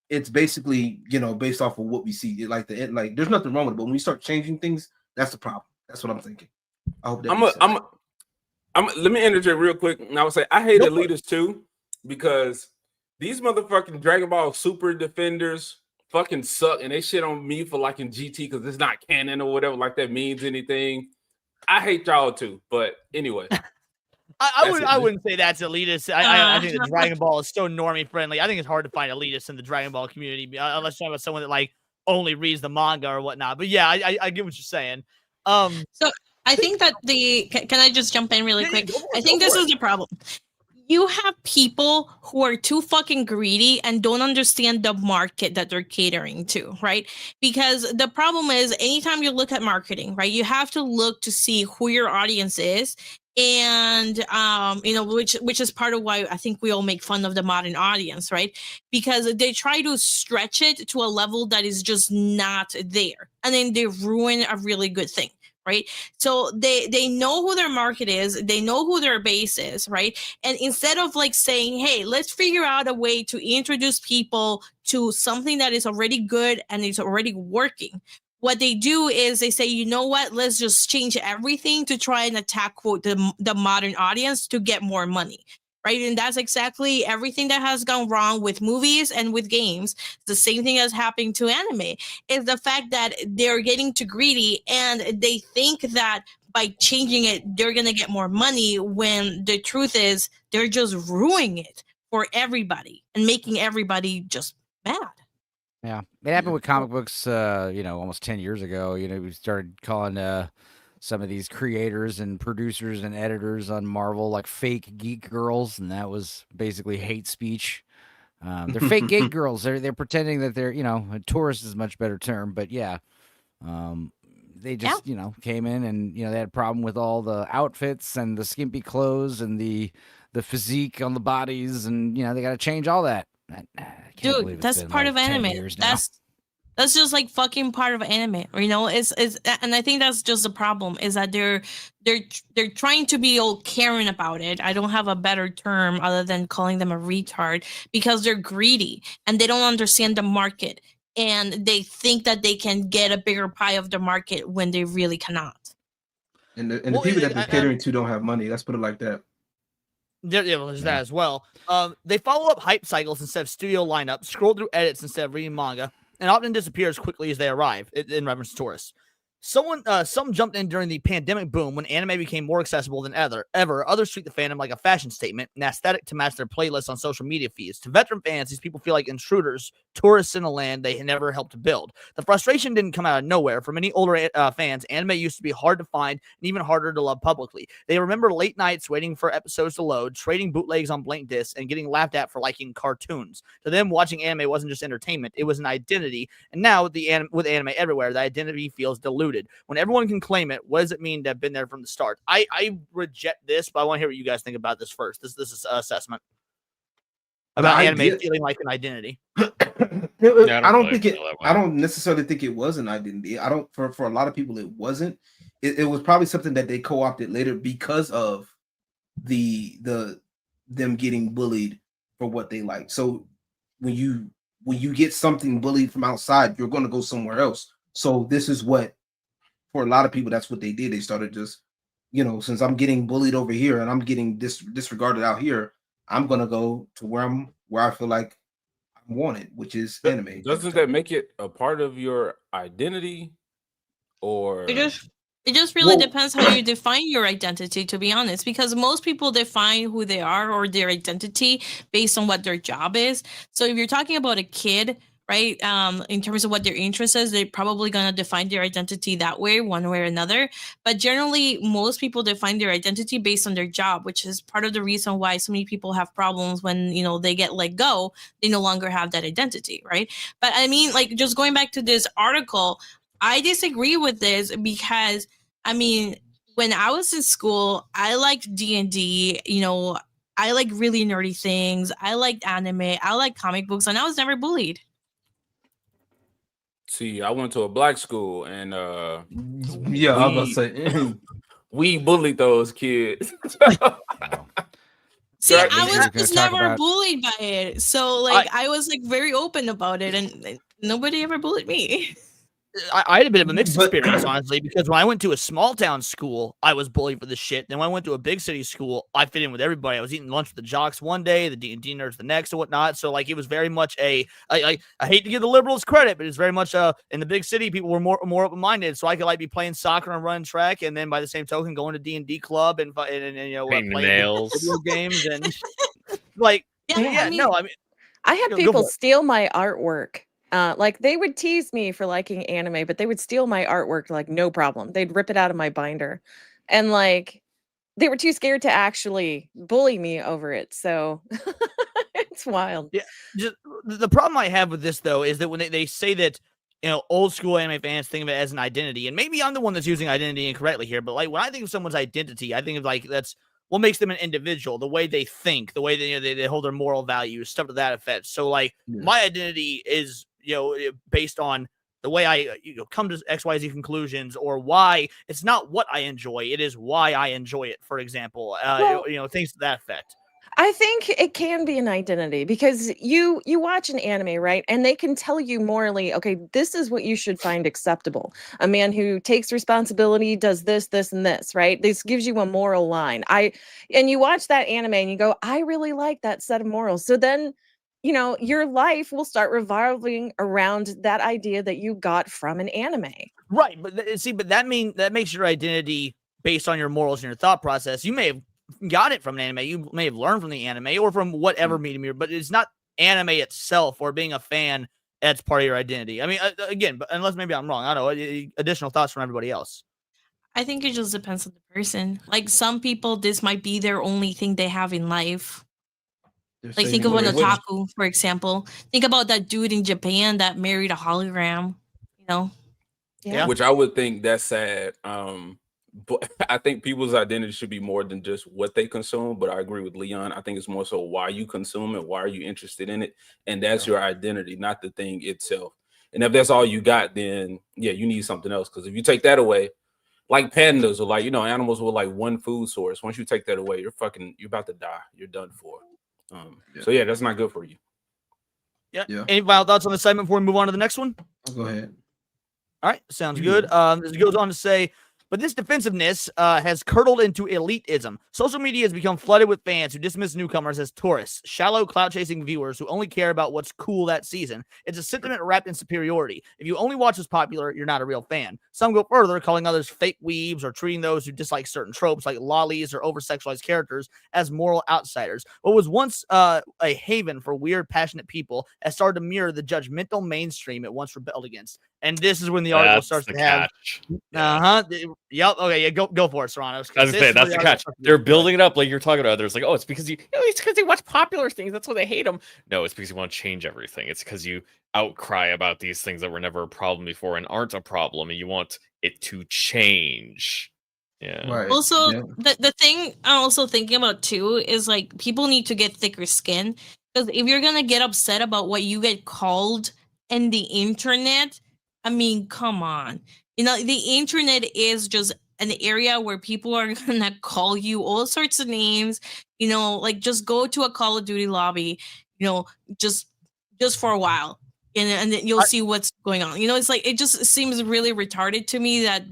it's basically based off of what we see. Like there's nothing wrong with it, but when we start changing things, that's the problem. That's what I'm thinking. I hope that let me interject real quick. And I would say I hate elitists too, because these motherfucking Dragon Ball Super defenders fucking suck, and they shit on me for liking GT because it's not canon or whatever, like that means anything. I hate y'all too, but anyway. I wouldn't say that's elitist. I think the Dragon Ball is so normie friendly. I think it's hard to find elitists in the Dragon Ball community, unless you're talking about someone that like only reads the manga or whatnot. But yeah, I get what you're saying. So I think that can I just jump in really quick? I think this is the problem. you have people who are too fucking greedy and don't understand the market that they're catering to, right? Because the problem is, anytime you look at marketing, right, you have to look to see who your audience is. And which is part of why I think we all make fun of the modern audience, right? Because they try to stretch it to a level that is just not there, and then they ruin a really good thing, right? So they know who their market is, they know who their base is, right? And instead of like saying, hey, let's figure out a way to introduce people to something that is already good and is already working, what they do is they say, you know what, let's just change everything to try and attack, quote, the modern audience to get more money, right? And that's exactly everything that has gone wrong with movies and with games. The same thing that's happening to anime is the fact that they're getting too greedy and they think that by changing it, they're going to get more money, when the truth is they're just ruining it for everybody and making everybody just mad. Yeah, it happened with comic books, almost 10 years ago. We started calling some of these creators and producers and editors on Marvel like fake geek girls, and that was basically hate speech. They're fake geek girls. They're pretending that they're, a tourist is a much better term, but yeah. They just, came in and, they had a problem with all the outfits and the skimpy clothes and the physique on the bodies, and, they got to change all that. Dude, that's part of anime. That's just like fucking part of anime. It's and I think that's just the problem, is that they're trying to be all caring about it. I don't have a better term other than calling them a retard, because they're greedy and they don't understand the market, and they think that they can get a bigger pie of the market when they really cannot. And the people that they're catering to don't have money. Let's put it like that. Yeah, well, there's that as well. They follow up hype cycles instead of studio lineup, scroll through edits instead of reading manga, and often disappear as quickly as they arrive, in reference to tourists. Some jumped in during the pandemic boom when anime became more accessible than ever. Others treat the fandom like a fashion statement, an aesthetic to match their playlists on social media feeds. To veteran fans, these people feel like intruders, tourists in a land they never helped to build. The frustration didn't come out of nowhere. For many older fans, anime used to be hard to find and even harder to love publicly. They remember late nights waiting for episodes to load, trading bootlegs on blank discs, and getting laughed at for liking cartoons. To them, watching anime wasn't just entertainment, it was an identity. And now with anime everywhere, the identity feels diluted. When everyone can claim it, what does it mean to have been there from the start? I reject this, but I want to hear what you guys think about this first. This is assessment about anime feeling like an identity. I don't necessarily think it was an identity. For a lot of people, it wasn't. It was probably something that they co-opted later because of them getting bullied for what they like. So when you get something bullied from outside, you're going to go somewhere else. So this is what, for a lot of people, that's what they did. They started just, since I'm getting bullied over here and I'm getting disregarded out here, I'm gonna go to where I feel like I'm wanted, which is anime. Doesn't that make it a part of your identity? Or it just really depends how you define your identity, to be honest, because most people define who they are or their identity based on what their job is. So if you're talking about a kid, right, in terms of what their interest is, they're probably going to define their identity that way, one way or another. But generally, most people define their identity based on their job, which is part of the reason why so many people have problems when, they get let go. They no longer have that identity, right? But I mean, like, just going back to this article, I disagree with this because, I mean, when I was in school, I liked D&D, I like really nerdy things. I liked anime. I like comic books, and I was never bullied. See, I went to a black school, and I was gonna say we bullied those kids. See, I was just never bullied by it, so I was like very open about it, and nobody ever bullied me. I had a bit of a mixed experience, honestly, because when I went to a small town school, I was bullied for the shit. Then when I went to a big city school, I fit in with everybody. I was eating lunch with the jocks one day, the D&D nerds the next, and whatnot. So it was very much I hate to give the liberals credit, but it's very much in the big city, people were more open minded. So I could be playing soccer and running track, and then by the same token, going to D&D club and playing nails, video games, and I had people steal my artwork. They would tease me for liking anime, but they would steal my artwork, no problem. They'd rip it out of my binder. And they were too scared to actually bully me over it. So it's wild. Yeah, just the problem I have with this though is that when they say that old school anime fans think of it as an identity, and maybe I'm the one that's using identity incorrectly here, but like when I think of someone's identity, I think of like that's what makes them an individual, the way they think, the way they hold their moral values, stuff to that effect. So like my identity is based on the way I come to XYZ conclusions, or why it's not what I enjoy, it is why I enjoy it. For example, things to that effect. I think it can be an identity because you watch an anime, right? And they can tell you morally, okay, this is what you should find acceptable. A man who takes responsibility, does this, this, and this, right? This gives you a moral line. And you watch that anime and you go, I really like that set of morals. So then, your life will start revolving around that idea that you got from an anime. Right. But that makes your identity based on your morals and your thought process. You may have got it from an anime, you may have learned from the anime or from whatever medium you're, but it's not anime itself or being a fan that's part of your identity. I mean, again, but unless maybe I'm wrong, I don't know. Additional thoughts from everybody else. I think it just depends on the person. Like some people, this might be their only thing they have in life. Like think of an otaku, for example. Think about that dude in Japan that married a hologram. Yeah. Which I would think that's sad. But I think people's identity should be more than just what they consume. But I agree with Leon. I think it's more so why you consume it, why are you interested in it, and that's your identity, not the thing itself. And if that's all you got, then yeah, you need something else. Because if you take that away, like pandas or like animals with like one food source, once you take that away, you're about to die. You're done for. So yeah, that's not good for you. Yeah. Any final thoughts on the segment before we move on to the next one? I'll go ahead. All right, sounds good. This goes on to say, but this defensiveness has curdled into elitism. Social media has become flooded with fans who dismiss newcomers as tourists, shallow, clout-chasing viewers who only care about what's cool that season. It's a sentiment wrapped in superiority. If you only watch what's popular, you're not a real fan. Some go further, calling others fake weebs or treating those who dislike certain tropes like lollies or over-sexualized characters as moral outsiders. What was once a haven for weird, passionate people has started to mirror the judgmental mainstream it once rebelled against. And this is when the article starts to have. Yep. Okay. Yeah. Go for it, Serrano. I was saying that's the catch. They're building it up like you're talking about. There's like, oh, it's because it's because they watch popular things. That's why they hate them. No, it's because you want to change everything. It's because you outcry about these things that were never a problem before and aren't a problem, and you want it to change. Yeah. Right. Also, the thing I'm also thinking about too is like people need to get thicker skin, because if you're gonna get upset about what you get called in the internet, I mean, come on. The internet is just an area where people are gonna call you all sorts of names. Like just go to a Call of Duty lobby, just for a while, and then you'll see what's going on. It's like it just seems really retarded to me that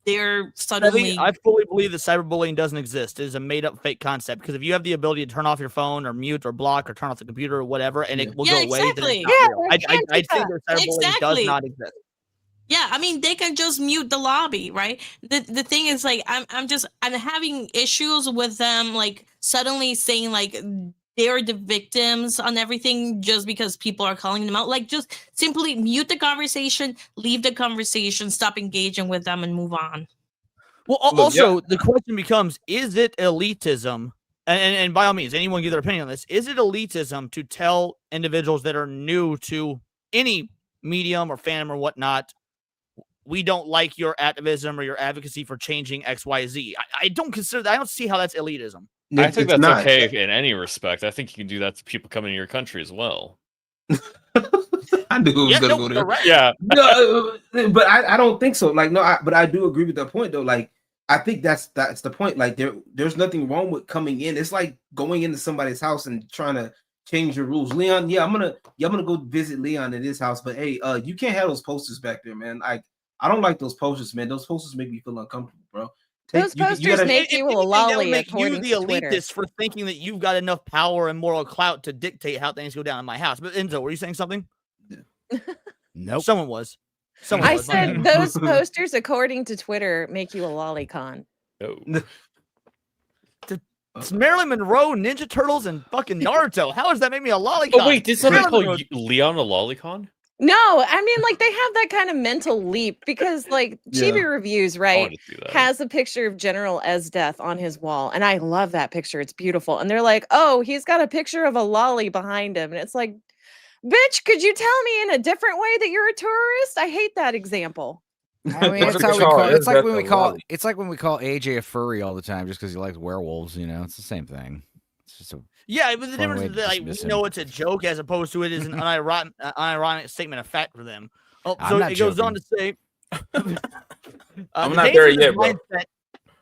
they're suddenly. I fully believe that cyberbullying doesn't exist. It is a made-up fake concept, because if you have the ability to turn off your phone or mute or block or turn off the computer or whatever, and it will go away, then it's not real. I think that cyberbullying does not exist. Yeah, I mean they can just mute the lobby, right? The thing is, like, I'm having issues with them like suddenly saying like they're the victims on everything just because people are calling them out. Like, just simply mute the conversation, leave the conversation, stop engaging with them, and move on. Well, also the question becomes: is it elitism? And by all means, anyone give their opinion on this. Is it elitism to tell individuals that are new to any medium or fandom or whatnot, we don't like your activism or your advocacy for changing XYZ? I don't consider that. I don't see how that's elitism. I think that's okay in any respect. I think you can do that to people coming to your country as well. I knew it was gonna go there. Right. Yeah. No, but I don't think so. Like, no, but I do agree with that point though. Like, I think that's the point. Like, there's nothing wrong with coming in. It's like going into somebody's house and trying to change your rules. Leon, I'm gonna go visit Leon at his house, but hey, you can't have those posters back there, man. I don't like those posters, man. Those posters make me feel uncomfortable, bro. Those posters make you a lolly, according to Twitter. Twitter. For thinking that you've got enough power and moral clout to dictate how things go down in my house. But Enzo, were you saying something? Nope. Someone was. I said those posters, according to Twitter, make you a lolicon. No. It's Marilyn Monroe, Ninja Turtles, and fucking Naruto. How does that make me a lolicon? Oh wait, did somebody call Leon a lolicon? No, I mean, like, they have that kind of mental leap because, like, Yeah. Chibi Reviews, I right, wanted to see that. has a picture of General Esdeath on his wall, and I love that picture. It's beautiful. And they're like, "Oh, he's got a picture of a lolly behind him." And it's like, "Bitch, could you tell me in a different way that you're a tourist?" I hate that example. I mean, Why it's do how they we call call. It's like Esdeath when we a call. lolly? It's like when we call AJ a furry all the time just because he likes werewolves. You know, it's the same thing. It's just a Yeah, but the fun difference way is to that like, we dismiss know him. it's a joke as opposed to it is an unironic statement of fact for them. Oh, I'm so not it goes on joking. to say, I'm the not danger there of this yet, bro. mindset.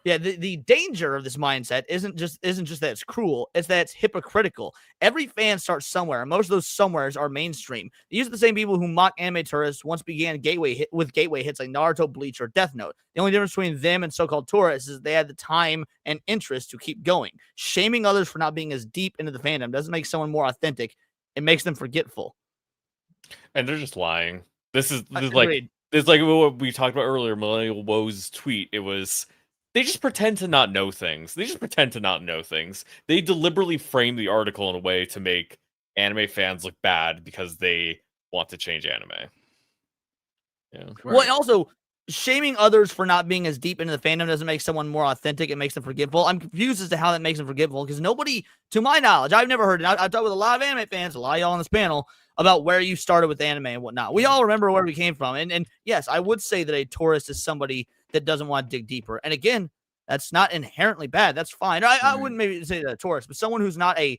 Yeah, the danger of this mindset isn't just that it's cruel; it's that it's hypocritical. Every fan starts somewhere, and most of those somewheres are mainstream. These are the same people who mock anime tourists once began gateway hits like Naruto, Bleach, or Death Note. The only difference between them and so-called tourists is they had the time and interest to keep going. Shaming others for not being as deep into the fandom doesn't make someone more authentic; it makes them forgetful. And they're just lying. This is like Agreed. it's like what we talked about earlier. Millennial Woe's tweet. It was they just pretend to not know things. They just pretend to not know things. They deliberately frame the article in a way to make anime fans look bad because they want to change anime. Yeah. Well, and also shaming others for not being as deep into the fandom doesn't make someone more authentic. It makes them forgivable. I'm confused as to how that makes them forgivable because nobody, to my knowledge, I've never heard it. I've talked with a lot of anime fans, a lot of y'all on this panel, about where you started with anime and whatnot. We all remember where we came from. And yes, I would say that a tourist is somebody that doesn't want to dig deeper. And again, that's not inherently bad. That's fine. I wouldn't maybe say that a tourist, but someone who's not a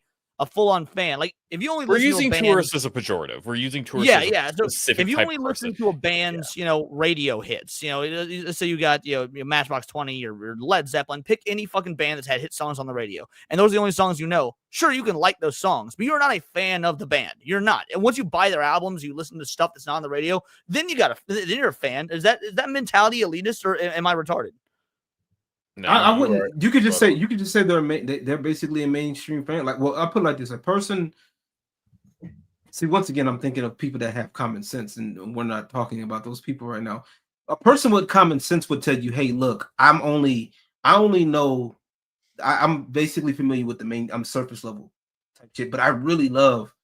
full-on fan. Like, if you only We're listen using to a band, tourists as a pejorative. We're using tourists yeah, as a yeah. So specific if you type only of listen person. to a band's, radio hits, let's say you got, Matchbox 20 or Led Zeppelin, pick any fucking band that's had hit songs on the radio, and those are the only songs you know. Sure, you can like those songs, but you're not a fan of the band. You're not. And once you buy their albums, you listen to stuff that's not on the radio, then then you're a fan. Is that mentality elitist, or am I retarded? No, I wouldn't. You could just say they're basically a mainstream fan. Like, well, I'll put it like this: a person. See, once again, I'm thinking of people that have common sense, and we're not talking about those people right now. A person with common sense would tell you, "Hey, look, I only know, I'm basically familiar with I'm surface level type shit, but I really love,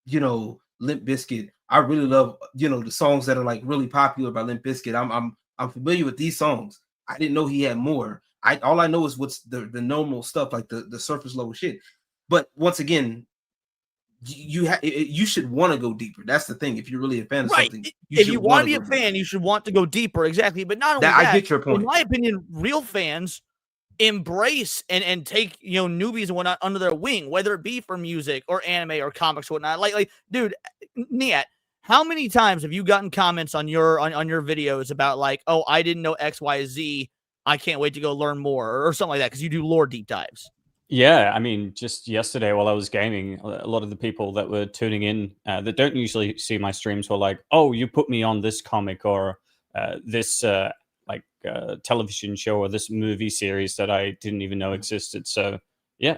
Limp Bizkit. I really love, the songs that are like really popular by Limp Bizkit. I'm familiar with these songs. I didn't know he had more. All I know is what's the normal stuff, like the surface level shit. But once again, you should want to go deeper. That's the thing. If you're really a fan of something, if you want to be a fan, you should want to go deeper. Exactly. But not only that, I get your point. In my opinion, real fans embrace and take newbies and whatnot under their wing, whether it be for music or anime or comics or whatnot. Like dude, Niet, how many times have you gotten comments on your videos about like, oh, I didn't know XYZ, I can't wait to go learn more, or something like that, because you do lore deep dives? Yeah, I mean, just yesterday while I was gaming, a lot of the people that were tuning in that don't usually see my streams were like, "Oh, you put me on this comic or this television show or this movie series that I didn't even know existed." So, yeah.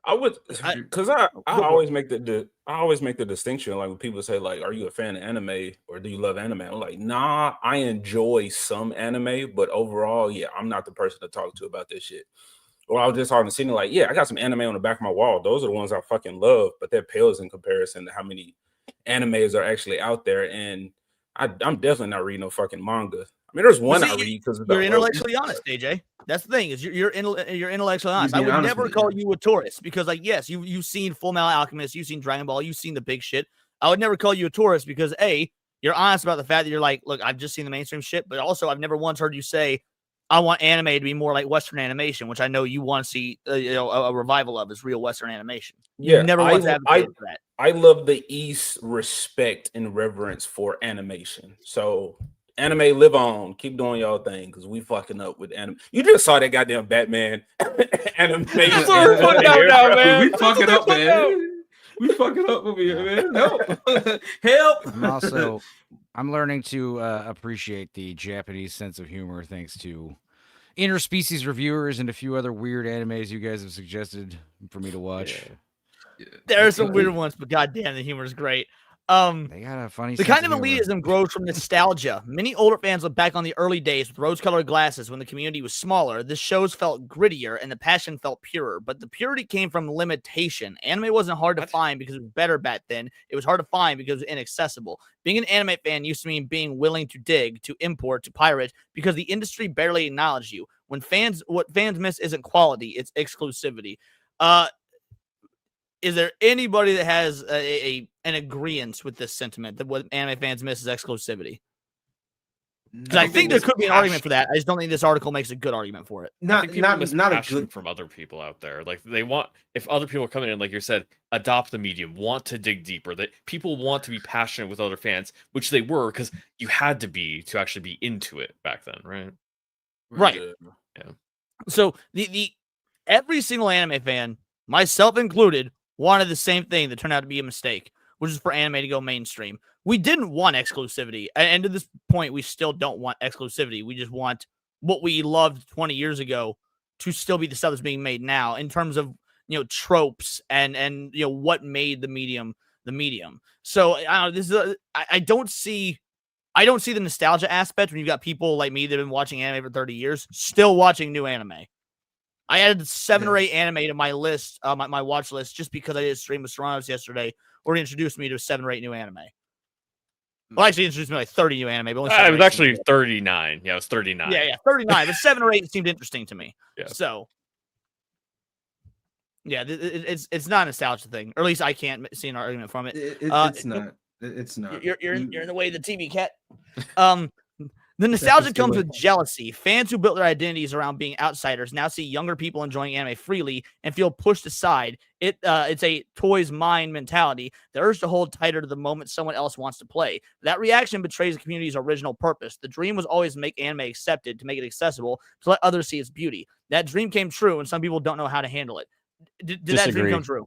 I would, because I always make the distinction, like when people say like, "Are you a fan of anime or do you love anime?" I'm like, nah, I enjoy some anime, but overall, yeah, I'm not the person to talk to about this shit. Or I was just talking to Sydney, like, yeah, I got some anime on the back of my wall. Those are the ones I fucking love, but that pales in comparison to how many animes are actually out there. And I'm definitely not reading no fucking manga. I mean, there's one I read because you're intellectually honest, AJ. That's the thing, is you're intellectually honest. I would never call you a tourist because, like, yes, you've seen Full Metal Alchemist, you've seen Dragon Ball, you've seen the big shit. I would never call you a tourist because A, you're honest about the fact that you're like, look, I've just seen the mainstream shit, but also I've never once heard you say, I want anime to be more like Western animation, which I know you want to see a revival of, is real Western animation. Yeah, You've never once advocated for that. I love the East respect and reverence for animation. So anime, live on, keep doing y'all thing, because we fucking up with anime. You just saw that goddamn Batman animation. That's what we're putting out now, man. We fucking up, man. We fucking up over here, man. Help. I'm learning to appreciate the Japanese sense of humor thanks to interspecies reviewers and a few other weird animes you guys have suggested for me to watch. There are some weird ones, but goddamn, the humor is great. They got a funny The sense kind of humor. elitism grows from nostalgia. Many older fans look back on the early days with rose-colored glasses when the community was smaller. The shows felt grittier and the passion felt purer, but the purity came from limitation. Anime wasn't hard to find because it was better back then. It was hard to find because it was inaccessible. Being an anime fan used to mean being willing to dig, to import, to pirate, because the industry barely acknowledged you. What fans miss isn't quality, it's exclusivity. Is there anybody that has an agreement with this sentiment that what anime fans miss is exclusivity? Because I think there could be an argument for that. I just don't think this article makes a good argument for it. Not a good from other people out there. Like they want, if other people are coming in, like you said, adopt the medium, want to dig deeper. That people want to be passionate with other fans, which they were because you had to be to actually be into it back then, right? Right. Yeah. So the every single anime fan, myself included, wanted the same thing that turned out to be a mistake, which is for anime to go mainstream. We didn't want exclusivity. And to this point, we still don't want exclusivity. We just want what we loved 20 years ago to still be the stuff that's being made now in terms of, tropes and what made the medium the medium. So I don't know, I don't see the nostalgia aspect when you've got people like me that have been watching anime for 30 years still watching new anime. I added 7 or 8 anime to my list, my watch list, just because I did a stream with Serranos yesterday, or he introduced me to 7 or 8 new anime. Well, actually, introduced me to like 30 new anime, but only it was actually 39. Yeah, it was 39. Yeah, 39. But 7 or 8 seemed interesting to me. Yeah. So, yeah, it's not a nostalgia thing, or at least I can't see an argument from it. It's not. It's not. You're in the way of the TV cat. The nostalgia comes with jealousy. Fans who built their identities around being outsiders now see younger people enjoying anime freely and feel pushed aside. It's a toys mine mentality. The urge to hold tighter to the moment someone else wants to play. That reaction betrays the community's original purpose. The dream was always to make anime accepted, to make it accessible, to let others see its beauty. That dream came true, and some people don't know how to handle it. Did that dream come true?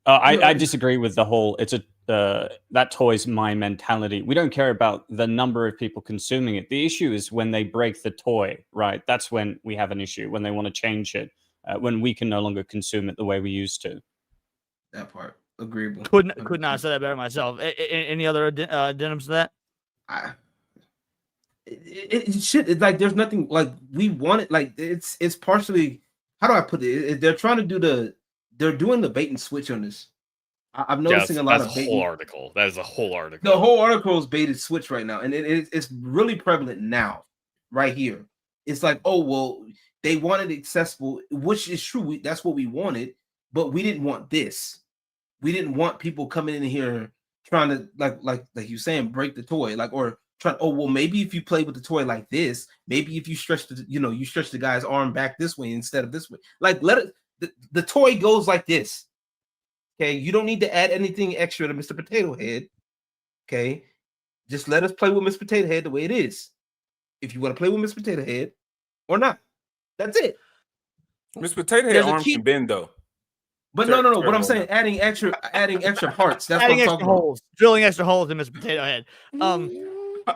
I disagree with the whole. It's that toy's my mentality. We don't care about the number of people consuming it. The issue is when they break the toy, right? That's when we have an issue. When they want to change it, when we can no longer consume it the way we used to. That part, agreeable. Could not have said that better myself. Any other denims to that? It's like there's nothing like we want it. Like it's partially. How do I put it? They're trying to do they're doing the bait and switch on this. I'm noticing a lot of bait. Whole article. That is a whole article. The whole article is bait and switch right now, and it's really prevalent now, right here. It's like, oh well, they wanted accessible, which is true. That's what we wanted, but we didn't want this. We didn't want people coming in here trying to like you saying break the toy, or trying. Oh well, maybe if you play with the toy like this, maybe if you stretch you stretch the guy's arm back this way instead of this way. Like let it. The toy goes like this. Okay, you don't need to add anything extra to Mr. Potato Head. Okay, just let us play with Mr. Potato Head the way it is. If you want to play with Mr. Potato Head or not, that's it. Mr. Potato Head arm can bend though. But no. What I'm saying, adding extra parts. That's adding what I'm extra holes, drilling extra holes in Mr. Potato Head.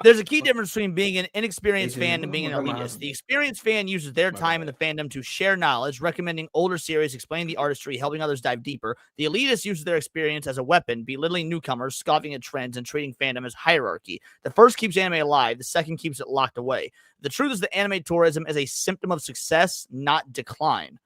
There's a key difference between being an inexperienced fan and being an elitist. The experienced fan uses their time in the fandom to share knowledge, recommending older series, explaining the artistry, helping others dive deeper. The elitist uses their experience as a weapon, belittling newcomers, scoffing at trends, and treating fandom as hierarchy. The first keeps anime alive, the second keeps it locked away. The truth is that anime tourism is a symptom of success, not decline.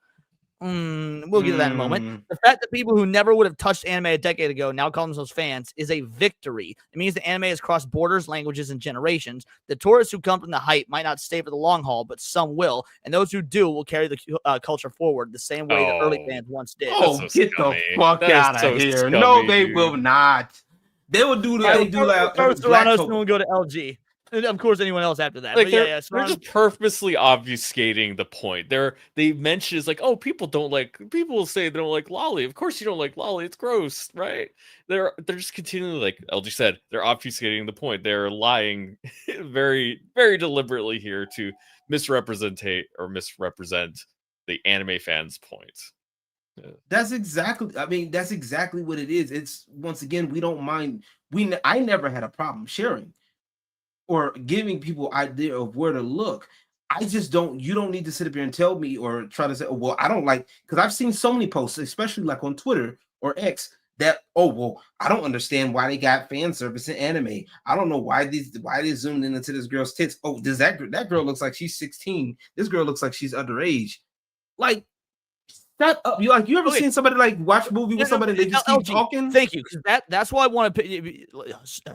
We'll get to that in a moment. The fact that people who never would have touched anime a decade ago now call themselves fans is a victory. It means the anime has crossed borders, languages, and generations. The tourists who come from the hype might not stay for the long haul, but some will, and those who do will carry the culture forward the same way the early fans once did. Oh, get the fuck out of here! Scummy, no, they will not. They will do that. They do that. First, Serranos will go to LG. And of course, anyone else after that. Like but they're just purposely obfuscating the point. They mention it's like, oh, people will say they don't like lolly. Of course you don't like lolly. It's gross, right? They're just continually, like LG said, they're obfuscating the point. They're lying very, very deliberately here to misrepresent the anime fans' point. Yeah. That's exactly what it is. It's once again, we don't mind. I never had a problem sharing or giving people idea of where to look. I just don't. You don't need to sit up here and tell me or try to say, oh, well, I don't like, because I've seen so many posts, especially like on Twitter or X, that, oh well, I don't understand why they got fan service in anime. I don't know why they zoomed in into this girl's tits. Oh, does that girl looks like she's 16? This girl looks like she's underage. Like, shut up. You ever seen somebody like watch a movie with somebody and they just keep talking? Thank you, because that's why I want to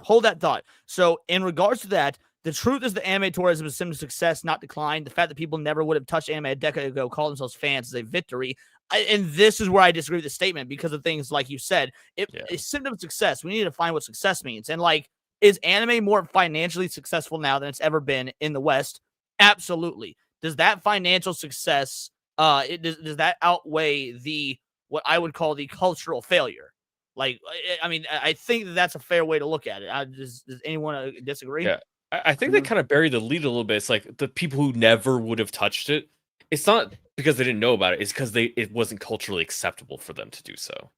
hold that thought. So in regards to that, the truth is the anime tourism is a success, not decline. The fact that people never would have touched anime a decade ago, call themselves fans, is a victory. And this is where I disagree with the statement, because of things like you said. It's a symptom of success. We need to find what success means. And like, is anime more financially successful now than it's ever been in the West? Absolutely. Does that financial success does that outweigh what I would call the cultural failure? Like, I mean, I think that's a fair way to look at it. Does anyone disagree? Yeah. I think they kind of bury the lead a little bit. It's like the people who never would have touched it. It's not because they didn't know about it. It's because it wasn't culturally acceptable for them to do so.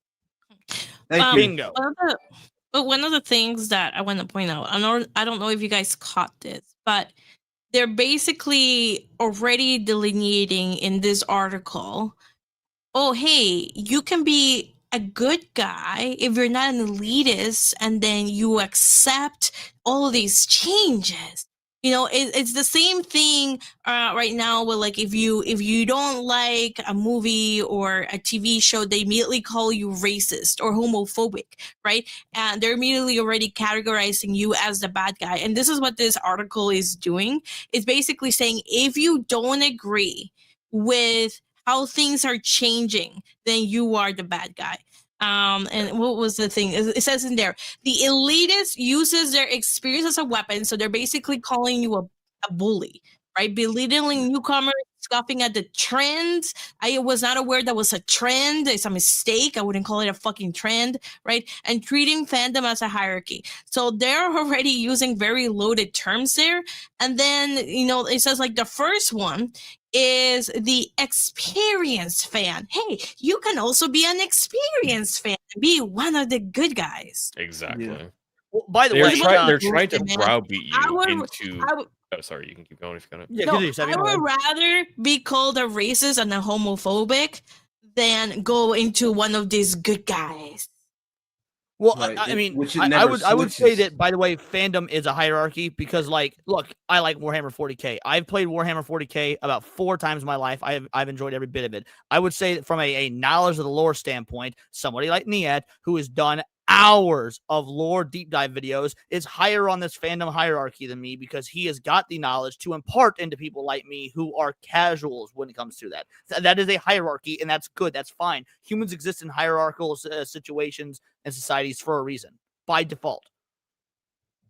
Bingo. But one of the things that I want to point out, I don't know if you guys caught this, but they're basically already delineating in this article, oh, hey, you can be a good guy if you're not an elitist and then you accept all of these changes. You know, it's the same thing right now with, like, if you don't like a movie or a TV show, they immediately call you racist or homophobic, right? And they're immediately already categorizing you as the bad guy. And this is what this article is doing. It's basically saying, if you don't agree with how things are changing, then you are the bad guy. And what was the thing? It says in there, the elitist uses their experience as a weapon. So they're basically calling you a bully, right? Belittling newcomers, scoffing at the trends. I was not aware that was a trend. It's a mistake. I wouldn't call it a fucking trend, right? And treating fandom as a hierarchy. So they're already using very loaded terms there. And then, you know, it says like the first one is the experienced fan. Hey, you can also be an experienced fan and be one of the good guys. Exactly. Yeah. Well, by the they're way, they're trying to browbeat you into. Oh, sorry. You can keep going if you're gonna. Yeah, no, I would rather be called a racist and a homophobic than go into one of these good guys. Well, Right, I mean, which it I never would say switches. that, by the way, fandom is a hierarchy because, like, look, I like Warhammer 40K. I've played Warhammer 40K about 4 times in my life. I've enjoyed every bit of it. I would say that from a knowledge of the lore standpoint, somebody like Niet, who has done hours of lore deep dive videos, is higher on this fandom hierarchy than me because he has got the knowledge to impart into people like me who are casuals when it comes to that. That is a hierarchy, and that's good. That's fine. Humans exist in hierarchical situations and societies for a reason by default.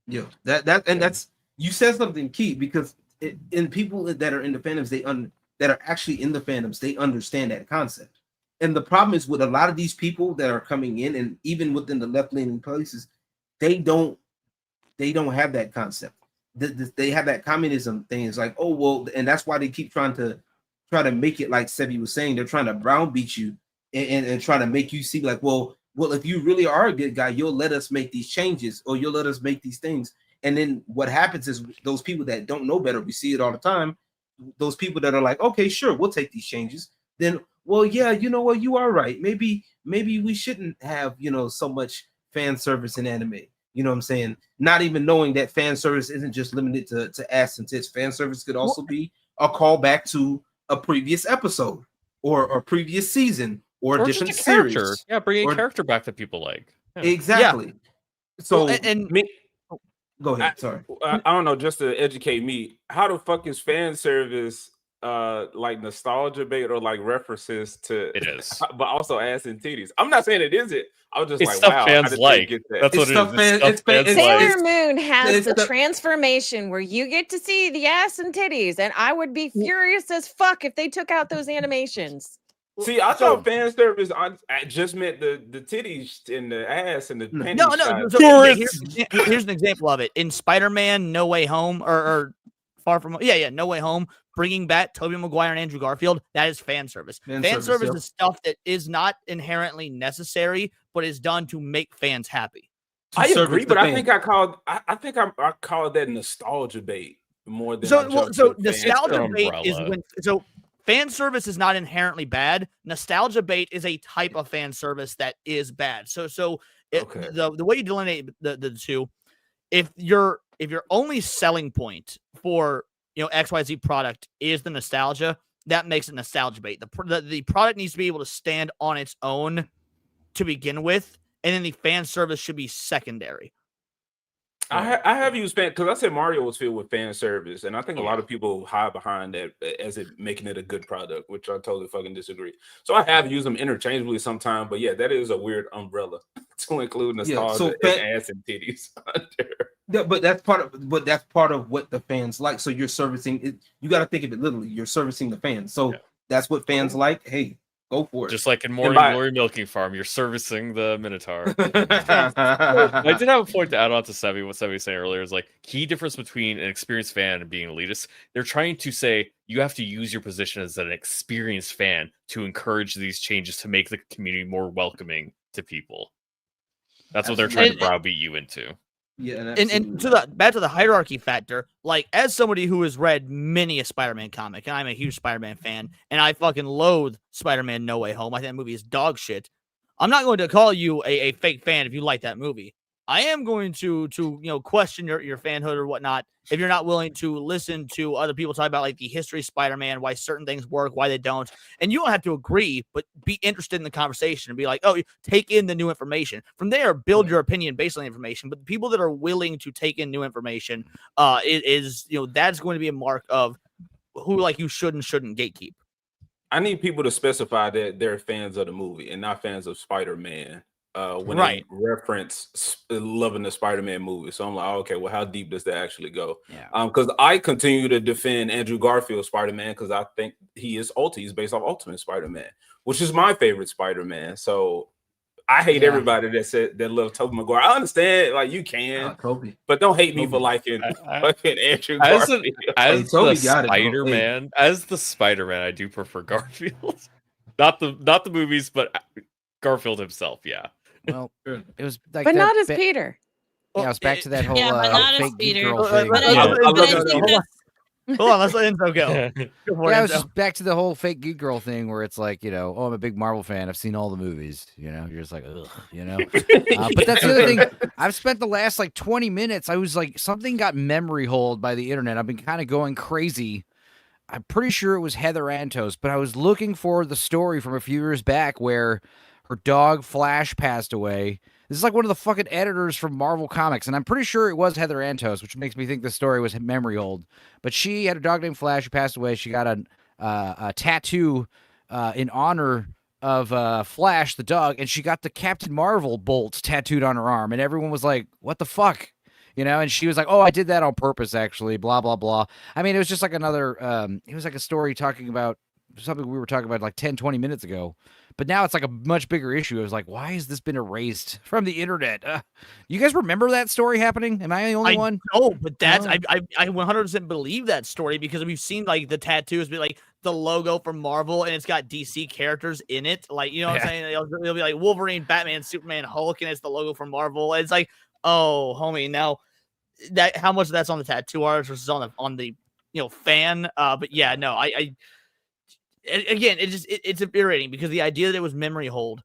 Yeah, that's you said something key because in people that are in the fandoms, that are actually in the fandoms, they understand that concept. And the problem is with a lot of these people that are coming in, and even within the left-leaning places, they don't have that concept. They have that communism thing. It's like, oh well, and that's why they keep trying to make it like Sebi was saying. They're trying to browbeat you and try to make you see like, well, if you really are a good guy, you'll let us make these changes or you'll let us make these things. And then what happens is those people that don't know better, we see it all the time. Those people that are like, okay, sure, we'll take these changes. Then, well, yeah, you know what, you are right. Maybe we shouldn't have, so much fan service in anime. You know what I'm saying? Not even knowing that fan service isn't just limited to ass and tits. Fan service could also be a callback to a previous episode or a previous season or a different series. Yeah, bringing a character back that people like. Yeah. Exactly. Yeah. So, and me. Go ahead. Sorry. I don't know. Just to educate me, how the fuck is fan service like nostalgia bait or like references to it is, but also ass and titties? I'm not saying it isn't. I was just it's like, stuff wow, fans like. That's what it is. Sailor Moon has the transformation where you get to see the ass and titties, and I would be furious as fuck if they took out those animations. See, I thought fan service I just meant the titties and the ass and the panties. No. So, here's an example of it in Spider-Man: No Way Home or Far From No Way Home. Bringing back Tobey Maguire and Andrew Garfield, that is fan service. Fan service is stuff that is not inherently necessary, but is done to make fans happy. I agree, but I think I called that nostalgia bait more than so nostalgia bait is when fan service is not inherently bad. Nostalgia bait is a type of fan service that is bad. The way you delineate the two, if your only selling point for XYZ product is the nostalgia, that makes it nostalgia bait. The product needs to be able to stand on its own to begin with, and then the fan service should be secondary. I have used fan because I said Mario was filled with fan service, and I think a lot of people hide behind that as it making it a good product, which I totally fucking disagree. So I have used them interchangeably sometimes, but yeah, that is a weird umbrella to include nostalgia and ass and titties under. Yeah, but that's part of what the fans like. So you're servicing it. You got to think of it literally. You're servicing the fans. So that's what fans like. Hey, go for it. Just like in Mori Milking Farm, you're servicing the Minotaur. I did have a point to add on to Sevi. What Sevi was saying earlier is like key difference between an experienced fan and being elitist. They're trying to say you have to use your position as an experienced fan to encourage these changes to make the community more welcoming to people. That's what they're trying to browbeat you into. Yeah, and back to the hierarchy factor, like as somebody who has read many a Spider-Man comic, and I'm a huge Spider-Man fan, and I fucking loathe Spider-Man No Way Home. I think that movie is dog shit. I'm not going to call you a fake fan if you like that movie. I am going to question your fanhood or whatnot if you're not willing to listen to other people talk about like the history of Spider-Man, why certain things work, why they don't. And you don't have to agree, but be interested in the conversation and be like, oh, take in the new information. From there, build your opinion based on the information. But the people that are willing to take in new information, that's going to be a mark of who like you should and shouldn't gatekeep. I need people to specify that they're fans of the movie and not fans of Spider-Man. When they reference loving the Spider-Man movie. So I'm like, okay, well, how deep does that actually go? Yeah. Because I continue to defend Andrew Garfield's Spider-Man because I think he's based off Ultimate Spider-Man, which is my favorite Spider-Man. So I hate everybody that said that love Tobey Maguire. I understand, like you can, but don't hate me for liking fucking Andrew Garfield. As the Spider-Man, I do prefer Garfield. Not the movies, but Garfield himself, yeah. Well, it was like but not as Peter. Yeah, I was back to that whole fake geek girl thing. Hold on, let's let Enzo go. I was just back to the whole fake geek girl thing where it's like, I'm a big Marvel fan. I've seen all the movies. You're just like, ugh, But that's the other thing. I've spent the last 20 minutes. I was like, something got memory holed by the internet. I've been kind of going crazy. I'm pretty sure it was Heather Antos, but I was looking for the story from a few years back where her dog Flash passed away. This is like one of the fucking editors from Marvel Comics, and I'm pretty sure it was Heather Antos, which makes me think the story was memory old. But she had a dog named Flash who passed away. She got a tattoo in honor of Flash, the dog, and she got the Captain Marvel bolt tattooed on her arm, and everyone was like, what the fuck? And she was like, oh, I did that on purpose, actually, blah, blah, blah. I mean, it was just like another, it was like a story talking about something we were talking about like 10, 20 minutes ago. But now it's like a much bigger issue. It was like, why has this been erased from the internet? You guys remember that story happening? Am I the only one? No, but that's I 100% believe that story because we've seen like the tattoos be like the logo from Marvel and it's got DC characters in it. Like, you know what I'm saying? It'll be like Wolverine, Batman, Superman, Hulk, and it's the logo from Marvel. It's like, oh, homie, now that how much of that's on the tattoo artist versus on the fan. But yeah, no, again, it's infuriating because the idea that it was memory hold.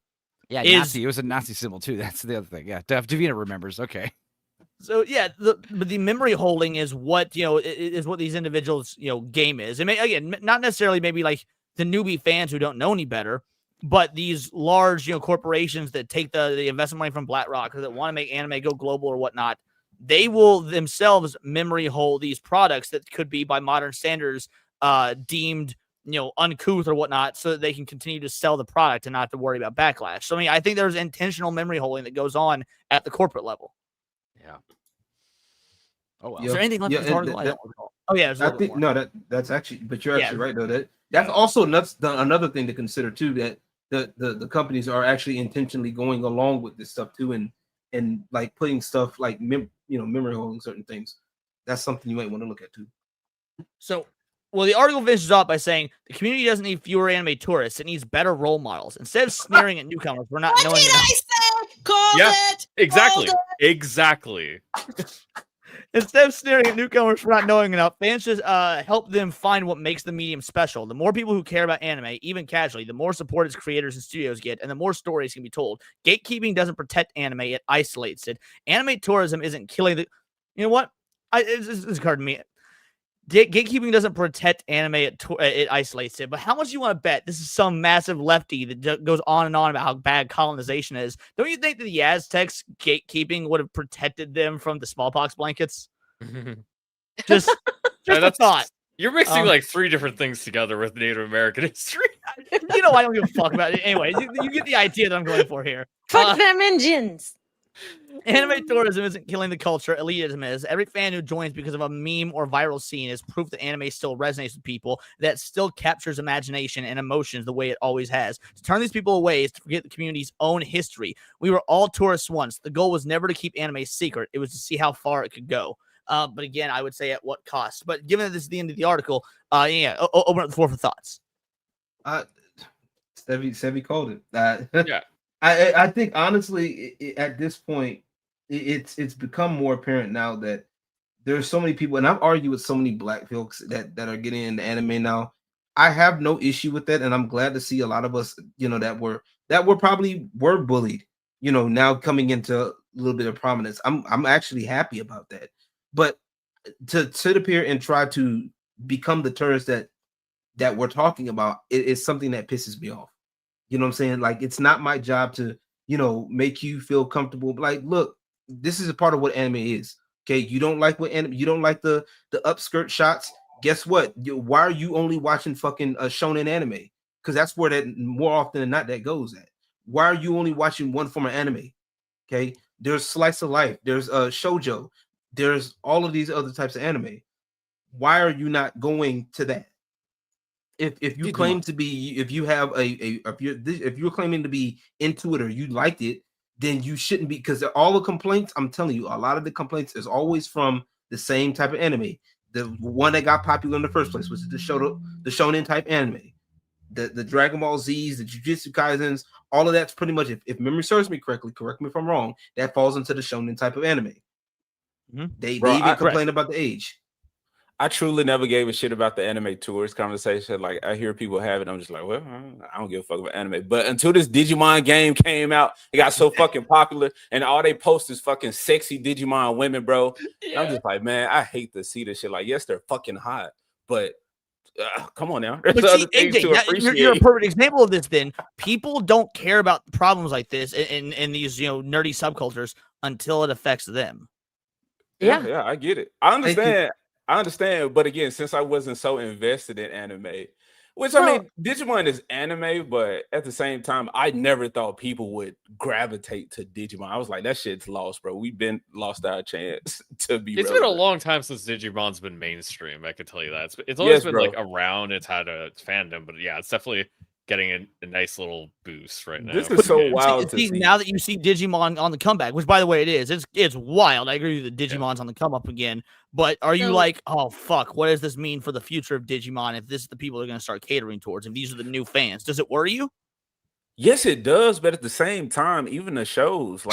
Yeah, Nazi. It was a Nazi symbol too. That's the other thing. Yeah, Davina remembers. Okay. So yeah, but the memory holding is what is what these individuals game is. And again, not necessarily maybe like the newbie fans who don't know any better, but these large corporations that take the investment money from BlackRock that want to make anime go global or whatnot. They will themselves memory hold these products that could be by modern standards deemed uncouth or whatnot, so that they can continue to sell the product and not have to worry about backlash. So I mean, I think there's intentional memory holding that goes on at the corporate level. Yeah. Oh well. Is there anything left in this article? Oh yeah, I think that's actually, but you're actually right though. That's also another thing to consider too. That the companies are actually intentionally going along with this stuff too, and like putting stuff like memory holding certain things. That's something you might want to look at too. So. Well, the article finishes off by saying the community doesn't need fewer anime tourists; it needs better role models. Instead of sneering at newcomers, we're not knowing. What did I say? Called it. Exactly. Called it. Exactly. Instead of sneering at newcomers for not knowing enough, fans just help them find what makes the medium special. The more people who care about anime, even casually, the more support its creators and studios get, and the more stories can be told. Gatekeeping doesn't protect anime, it isolates it. Anime tourism isn't killing the... You know what? This occurred to me. Gatekeeping doesn't protect anime, it isolates it. But how much do you want to bet this is some massive lefty that goes on and on about how bad colonization is? Don't you think that the Aztecs gatekeeping would have protected them from the smallpox blankets? just a thought. You're mixing like three different things together with Native American history. You know I don't give a fuck about it. Anyway, you get the idea that I'm going for here. Fuck them engines. Anime tourism isn't killing the culture, elitism is. Every fan who joins because of a meme or viral scene is proof that anime still resonates with people, that still captures imagination and emotions the way it always has. To turn these people away is to forget the community's own history. We were all tourists once. The goal was never to keep anime secret. It was to see how far it could go. But again, I would say at what cost. But given that this is the end of the article, open up the floor for thoughts. Sevi called it. Yeah. I think honestly, at this point, it's become more apparent now that there's so many people, and I've argued with so many black folks that are getting into anime now. I have no issue with that, and I'm glad to see a lot of us, that were probably bullied, now coming into a little bit of prominence. I'm actually happy about that. But to sit up here and try to become the tourist that we're talking about, it's something that pisses me off. You know what I'm saying? Like, it's not my job to, make you feel comfortable. Like, look, this is a part of what anime is. Okay, you don't like you don't like the upskirt shots. Guess what? Why are you only watching fucking shonen anime? Because that's where that more often than not that goes at. Why are you only watching one form of anime? Okay, there's slice of life. There's shoujo. There's all of these other types of anime. Why are you not going to that? If you claim to be, if you have if you're claiming to be into it or you liked it, then you shouldn't be, because all the complaints, I'm telling you, a lot of the complaints is always from the same type of anime. The one that got popular in the first place was the shonen type anime. The Dragon Ball Z's, the Jujutsu Kaisens, all of that's pretty much, if memory serves me correctly, correct me if I'm wrong, that falls into the shonen type of anime. Mm-hmm. They even complain about the age. I truly never gave a shit about the anime tours conversation. Like, I hear people have it, I'm just like, well, I don't give a fuck about anime. But until this Digimon game came out, it got so fucking popular, and all they post is fucking sexy Digimon women, bro. Yeah. I'm just like, man, I hate to see this shit. Like, yes, they're fucking hot, but come on now. But see, AJ, you're a perfect example of this. Then people don't care about problems like this in these nerdy subcultures until it affects them. Yeah, I get it. I understand, but again, since I wasn't so invested in anime, which I mean, Digimon is anime, but at the same time, I never thought people would gravitate to Digimon. I was like, that shit's lost, bro. We've been lost our chance to be. It's been a long time since Digimon's been mainstream. I can tell you that. It's always been like around. It's had a fandom, but yeah, it's definitely getting a nice little boost right now. This is so wild to see. Now that you see Digimon on the comeback, which by the way it is, it's wild. I agree with you, the Digimon's on the come up again. But are you like, oh fuck, what does this mean for the future of Digimon if this is the people they're going to start catering towards, and these are the new fans? Does it worry you? Yes, it does, but at the same time, even the shows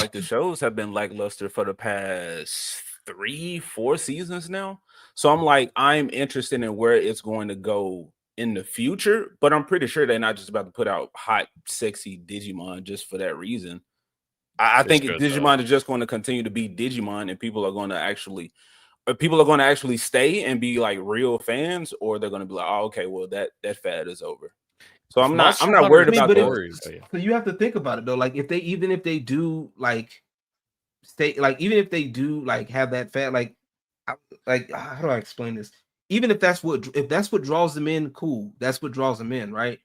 have been lackluster for the past 3-4 seasons now. So I'm like, I'm interested in where it's going to go in the future, but I'm pretty sure they're not just about to put out hot, sexy Digimon just for that reason. I think Digimon is just going to continue to be Digimon, and people are going to actually stay and be like real fans, or they're going to be like, oh, okay, well that fad is over. So I'm not worried about those. So you have to think about it though. Like, even if they do like stay, like even if they do like have that fad, like how do I explain this? Even if that's what draws them in, cool. That's what draws them in, right?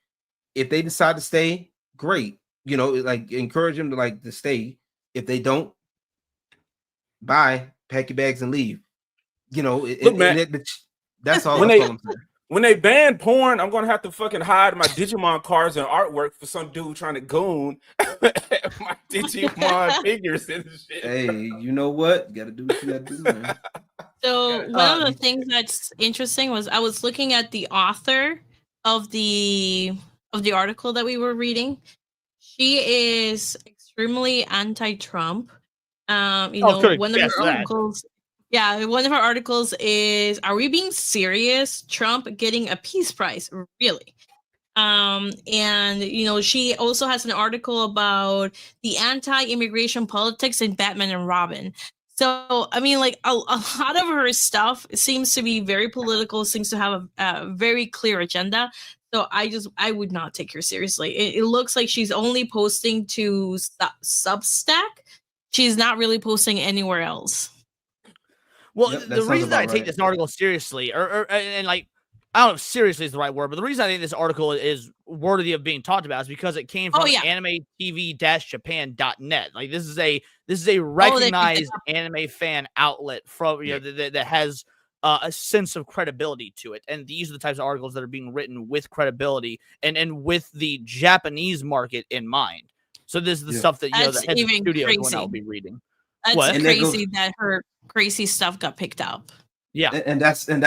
If they decide to stay, great. Like, encourage them to stay. If they don't, bye, pack your bags and leave. Look, man, that's all. When they ban porn, I'm gonna have to fucking hide my Digimon cards and artwork for some dude trying to goon my Digimon figures and shit. Hey, you know what? You gotta do what you gotta do, man. So one of the things that's interesting was I was looking at the author of the article that we were reading. She is extremely anti-Trump. One of her articles. Yeah, one of her articles is, "Are we being serious? Trump getting a peace prize? Really?" And she also has an article about the anti-immigration politics in Batman and Robin. So I mean, like a lot of her stuff seems to be very political, seems to have a very clear agenda. So I would not take her seriously. It looks like she's only posting to Substack. She's not really posting anywhere else. Well, the reason I take this article seriously, and like, I don't know if seriously is the right word, but the reason I think this article is worthy of being talked about is because it came from animetv-japan.net. Like, this is a recognized anime fan outlet from that has a sense of credibility to it, and these are the types of articles that are being written with credibility and with the Japanese market in mind. So this is the stuff that the heads of studios will be reading. That's crazy that her crazy stuff got picked up. Yeah, and that's kind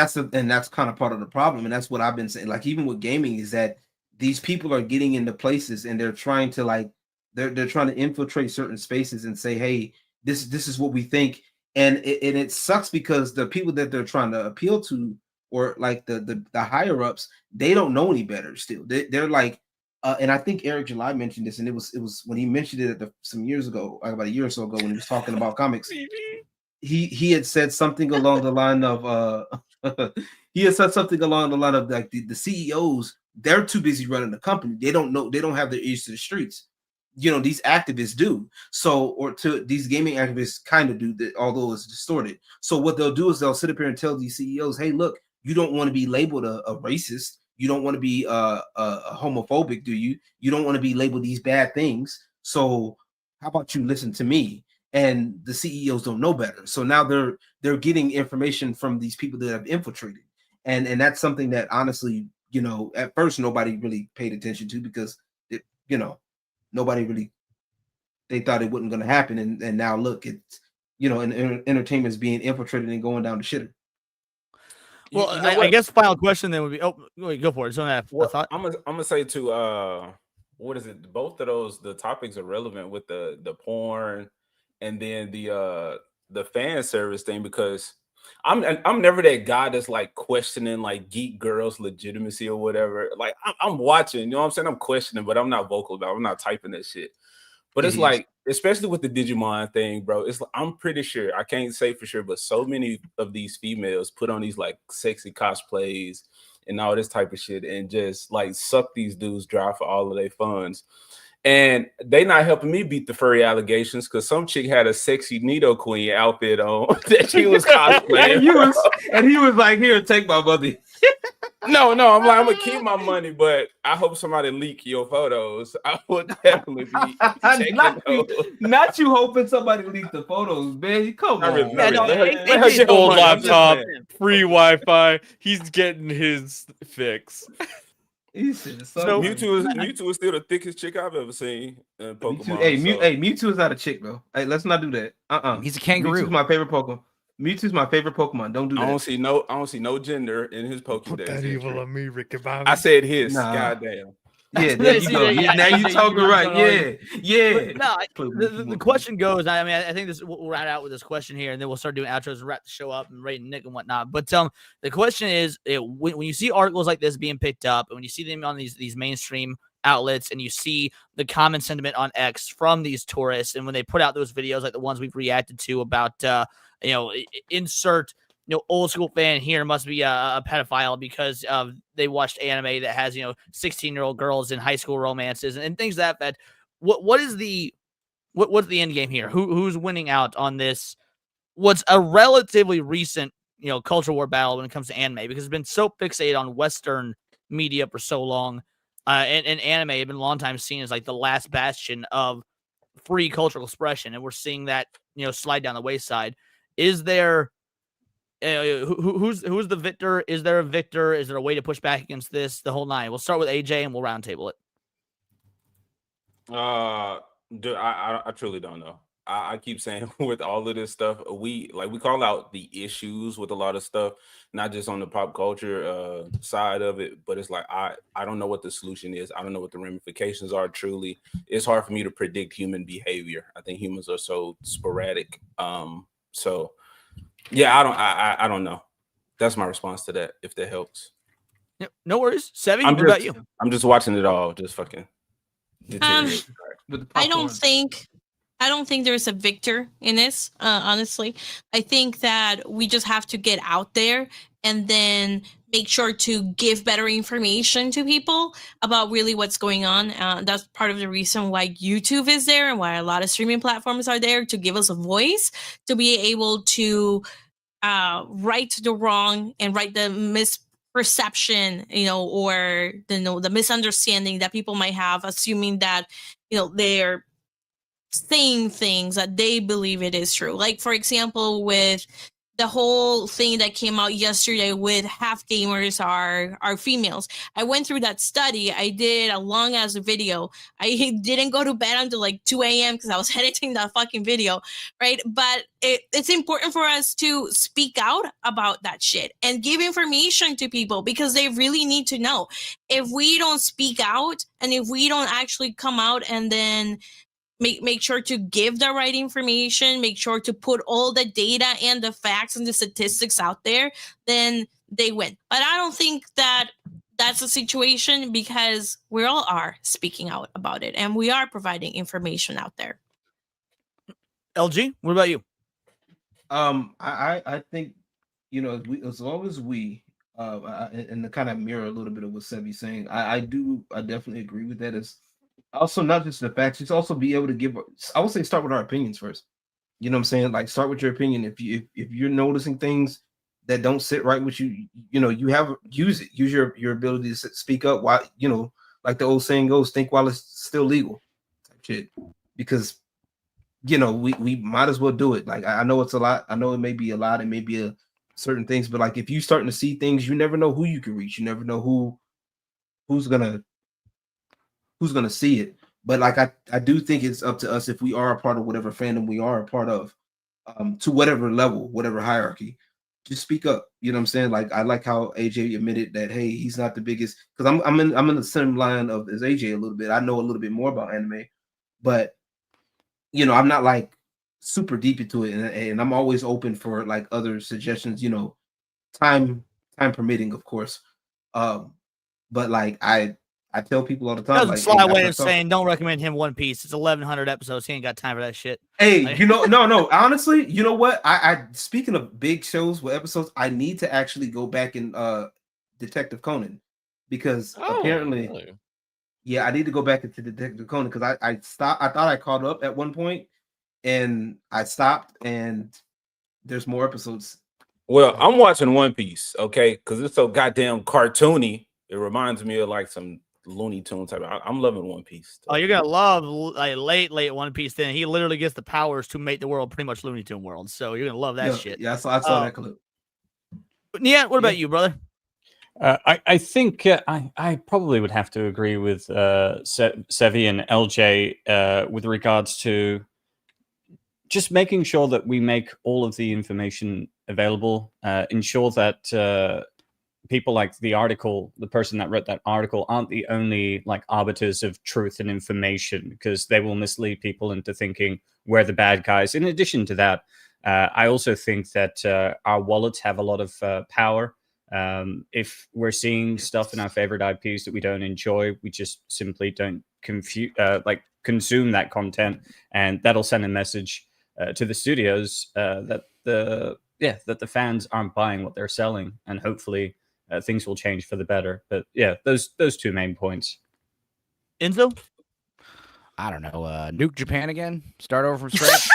of part of the problem, and that's what I've been saying. Like, even with gaming, is that these people are getting into places and they're trying to they're trying to infiltrate certain spaces and say, hey, this is what we think, and it sucks because the people that they're trying to appeal to, or like the higher ups, they don't know any better. Still, they're like. And I think Eric July mentioned this, and it was when he mentioned it some years ago, like about a year or so ago, when he was talking about comics. He had said something along the line of like the CEOs, they're too busy running the company. They don't have their ears to the streets. These activists do. So, or to these gaming activists kind of do that, although it's distorted. So what they'll do is they'll sit up here and tell these CEOs, hey, look, you don't want to be labeled a racist. You don't want to be a homophobic, do you? You don't want to be labeled these bad things. So how about you listen to me? And the CEOs don't know better. So now they're getting information from these people that have infiltrated. And that's something that honestly, at first nobody really paid attention to because nobody really, they thought it wasn't going to happen. And now look, it's, entertainment is being infiltrated and going down the shitter. Well, I guess final question then would be, go for it. So I thought I'm gonna say to what is it? Both of the topics are relevant with the porn and then the fan service thing, because I'm never that guy that's like questioning like geek girls' legitimacy or whatever. Like I'm watching, you know what I'm saying? I'm questioning, but I'm not vocal about it. I'm not typing that shit. But it's like, especially with the Digimon thing, bro, it's like, I'm pretty sure, I can't say for sure, but so many of these females put on these like sexy cosplays and all this type of shit and just like suck these dudes dry for all of their funds. And they not helping me beat the furry allegations because some chick had a sexy Nido Queen outfit on that she was cosplaying. and he was like, here, take my money. No, I'm like, I'm gonna keep my money, but I hope somebody leak your photos. I would definitely be taking those. Not you hoping somebody leaked the photos, man. Come on. Old laptop, free Wi-Fi. He's getting his fix. So Mewtwo is still the thickest chick I've ever seen in Pokemon. Mewtwo is not a chick, bro. Hey, let's not do that. He's a kangaroo. Mewtwo's my favorite Pokemon. Mewtwo's my favorite Pokemon. Don't do that. I don't see no gender in his Pokédex. Put that evil on me, Ricky Bobby. I said his. Goddamn. Yeah, there you go. Now you talking right. Yeah. The question goes. I mean, I think we'll round out with this question here, and then we'll start doing outros and wrap the show up and rating Nick and whatnot. But the question is, when you see articles like this being picked up, and when you see them on these mainstream outlets, and you see the common sentiment on X from these tourists, and when they put out those videos like the ones we've reacted to about insert old school fan here must be a pedophile because they watched anime that has 16-year-old girls in high school romances and things like that. What's the end game here? Who's winning out on this? What's a relatively recent culture war battle when it comes to anime, because it's been so fixated on Western media for so long, and anime have been a long time seen as like the last bastion of free cultural expression, and we're seeing that slide down the wayside. Is there who's the victor? Is there a victor? Is there a way to push back against this? The whole nine. We'll start with AJ and we'll roundtable it. I truly don't know. I keep saying with all of this stuff, we call out the issues with a lot of stuff, not just on the pop culture side of it, but it's like I don't know what the solution is. I don't know what the ramifications are. Truly, it's hard for me to predict human behavior. I think humans are so sporadic. So Yeah, I don't know. That's my response to that. If that helps. Yep, no worries. Sevi, what about you? I'm just watching it all. Just fucking. I don't think there's a victor in this. Honestly, I think that we just have to get out there and then make sure to give better information to people about really what's going on. That's part of the reason why YouTube is there and why a lot of streaming platforms are there, to give us a voice, to be able to right the wrong and right the misperception, or the misunderstanding that people might have, assuming that they're saying things that they believe it is true. Like, for example, with the whole thing that came out yesterday with half gamers are females. I went through that study. I did a long ass video. I didn't go to bed until like 2 a.m. because I was editing that fucking video, right? But it's important for us to speak out about that shit and give information to people because they really need to know. If we don't speak out and if we don't actually come out and then make sure to give the right information, make sure to put all the data and the facts and the statistics out there, then they win. But I don't think that that's the situation because we all are speaking out about it and we are providing information out there. LG, what about you? I think, as long as we and to kind of mirror a little bit of what Sevi's saying, I definitely agree with that. Is also not just the facts, just also be able to give, I would say, start with our opinions first. You know what I'm saying? Like, start with your opinion. If you're noticing things that don't sit right with you, use your ability to speak up while, like the old saying goes, think while it's still legal type shit. Because we might as well do it. Like, I know it's a lot. I know it may be a lot. It may be certain things, but like, if you starting to see things, you never know who you can reach. You never know who's gonna see it. But like, I do think it's up to us, if we are a part of whatever fandom we are a part of, to whatever level, whatever hierarchy, just speak up. You know what I'm saying? Like, I like how AJ admitted that, hey, he's not the biggest, because I'm in the same line of as AJ a little bit. I know a little bit more about anime, but I'm not like super deep into it, and I'm always open for like other suggestions, time permitting, of course. But like, I tell people all the time, That's a sly way of saying don't recommend him One Piece. It's 1,100 episodes. He ain't got time for that shit. Hey, no. Honestly, you know what? I speaking of big shows with episodes, I need to actually go back and Detective Conan, because apparently, really? Yeah, I need to go back into Detective Conan because I stopped. I thought I caught up at one point, and I stopped, and there's more episodes. Well, I'm watching One Piece, okay, because it's so goddamn cartoony. It reminds me of like some Looney Tunes type. I'm loving One Piece. Oh, you're gonna love like late One Piece. Then he literally gets the powers to make the world pretty much Looney Tune world. So you're gonna love that shit. Yeah, I saw that clip. Yeah, what about you, brother? I think I probably would have to agree with Sevi and LJ with regards to just making sure that we make all of the information available, ensure that people like the person that wrote that article aren't the only like arbiters of truth and information, because they will mislead people into thinking we're the bad guys. In addition to that, I also think that our wallets have a lot of power. If we're seeing stuff in our favorite IPs that we don't enjoy, we just simply don't consume that content, and that'll send a message to the studios that the fans aren't buying what they're selling, and hopefully things will change for the better. But yeah, those two main points. Enzo? I don't know. Nuke Japan again? Start over from scratch?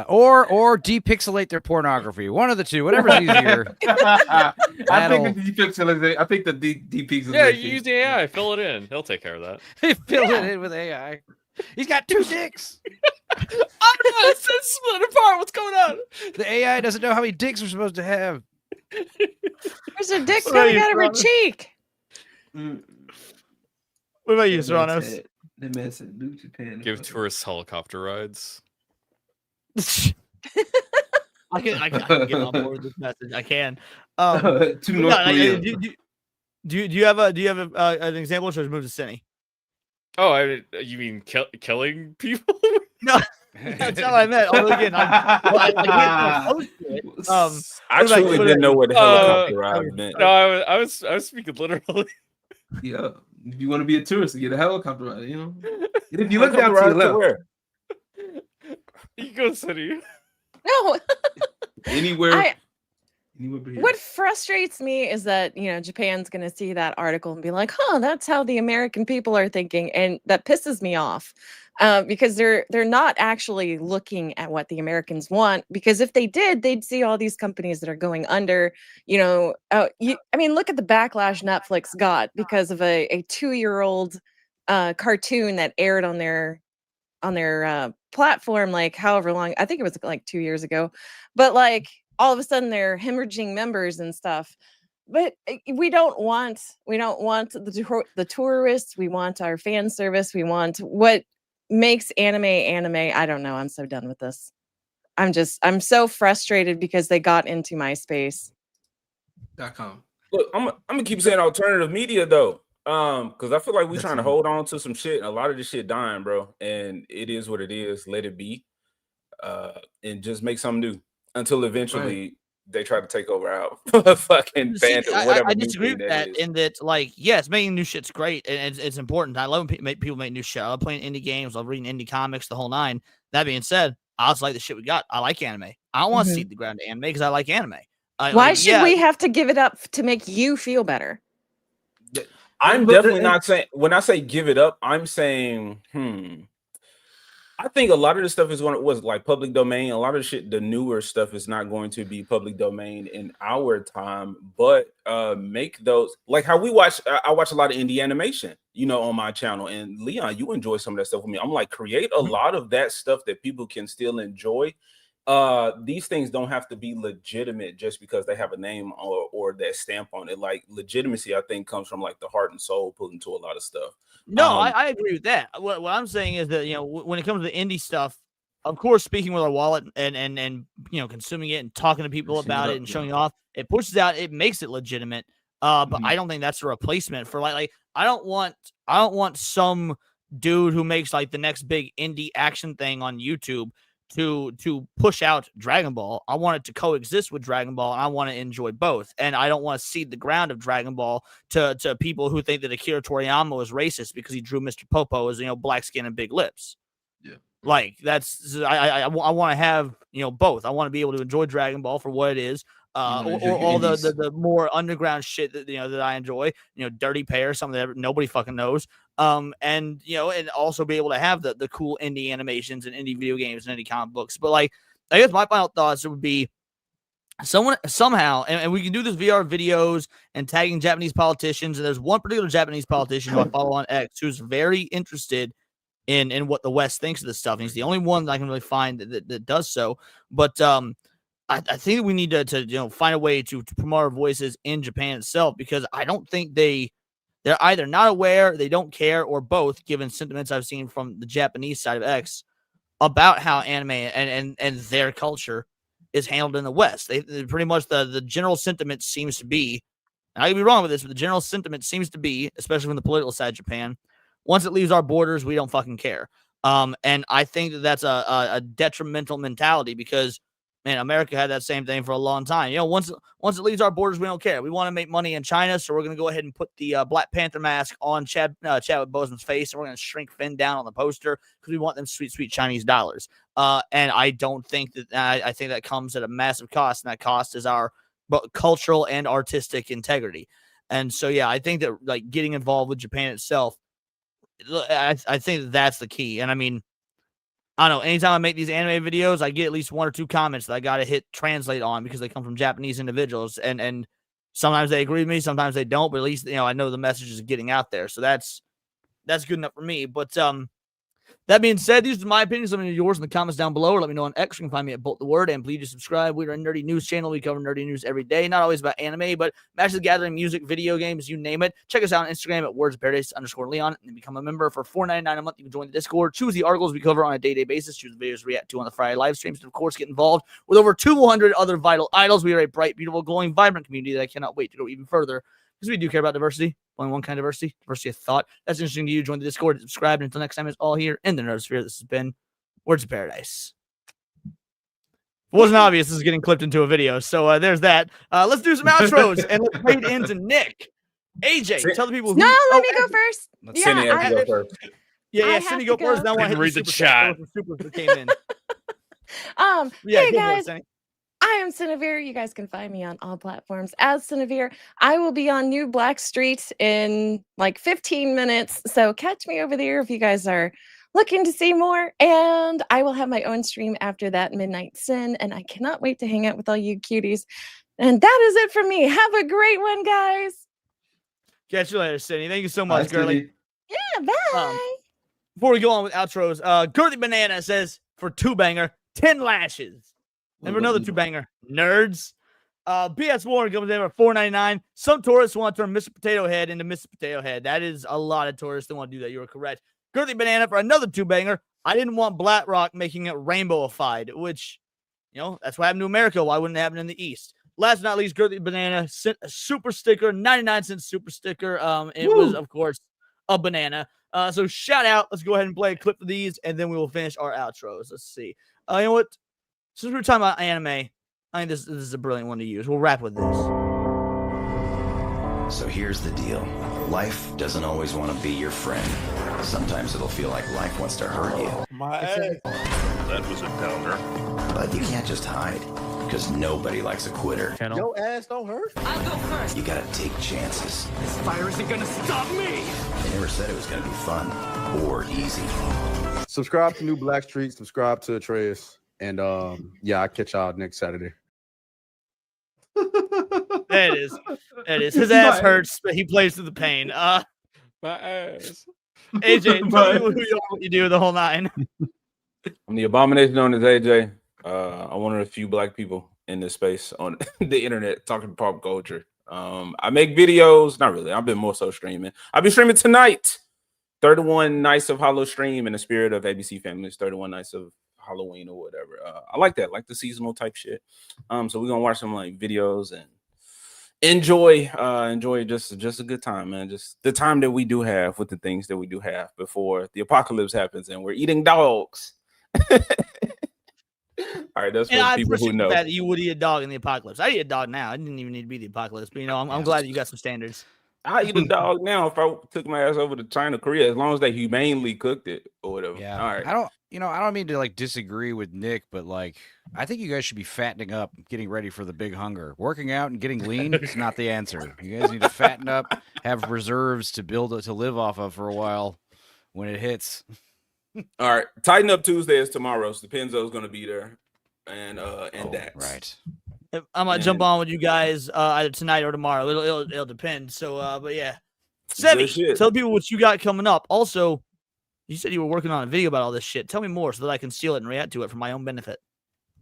Or depixelate their pornography. One of the two, whatever's easier. I think the depixelate. I think the depixelate. Yeah, you use the AI. Fill it in. He'll take care of that. Fill it in with AI. He's got 2 dicks. I don't know. It's split apart. What's going on? The AI doesn't know how many dicks we're supposed to have. There's a dick coming out of her cheek. What about you, Serranos? The man said Nuke Japan. Give tourists helicopter rides. I can get on board with this message. I can. To North Korea. Do you have an example, or should I move to Cinny? Oh, you mean killing people? No. That's how I meant. Although again, I can't post it. I truly didn't know what the helicopter ride meant. No, I was speaking literally. Yeah, if you want to be a tourist, get a helicopter ride. You know, and if you look down to your left, where? Eco City. No. anywhere. What frustrates me is that, Japan's going to see that article and be like, "Huh, that's how the American people are thinking," and that pisses me off because they're not actually looking at what the Americans want. Because if they did, they'd see all these companies that are going under. Look at the backlash Netflix got because of a 2-year-old cartoon that aired on their platform, like however long. I think it was like 2 years ago, but like. All of a sudden they're hemorrhaging members and stuff. But we don't want the tourists. We want our fan service. We want what makes anime. I don't know. I'm so done with this. I'm so frustrated because they got into my space. .com. Look, I'm gonna keep saying alternative media though. Because I feel like we're trying to hold on to some shit, and a lot of this shit dying, bro. And it is what it is. Let it be. And just make something new. Until eventually they try to take over our fucking fandom, whatever. I disagree with that in that, like, yes, making new shit's great and it's important. I love when people make new shit. I love playing indie games. I love reading indie comics, the whole nine. That being said, I also like the shit we got. I like anime. I don't want to seed the ground to anime because I like anime. Why should we have to give it up to make you feel better? I'm definitely not saying, when I say give it up, I'm saying, I think a lot of the stuff was like public domain. A lot of shit, the newer stuff is not going to be public domain in our time, but make those, like how we watch, I watch a lot of indie animation, on my channel. And Leon, you enjoy some of that stuff with me. I'm like, create a lot of that stuff that people can still enjoy. These things don't have to be legitimate just because they have a name or that stamp on it. Like legitimacy, I think, comes from like the heart and soul put into a lot of stuff. No, I agree with that. What I'm saying is that, when it comes to indie stuff, of course, speaking with our wallet and consuming it and talking to people about it and showing off, it pushes out, it makes it legitimate. But I don't think that's a replacement for like I don't want some dude who makes like the next big indie action thing on YouTube to push out Dragon Ball. I want it to coexist with Dragon Ball, and I want to enjoy both. And I don't want to cede the ground of Dragon Ball to people who think that Akira Toriyama was racist because he drew Mr. Popo as black skin and big lips. Yeah, like that's I want to have both. I want to be able to enjoy Dragon Ball for what it is. Or all the more underground shit that that I enjoy, Dirty Pair, something that nobody fucking knows. And also be able to have the cool indie animations and indie video games and indie comic books. But like, I guess my final thoughts would be somehow, and we can do this VR videos and tagging Japanese politicians. And there's one particular Japanese politician who I follow on X who's very interested in what the West thinks of this stuff. And he's the only one that I can really find that does so. But I think we need to find a way to promote our voices in Japan itself, because I don't think they're either not aware, they don't care, or both, given sentiments I've seen from the Japanese side of X about how anime and their culture is handled in the West. They pretty much the general sentiment seems to be, and I could be wrong with this, but the general sentiment seems to be, especially from the political side of Japan, once it leaves our borders, we don't fucking care. And I think that's a detrimental mentality, because man, America had that same thing for a long time. Once it leaves our borders, we don't care. We want to make money in China, so we're going to go ahead and put the Black Panther mask on Chadwick Boseman's face, and we're going to shrink Finn down on the poster because we want them sweet, sweet Chinese dollars. And I don't think that I think that comes at a massive cost, and that cost is our cultural and artistic integrity. And so, yeah, I think that like getting involved with Japan itself, I think that's the key. And I mean, I don't know, anytime I make these anime videos, I get at least 1 or 2 comments that I got to hit translate on because they come from Japanese individuals. And sometimes they agree with me, sometimes they don't, but at least, I know the message is getting out there. So that's good enough for me. But that being said, these are my opinions. Let me know yours in the comments down below, or let me know on X. You can find me at Bolt the Word, and please do subscribe. We're a nerdy news channel. We cover nerdy news every day, not always about anime, but Magic the Gathering, music, video games, you name it. Check us out on Instagram at wordsparadise_Leon, and become a member for $4.99 a month. You can join the Discord, choose the articles we cover on a day-to-day basis, choose the videos we react to on the Friday live streams, and of course get involved with over 200 other vital idols. We are a bright, beautiful, glowing, vibrant community that I cannot wait to go even further, because we do care about diversity. Only one kind of diversity of thought. That's interesting to you. Join the Discord, subscribe, and until next time, it's all here in the Nerdosphere. This has been Words of Paradise. If it wasn't obvious, this is getting clipped into a video. So there's that. Let's do some outros and let's fade into Nick. AJ, tell the people who. No, let me go first. Cindy has to go first. Yeah, I Cindy, have go to first. go. Then I want to Read the chat. Super that came in. Hey go for it, guys, Cindy. I am Cinevere. You guys can find me on all platforms as Cinevere. I will be on New Black Street in like 15 minutes. So catch me over there if you guys are looking to see more. And I will have my own stream after that, Midnight Sin. And I cannot wait to hang out with all you cuties. And that is it for me. Have a great one, guys. Catch you later, Cindy. Thank you so much, Bye, girly. Cindy. Yeah, bye. Before we go on with outros, Girthy Banana says for 2-banger, 10 lashes. And for another 2-banger, nerds. BS Warren comes in for $4.99. Some tourists want to turn Mr. Potato Head into Mr. Potato Head. That is a lot of tourists that want to do that. You are correct. Girthy Banana for another 2-banger. I didn't want BlackRock making it rainbowified, which, that's what happened to America. Why wouldn't it happen in the East? Last but not least, Girthy Banana sent a super sticker, 99-cent super sticker. It was, of course, a banana. So shout out. Let's go ahead and play a clip of these, and then we will finish our outros. Let's see. You know what? Since we're talking about anime, I think this is a brilliant one to use. We'll wrap with this. So here's the deal. Life doesn't always want to be your friend. Sometimes it'll feel like life wants to hurt you. My ass. That was a downer. But you can't just hide, because nobody likes a quitter. Your ass don't hurt. I'll go first. You gotta take chances. This fire isn't gonna stop me! They never said it was gonna be fun or easy. Subscribe to New Black Street. Subscribe to Atreus. And yeah, I'll catch y'all next Saturday. There it is. There it is. His ass hurts, but he plays through the pain. My ass. AJ, tell me who you are, what you do the whole 9. I'm the abomination known as AJ. I'm one of the few black people in this space on the internet talking pop culture. I make videos. Not really. I've been more so streaming. I'll be streaming tonight. 31 nights of Hollow stream in the spirit of ABC Families. 31 nights of Halloween or whatever. I like that, like the seasonal type shit. So we're gonna watch some like videos and enjoy just a good time, man. Just the time that we do have with the things that we do have before the apocalypse happens and we're eating dogs. All right, that's for I people who know that you would eat a dog in the apocalypse. I eat a dog now. I didn't even need to be the apocalypse, but I'm glad that you got some standards. I eat a dog now if I took my ass over to China, Korea, as long as they humanely cooked it or whatever. Yeah. All right. I don't mean to like disagree with Nick, but like I think you guys should be fattening up, getting ready for the big hunger. Working out and getting lean is not the answer. You guys need to fatten up, have reserves to live off of for a while when it hits. All right. Tighten Up Tuesday is tomorrow. So Penzo's gonna be there. And Dax. Right. I might jump on with you guys either tonight or tomorrow. It'll depend. So, but yeah, Sevi, tell people what you got coming up. Also, you said you were working on a video about all this shit. Tell me more so that I can steal it and react to it for my own benefit.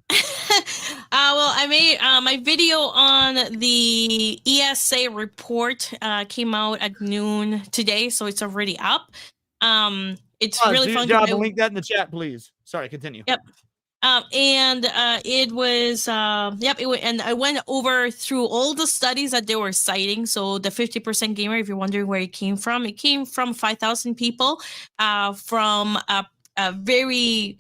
Well, I made my video on the ESA report came out at noon today, so it's already up. It's really fun. Job, link that in the chat, please. Sorry, continue. Yep. It was, and I went over through all the studies that they were citing. So the 50% gamer, if you're wondering where it came from 5,000 people, from a very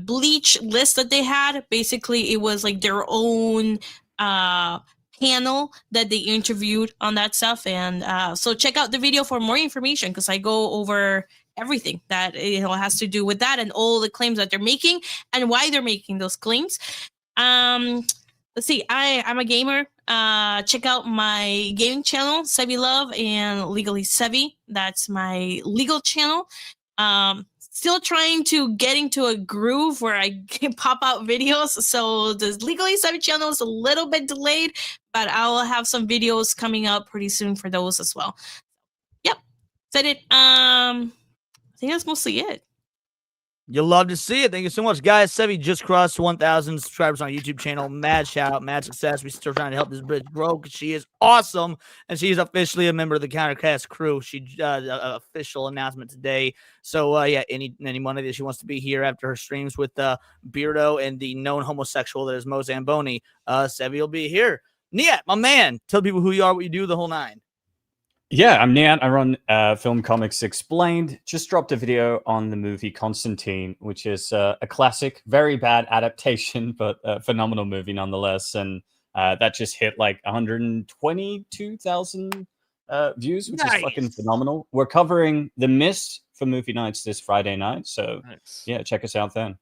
bleach list that they had. Basically, it was like their own panel that they interviewed on that stuff. And so check out the video for more information, because I go over everything that has to do with that and all the claims that they're making and why they're making those claims. Let's see, I'm a gamer. Check out my gaming channel, Sevi Love and Legally Sevi. That's my legal channel. Still trying to get into a groove where I can pop out videos. So the Legally Sevi channel is a little bit delayed, but I will have some videos coming up pretty soon for those as well. Yep, said it. I think that's mostly it. You'll love to see it. Thank you so much, guys. Sevi just crossed 1,000 subscribers on our YouTube channel. Mad shout out, mad success. We're still trying to help this bitch grow because she is awesome, and she's officially a member of the Countercast crew. She official announcement today. So yeah, any Monday that she wants to be here after her streams with Beardo and the known homosexual that is Mo Zamboni, Sevi will be here. Niet, my man, tell people who you are, what you do, the whole 9. Yeah, I'm Nian. I run Film Comics Explained. Just dropped a video on the movie Constantine, which is a classic, very bad adaptation, but a phenomenal movie nonetheless. And that just hit like 122,000 views, which is fucking phenomenal. We're covering The Mist for movie nights this Friday night. So yeah, check us out then.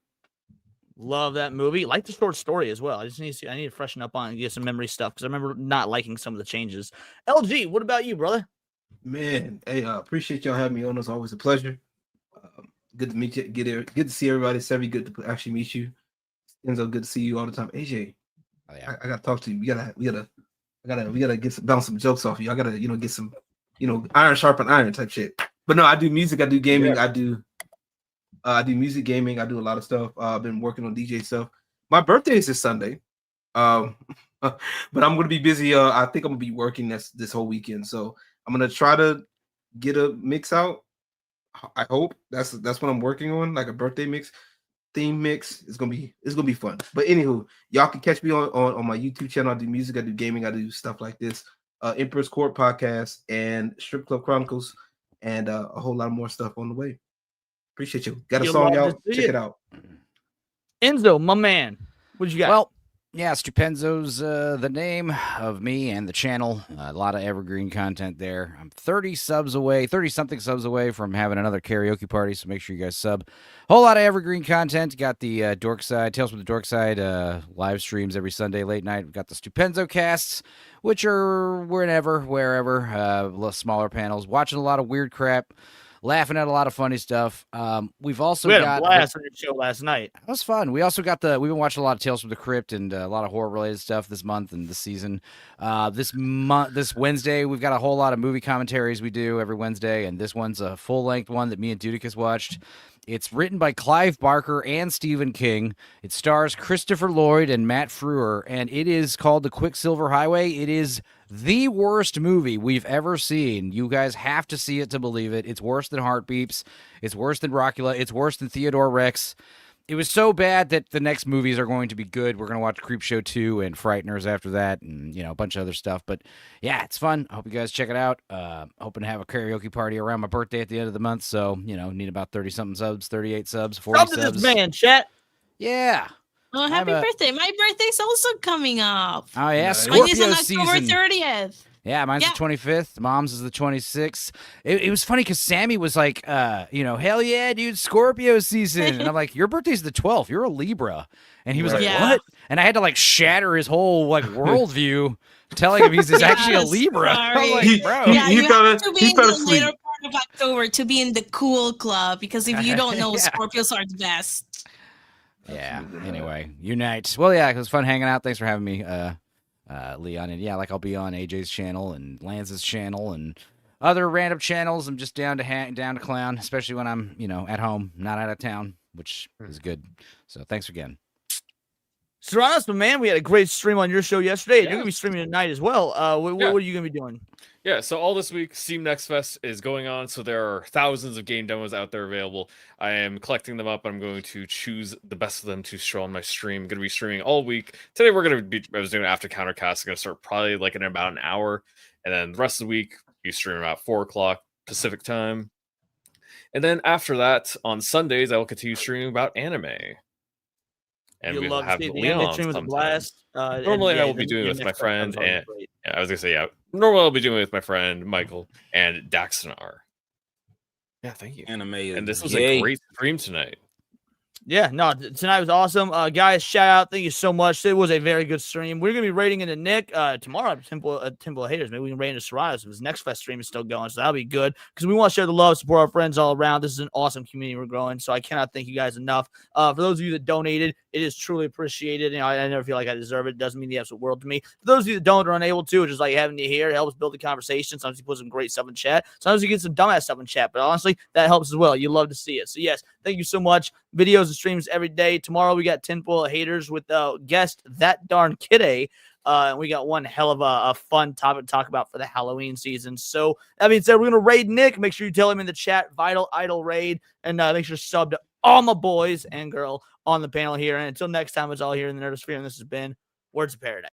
Love that movie. Like the short story as well. I need to freshen up on and get some memory stuff because I remember not liking some of the changes. LG, what about you, brother? Man, hey, appreciate y'all having me on. It's always a pleasure. Good to meet you. Good to see everybody. Sevy, good to actually meet you. Enzo, good to see you all the time. AJ, I gotta talk to you. We gotta bounce some jokes off you. I gotta, get some, iron sharpen iron type shit. But no, I do music. I do gaming. I do music, gaming. I do a lot of stuff. I've been working on DJ stuff. My birthday is this Sunday. But I'm gonna be busy. I think I'm gonna be working this whole weekend. So I'm gonna try to get a mix out. I hope that's what I'm working on, like a birthday mix, theme mix. It's gonna be fun. But anywho, y'all can catch me on my YouTube channel. I do music, I do gaming, I do stuff like this. Emperor's Court podcast and Strip Club Chronicles, and a whole lot more stuff on the way. Appreciate you. Got a song out. Check it out. Enzo, my man, what you got? Well, yeah, Stupenzo's the name of me and the channel. A lot of evergreen content there. I'm 30-something subs away from having another karaoke party, so make sure you guys sub. Whole lot of evergreen content. Got the Dork Side, Tales from the Dork Side live streams every Sunday late night. We've got the Stupenzo casts, which are wherever, little smaller panels. Watching a lot of weird crap. Laughing at a lot of funny stuff. We've also got a blast on your show last night. That was fun. We also got we've been watching a lot of Tales from the Crypt and a lot of horror related stuff this month and this season. This Wednesday, we've got a whole lot of movie commentaries we do every Wednesday, and this one's a full length one that me and Dudicus watched. It's written by Clive Barker and Stephen King. It stars Christopher Lloyd and Matt Frewer, and it is called The Quicksilver Highway. It is the worst movie we've ever seen. You guys have to see it to believe it. It's worse than Heartbeeps. It's worse than Rockula. It's worse than Theodore Rex. It was so bad that the next movies are going to be good. We're going to watch Creepshow 2 and Frighteners after that and, a bunch of other stuff. But, yeah, it's fun. I hope you guys check it out. Hoping to have a karaoke party around my birthday at the end of the month. So, need about 30-something subs, 38 subs, 40 subs. Sub to this man, chat. Yeah. Oh, happy birthday. My birthday's also coming up. Oh, yeah. Mine Scorpio is on October season. 30th. Yeah, mine's the 25th. Mom's is the 26th. It was funny because Sammy was like, hell yeah, dude, Scorpio season. And I'm like, your birthday's the 12th. You're a Libra. And he was like, what? And I had to shatter his whole worldview, telling him he's actually a Libra. I'm like, bro. You have to be in the later part of October to be in the cool club because if you don't know, Scorpios are the best. Yeah. Anyway, unite. Well, yeah, it was fun hanging out. Thanks for having me. Leon, and I'll be on AJ's channel and Lance's channel and other random channels. I'm just down to clown, especially when I'm at home, not out of town, which is good. So thanks again. Serranos, man, we had a great stream on your show yesterday, and you're gonna be streaming tonight as well. What are you gonna be doing? Yeah, so all this week, Steam Next Fest is going on, so there are thousands of game demos out there available. I am collecting them up. I'm going to choose the best of them to show on my stream. I'm going to be streaming all week. Today, I was doing After Countercast. I'm going to start probably in about an hour, and then the rest of the week, you stream about 4 o'clock Pacific time. And then after that, on Sundays, I will continue streaming about anime. And we'll have Leon sometime. Normally, I will be doing it with my friend, and I was gonna say, normally I'll be doing it with my friend Michael and Daxonar. Yeah, thank you. Anime, and this was a great stream tonight. Yeah, no, tonight was awesome. Guys, shout out. Thank you so much. It was a very good stream. We're going to be rating into Nick tomorrow at Temple of Haters. Maybe we can rate into Serranos if his next Fest stream is still going. So that'll be good because we want to share the love, support our friends all around. This is an awesome community we're growing. So I cannot thank you guys enough. For those of you that donated, it is truly appreciated. I never feel like I deserve it. It doesn't mean the absolute world to me. For those of you that don't or are unable to, just having you here, it helps build the conversation. Sometimes you put some great stuff in chat. Sometimes you get some dumbass stuff in chat. But honestly, that helps as well. You love to see it. So yes, thank you so much. Videos and streams every day. Tomorrow we got Tinfoil Haters with guest That Darn Kidday. We got one hell of a fun topic to talk about for the Halloween season. So that being said, we're gonna raid Nick. Make sure you tell him in the chat, Vital Idol Raid, and make sure to sub to all my boys and girl on the panel here. And until next time, it's all here in the Nerdosphere, and this has been Words of Paradise.